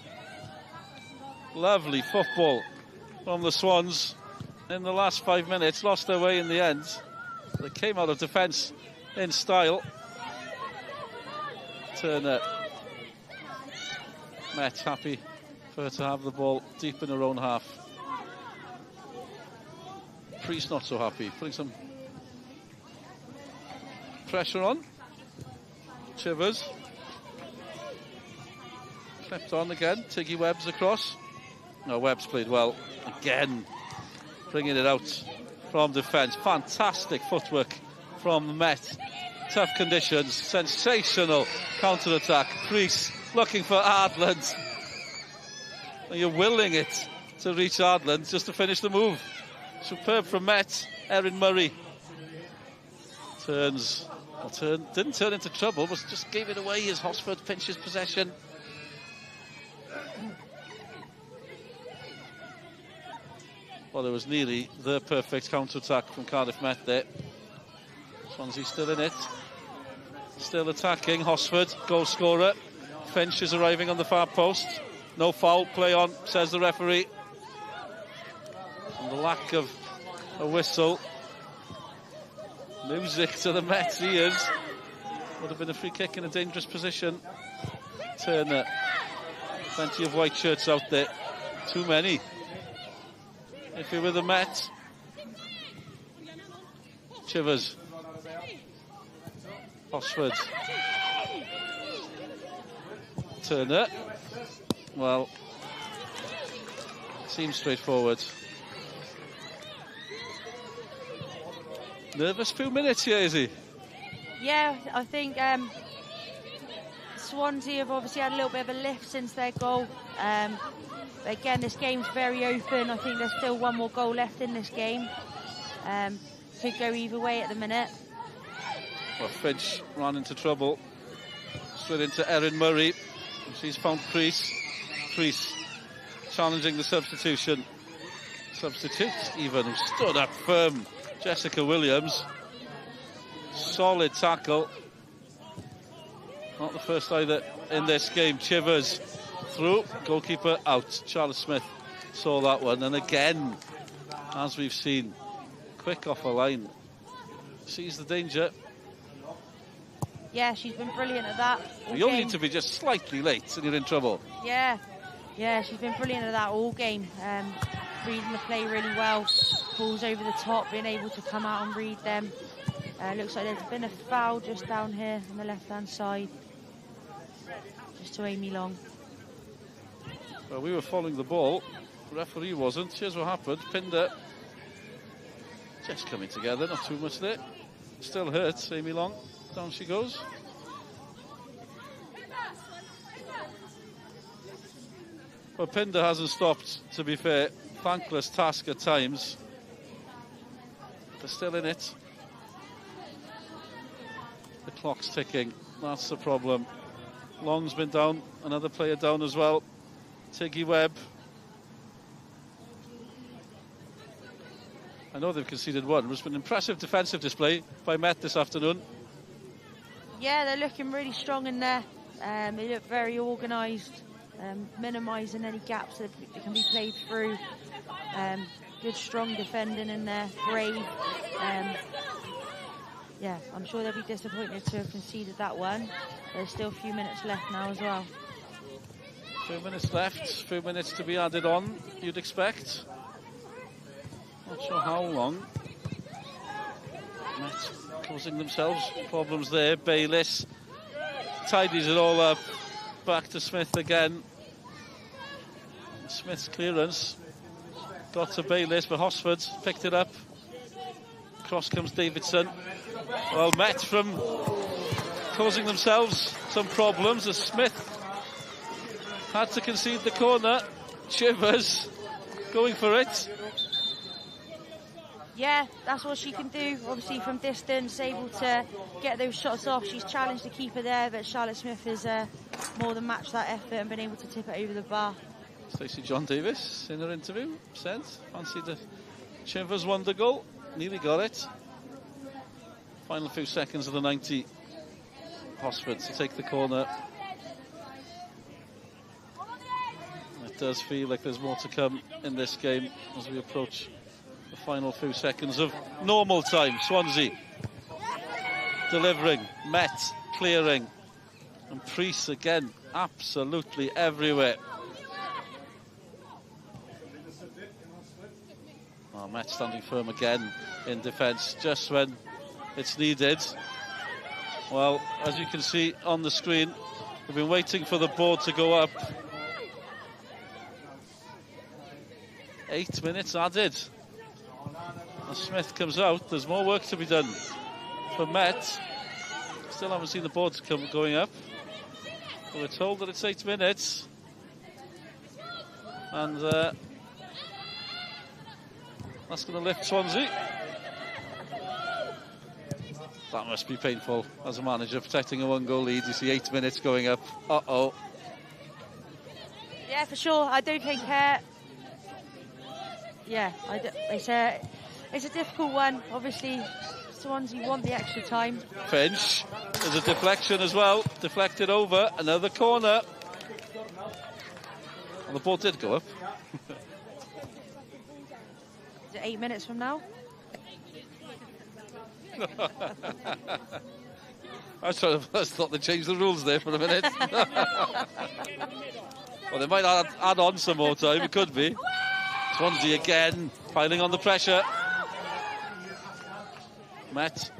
Lovely football from the Swans in the last 5 minutes. Lost their way in the end. They came out of defence in style. Turner. Met happy for her to have the ball deep in her own half. Priest not so happy, putting some pressure on. Chivers. Kept on again. Tiggy Webb's across. No, Webb's played well. Again, bringing it out from defence. Fantastic footwork from the Met. Tough conditions. Sensational counter-attack. Priest looking for Adlan. And you're willing it to reach Adlan just to finish the move. Superb from Met. Erin Murray turns. Didn't turn into trouble, but just gave it away as Hosford pinches possession. Well, it was nearly the perfect counter-attack from Cardiff Met there. Swansea still in it. Still attacking. Hosford, goal scorer. Finch is arriving on the far post. No foul, play on, says the referee. And the lack of a whistle. Music to the Mets ears. Would have been a free kick in a dangerous position. Turner. Plenty of white shirts out there. Too many. If you're with the Met. Chivers. Oxford. Turner. Well, seems straightforward. Nervous few minutes here, is he? Yeah, I think Swansea have obviously had a little bit of a lift since their goal. Again, this game's very open. I think there's still one more goal left in this game. Could go either way at the minute. Well, Finch ran into trouble. Straight into Erin Murray. She's found Priest. Priest challenging the substitution. Substitute even, who stood up firm. Jessica Williams. Solid tackle. Not the first either in this game. Chivers through. Goalkeeper out. Charlotte Smith saw that one. And again, as we've seen, quick off a line. Sees the danger. Yeah, she's been brilliant at that. You only need to be just slightly late and you're in trouble. Yeah, she's been brilliant at that all game. Reading the play really well. Balls over the top, being able to come out and read them. Looks like there's been a foul just down here on the left-hand side. Just to Amy Long. Well, we were following the ball. The referee wasn't. Here's what happened. Pinder. Just coming together, not too much there. Still hurts, Amy Long. Down she goes. Well, Pinder hasn't stopped, to be fair. Thankless task at times. They're still in it. The clock's ticking. That's the problem. Long's been down. Another player down as well. Tiggy Webb. I know they've conceded one. It's been an impressive defensive display by Met this afternoon. Yeah, they're looking really strong in there. They look very organised, minimising any gaps that can be played through. Good, strong defending in there, brave. Yeah, I'm sure they'll be disappointed to have conceded that one. There's still a few minutes left now as well. A few minutes left, a few minutes to be added on, you'd expect. Not sure how long. Met causing themselves problems there. Bayliss tidies it all up. Back to Smith again. Smith's clearance got to Bayliss, but Hosford picked it up. Cross comes Davidson. Well, Met from causing themselves some problems as Smith had to concede the corner. Chivers going for it. Yeah, that's what she can do. Obviously from distance, able to get those shots off. She's challenged the keeper there, but Charlotte Smith has more than matched that effort and been able to tip it over the bar. Stacey John Davis in her interview said, fancied the Chivers won the goal. Nearly got it. Final few seconds of the 90. Hosford to take the corner. It does feel like there's more to come in this game as we approach the final few seconds of normal time. Swansea delivering, Met clearing, and Priest again absolutely everywhere. Oh, Met standing firm again in defence just when it's needed. Well, as you can see on the screen, we've been waiting for the board to go up. 8 minutes added. As Smith comes out, there's more work to be done for Met. Still haven't seen the boards going up. But we're told that it's 8 minutes. And that's going to lift Swansea. That must be painful as a manager, protecting a 1-goal lead. You see 8 minutes going up. Uh-oh. Yeah, for sure. I don't think... it's a difficult one. Obviously, Swansea want the extra time. Finch. There's a deflection as well. Deflected over. Another corner. And the ball did go up. Is it 8 minutes from now? I thought they changed the rules there for a minute. Well, they might add on some more time. It could be. Swansea again, piling on the pressure. Met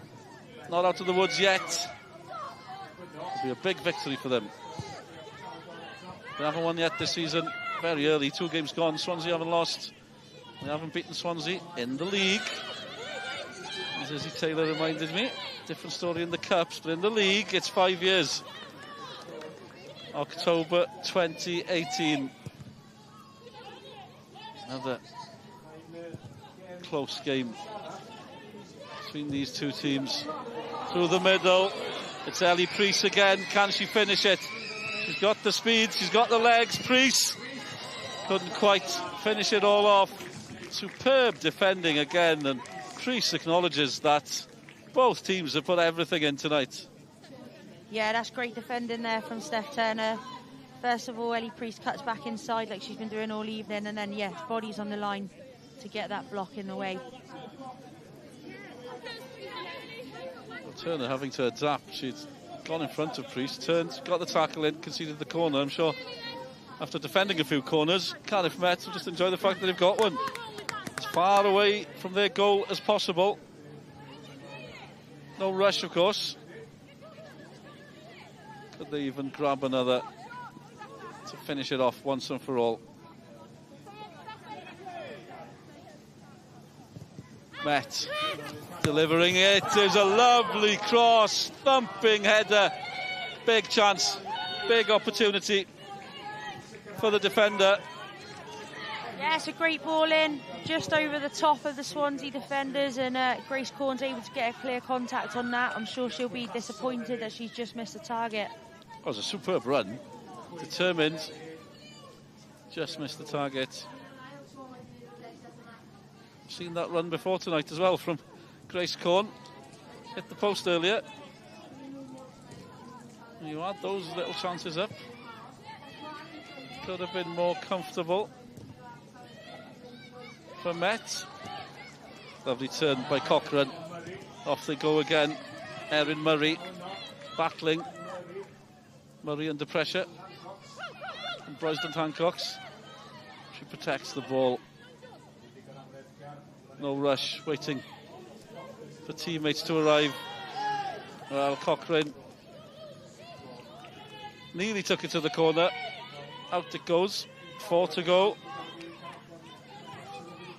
not out of the woods yet. It'll be a big victory for them. They haven't won yet this season. Very early, 2 games gone. Swansea haven't lost. They haven't beaten Swansea in the league. As Izzy Taylor reminded me, different story in the Cups, but in the league, it's 5 years. October 2018. Another close game between these two teams. Through the middle, it's Ellie Priest again. Can she finish it? She's got the speed, she's got the legs. Priest couldn't quite finish it all off. Superb defending again, and Priest acknowledges that both teams have put everything in tonight. Yeah, that's great defending there from Steph Turner. First of all, Ellie Priest cuts back inside like she's been doing all evening, and then, yes, bodies on the line to get that block in the way. Well, Turner having to adapt. She's gone in front of Priest, turned, got the tackle in, conceded the corner. I'm sure after defending a few corners, Cardiff Met will just enjoy the fact that they've got one. As far away from their goal as possible. No rush, of course. Could they even grab another to finish it off once and for all? Met delivering it. There's a lovely cross, thumping header. Big chance, big opportunity for for the defender. Yeah, it's a great ball in, just over the top of the Swansea defenders, and Grace Corn's able to get a clear contact on that. I'm sure she'll be disappointed that she's just missed the target. That was a superb run. Determined. Just missed the target. Seen that run before tonight as well from Grace Corn. Hit the post earlier. And you add those little chances up. Could have been more comfortable for Met. Lovely turn by Cochrane. Off they go again. Erin Murray battling. Murray under pressure from Brosnan Hancocks. She protects the ball. No rush, waiting for teammates to arrive. Well, Cochrane nearly took it to the corner. Out it goes. 4 to go.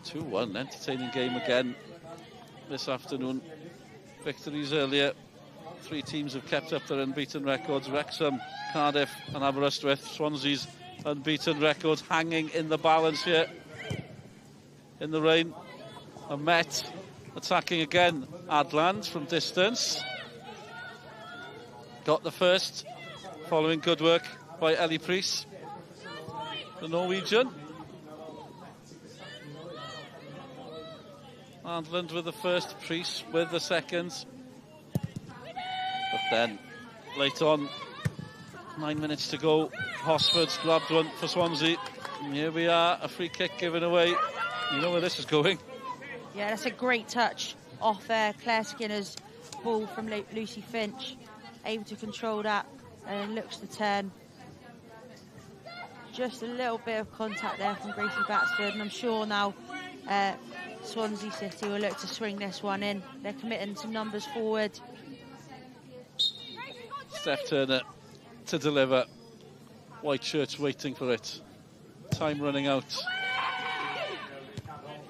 2-1, entertaining game again this afternoon. Victories earlier. 3 teams have kept up their unbeaten records. Wrexham, Cardiff and Aberystwyth. Swansea's unbeaten records hanging in the balance here in the rain. And Met attacking again. Adran from distance. Got the first following good work by Ellie Priest, the Norwegian. Adland with the first, Priest with the second. But then, late on, 9 minutes to go, Hosford's grabbed one for Swansea. And here we are, a free kick given away. You know where this is going. Yeah, that's a great touch off Claire Skinner's ball from Lucy Finch. Able to control that and looks to turn. Just a little bit of contact there from Gracie Batsford, and I'm sure now Swansea City will look to swing this one in. They're committing some numbers forward. Steph Turner to deliver. Whitechurch waiting for it. Time running out.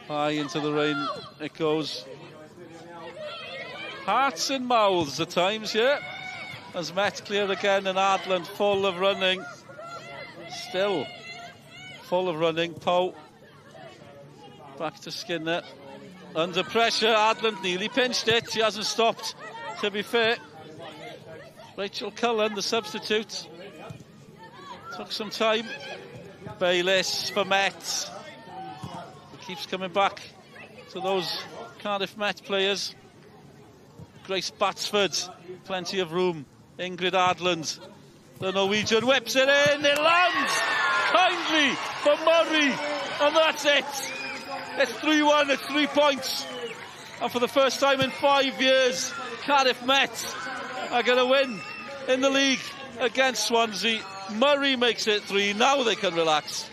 High into the rain it goes. Hearts and mouths at times here. As Met clear again, and Adland full of running. Still full of running. Poe back to Skinner. Under pressure, Adland nearly pinched it. She hasn't stopped, to be fair. Rachel Cullen, the substitute. Took some time. Bayliss for Met. He keeps coming back to those Cardiff Met players. Grace Batsford, plenty of room. Ingrid Adland, the Norwegian, whips it in. It lands kindly for Murray, and that's it. It's 3-1, it's 3 points. And for the first time in 5 years, Cardiff Met are going to win in the league against Swansea. Murray makes it 3. Now they can relax.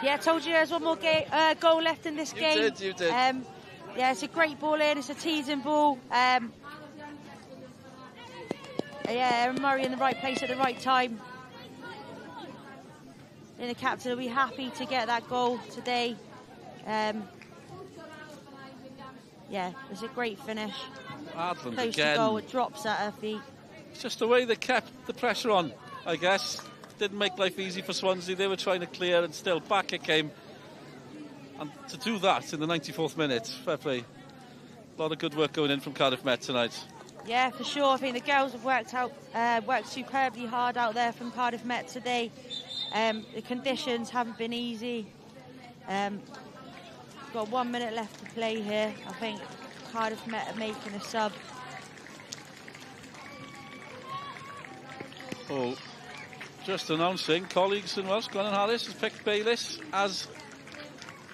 Yeah, I told you there's one more goal left in this game. You did. Yeah, it's a great ball in. It's a teasing ball. Yeah, Erin Murray in the right place at the right time. And the captain will be happy to get that goal today. Yeah, it's a great finish. Adland close again. to goal, it drops at her feet. It's just the way they kept the pressure on, I guess. Didn't make life easy for Swansea. They were trying to clear, and still back it came. And to do that in the 94th minute, fair play. A lot of good work going in from Cardiff Met tonight. Yeah, for sure. I think the girls have worked superbly hard out there from Cardiff Met today. The conditions haven't been easy. Got 1 minute left to play here. I think Cardiff Met are making a sub. Oh, just announcing, colleagues in Welsh, Glenn Harris has picked Bayliss as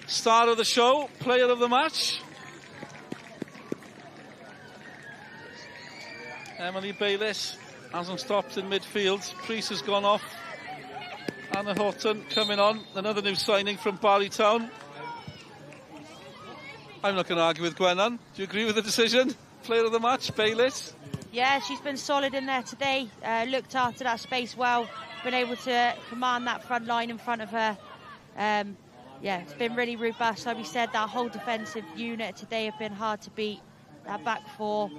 star of the show, player of the match. Emily Bayliss hasn't stopped in midfield. Priest has gone off. Anna Horton coming on, another new signing from Barrytown. I'm not going to argue with Gwennan. Do you agree with the decision? Player of the match, Bayliss? Yeah, she's been solid in there today. Looked after that space well. Been able to command that front line in front of her. Yeah, it's been really robust. Like we said, that whole defensive unit today have been hard to beat. That back four.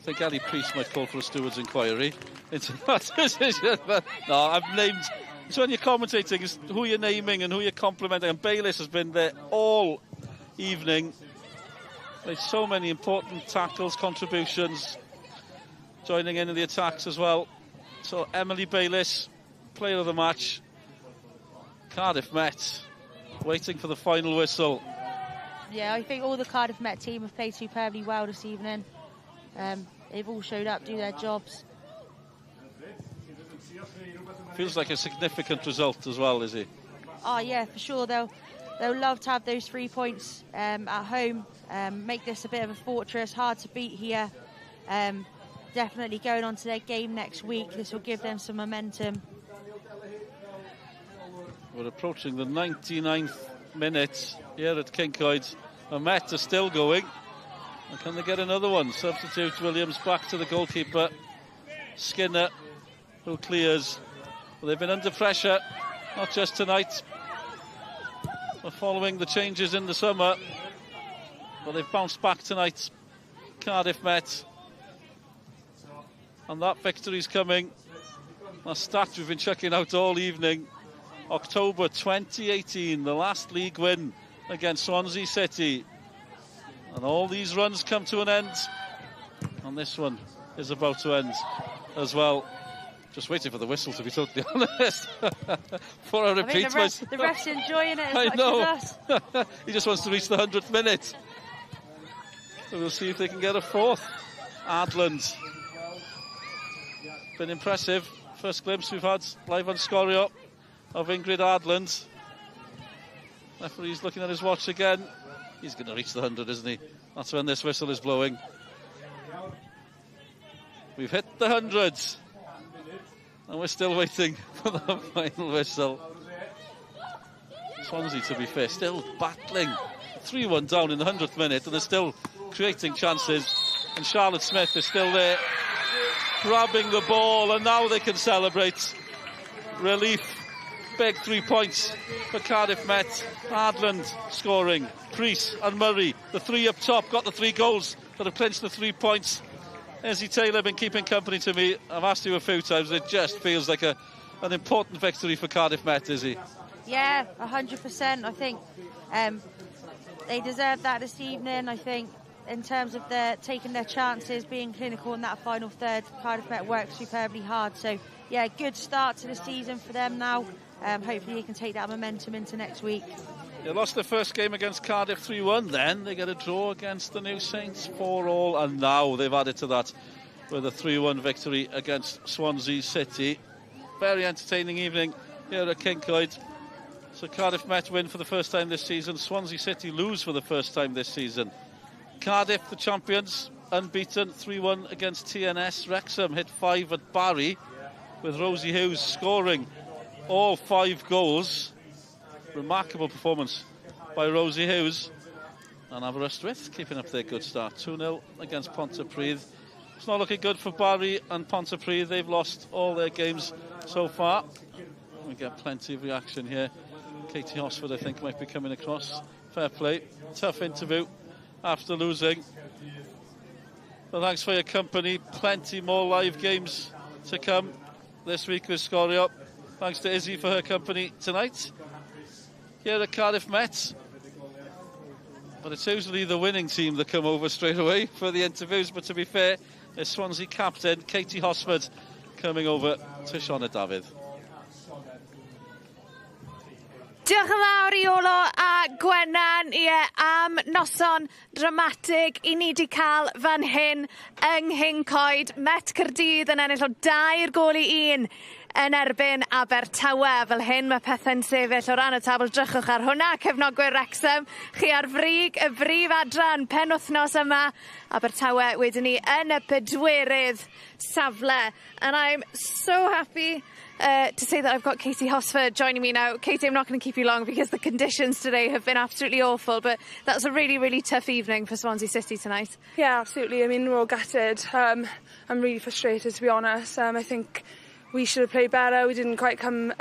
I think Ali Priest might call for a steward's inquiry into that decision. But no, I've named... It's when you're commentating, it's who you're naming and who you're complimenting. And Bayliss has been there all evening. Made so many important tackles, contributions, joining in the attacks as well. So Emily Bayliss, player of the match. Cardiff Met, waiting for the final whistle. Yeah, I think all the Cardiff Met team have played superbly well this evening. They've all showed up, do their jobs. Feels like a significant result as well, is it? Oh yeah, for sure. They'll love to have those 3 points at home. Make this a bit of a fortress, hard to beat here. Definitely going on to their game next week. This will give them some momentum. We're approaching the 99th minute here at Kincoid. The Met are still going. And can they get another one? Substitute Williams back to the goalkeeper. Skinner, who clears. Well, they've been under pressure, not just tonight, but following the changes in the summer. But they've bounced back tonight. Cardiff Met. And that victory's coming. A stat we've been checking out all evening. October 2018, the last league win against Swansea City. And all these runs come to an end. And this one is about to end as well. Just waiting for the whistle, to be totally honest. For a repeat. The ref's enjoying it as much as us. He just wants to reach the 100th minute. So we'll see if they can get a fourth. Adran. Been impressive. First glimpse we've had live on Scorio of Ingrid Adran. Referee's looking at his watch again. He's going to reach the 100, isn't he? That's when this whistle is blowing. We've hit the 100. And we're still waiting for the final whistle. Swansea, to be fair, still battling. 3-1 down in the 100th minute, and they're still creating chances. And Charlotte Smith is still there, grabbing the ball, and now they can celebrate. Relief. Big 3 points for Cardiff Met. Adran scoring. Priest and Murray, the three up top, got the 3 goals that have clinched the 3 points. Izzy Taylor been keeping company to me. I've asked you a few times. It just feels like an important victory for Cardiff Met, Izzy. Yeah, 100%. I think they deserve that this evening. I think in terms of taking their chances, being clinical in that final third, Cardiff Met worked superbly hard. So, yeah, good start to the season for them now. Hopefully they can take that momentum into next week. They lost their first game against Cardiff 3-1, then they get a draw against the New Saints 4-4, and now they've added to that with a 3-1 victory against Swansea City. Very entertaining evening here at Kincoid. So Cardiff Met win for the first time this season, Swansea City lose for the first time this season. Cardiff, the champions, unbeaten, 3-1 against TNS. Wrexham hit 5 at Barry, with Rosie Hughes scoring all 5 goals. Remarkable performance by Rosie Hughes. And Aberystwyth keeping up their good start. 2-0 against Pontypridd. It's not looking good for Barry and Pontypridd. They've lost all their games so far. We get plenty of reaction here. Katie Hosford, I think, might be coming across. Fair play. Tough interview after losing. But thanks for your company. Plenty more live games to come this week with Scorio. Thanks to Izzy for her company tonight here at Cardiff Met. But it's usually the winning team that come over straight away for the interviews. But to be fair, there's Swansea captain Katie Hosford coming over to Sionna David. Diolch yn fawr i Olo a Gwennan am noson dramatig I ni di cael fan hyn yng Nghyncoed. Met Caerdydd yn ennill o 2-1 yn erbyn Abertawe. Fel hyn mae pethau'n sefyll o ran y tabl. Drychwch ar hwnna, cefnogwyr Wrexham. Chi ar frig y brif adran penwythnos yma. Abertawe wedyn ni yn y bedwerydd safle. And I'm so happy to say that I've got Katie Hosford joining me now. Katie, I'm not going to keep you long because the conditions today have been absolutely awful, but that was a really, really tough evening for Swansea City tonight. Yeah, absolutely. I mean, we're all gutted. I'm really frustrated, to be honest. I think we should have played better. We didn't quite come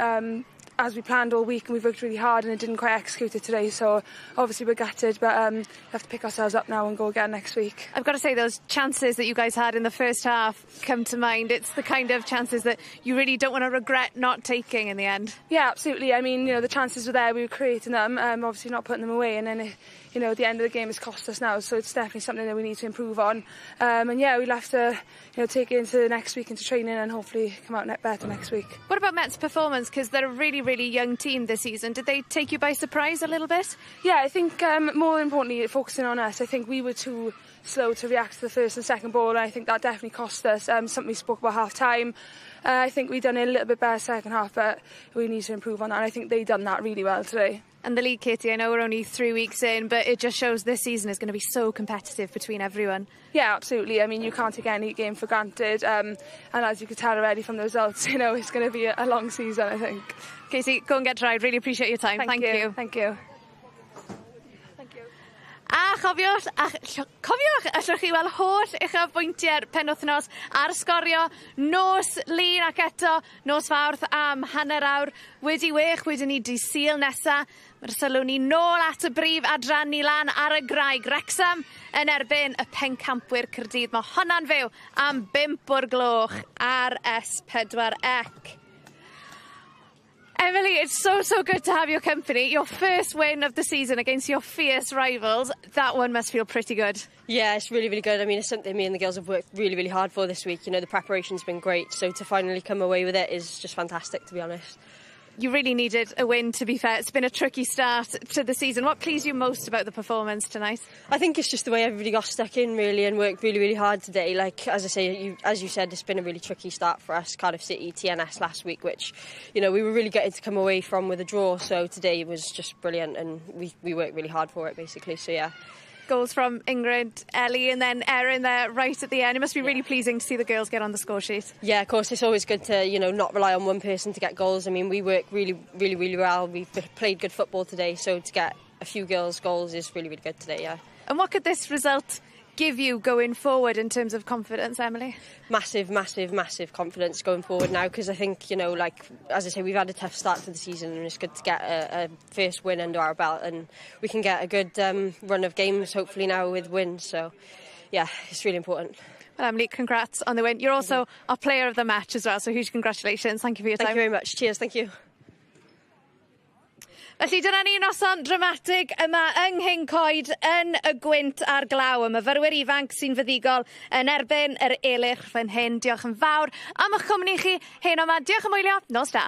as we planned all week, and we've worked really hard and it didn't quite execute it today, so obviously we're gutted, but we have to pick ourselves up now and go again next week. I've got to say, those chances that you guys had in the first half come to mind. It's the kind of chances that you really don't want to regret not taking in the end. Yeah, absolutely. I mean, the chances were there, we were creating them, obviously not putting them away, and then at the end of the game it's cost us now, so it's definitely something that we need to improve on. And yeah, we'll have to take it into next week, into training, and hopefully come out better next week. What about Met's performance? Because they're a really, really young team this season. Did they take you by surprise a little bit? Yeah, I think more importantly, focusing on us. I think we were too slow to react to the first and second ball, and I think that definitely cost us. Something we spoke about half time. I think we've done it a little bit better second half, but we need to improve on that. And I think they've done that really well today. And the league, Katie, I know we're only 3 weeks in, but it just shows this season is going to be so competitive between everyone. Yeah, absolutely. I mean, you can't take any game for granted. And as you could tell already from the results, it's going to be a long season, I think. Katie, go and get tried. Really appreciate your time. Thank you. Thank you. A cofiwch, allwch chi weld holl uchafbwyntiau'r penwythnos ar sgorio nos lun ac eto nos fawrth am hanner awr wedi wech wedyn ni di Sul nesa. Mae'r sylw ni nôl at y brif Adran ni lan ar y graig Wrexham yn erbyn y pencampwyr Caerdydd. Mae honna'n fyw am 5 o'r gloch ar S4C. Emily, it's so good to have your company. Your first win of the season against your fierce rivals. That one must feel pretty good. Yeah, it's really, really good. I mean, it's something me and the girls have worked really, really hard for this week. The preparation's been great, so to finally come away with it is just fantastic, to be honest. You really needed a win, to be fair. It's been a tricky start to the season. What pleased you most about the performance tonight? I think it's just the way everybody got stuck in, really, and worked really, really hard today. Like, as I say, as you said, it's been a really tricky start for us. Cardiff City, TNS last week, which, we were really getting to come away from with a draw. So today was just brilliant, and we worked really hard for it, basically. So, yeah. Goals from Ingrid, Ellie and then Erin there right at the end. It must be really pleasing to see the girls get on the score sheet. Yeah, of course, it's always good to, not rely on one person to get goals. I mean, we work really, really, really well. We've played good football today, so to get a few girls' goals is really, really good today, yeah. And what could this result give you going forward in terms of confidence, Emily? Massive, massive, massive confidence going forward now, because I think, as I say, we've had a tough start to the season, and it's good to get a first win under our belt, and we can get a good run of games hopefully now with wins. So yeah, it's really important. Well, Emily, congrats on the win. You're also our player of the match as well, so huge congratulations. Thank you for your time. Thank you very much. Cheers. Thank you. Felly dyna ni noson dramatig yma yng Nghyn yn y gwynt a'r glaw. Y myfyrwyr ifanc sy'n fyddigol yn erbyn yr elich fan hyn. Diolch yn fawr am eich cwmni chi. Hyn yma, diolch yn wylio. Nos da.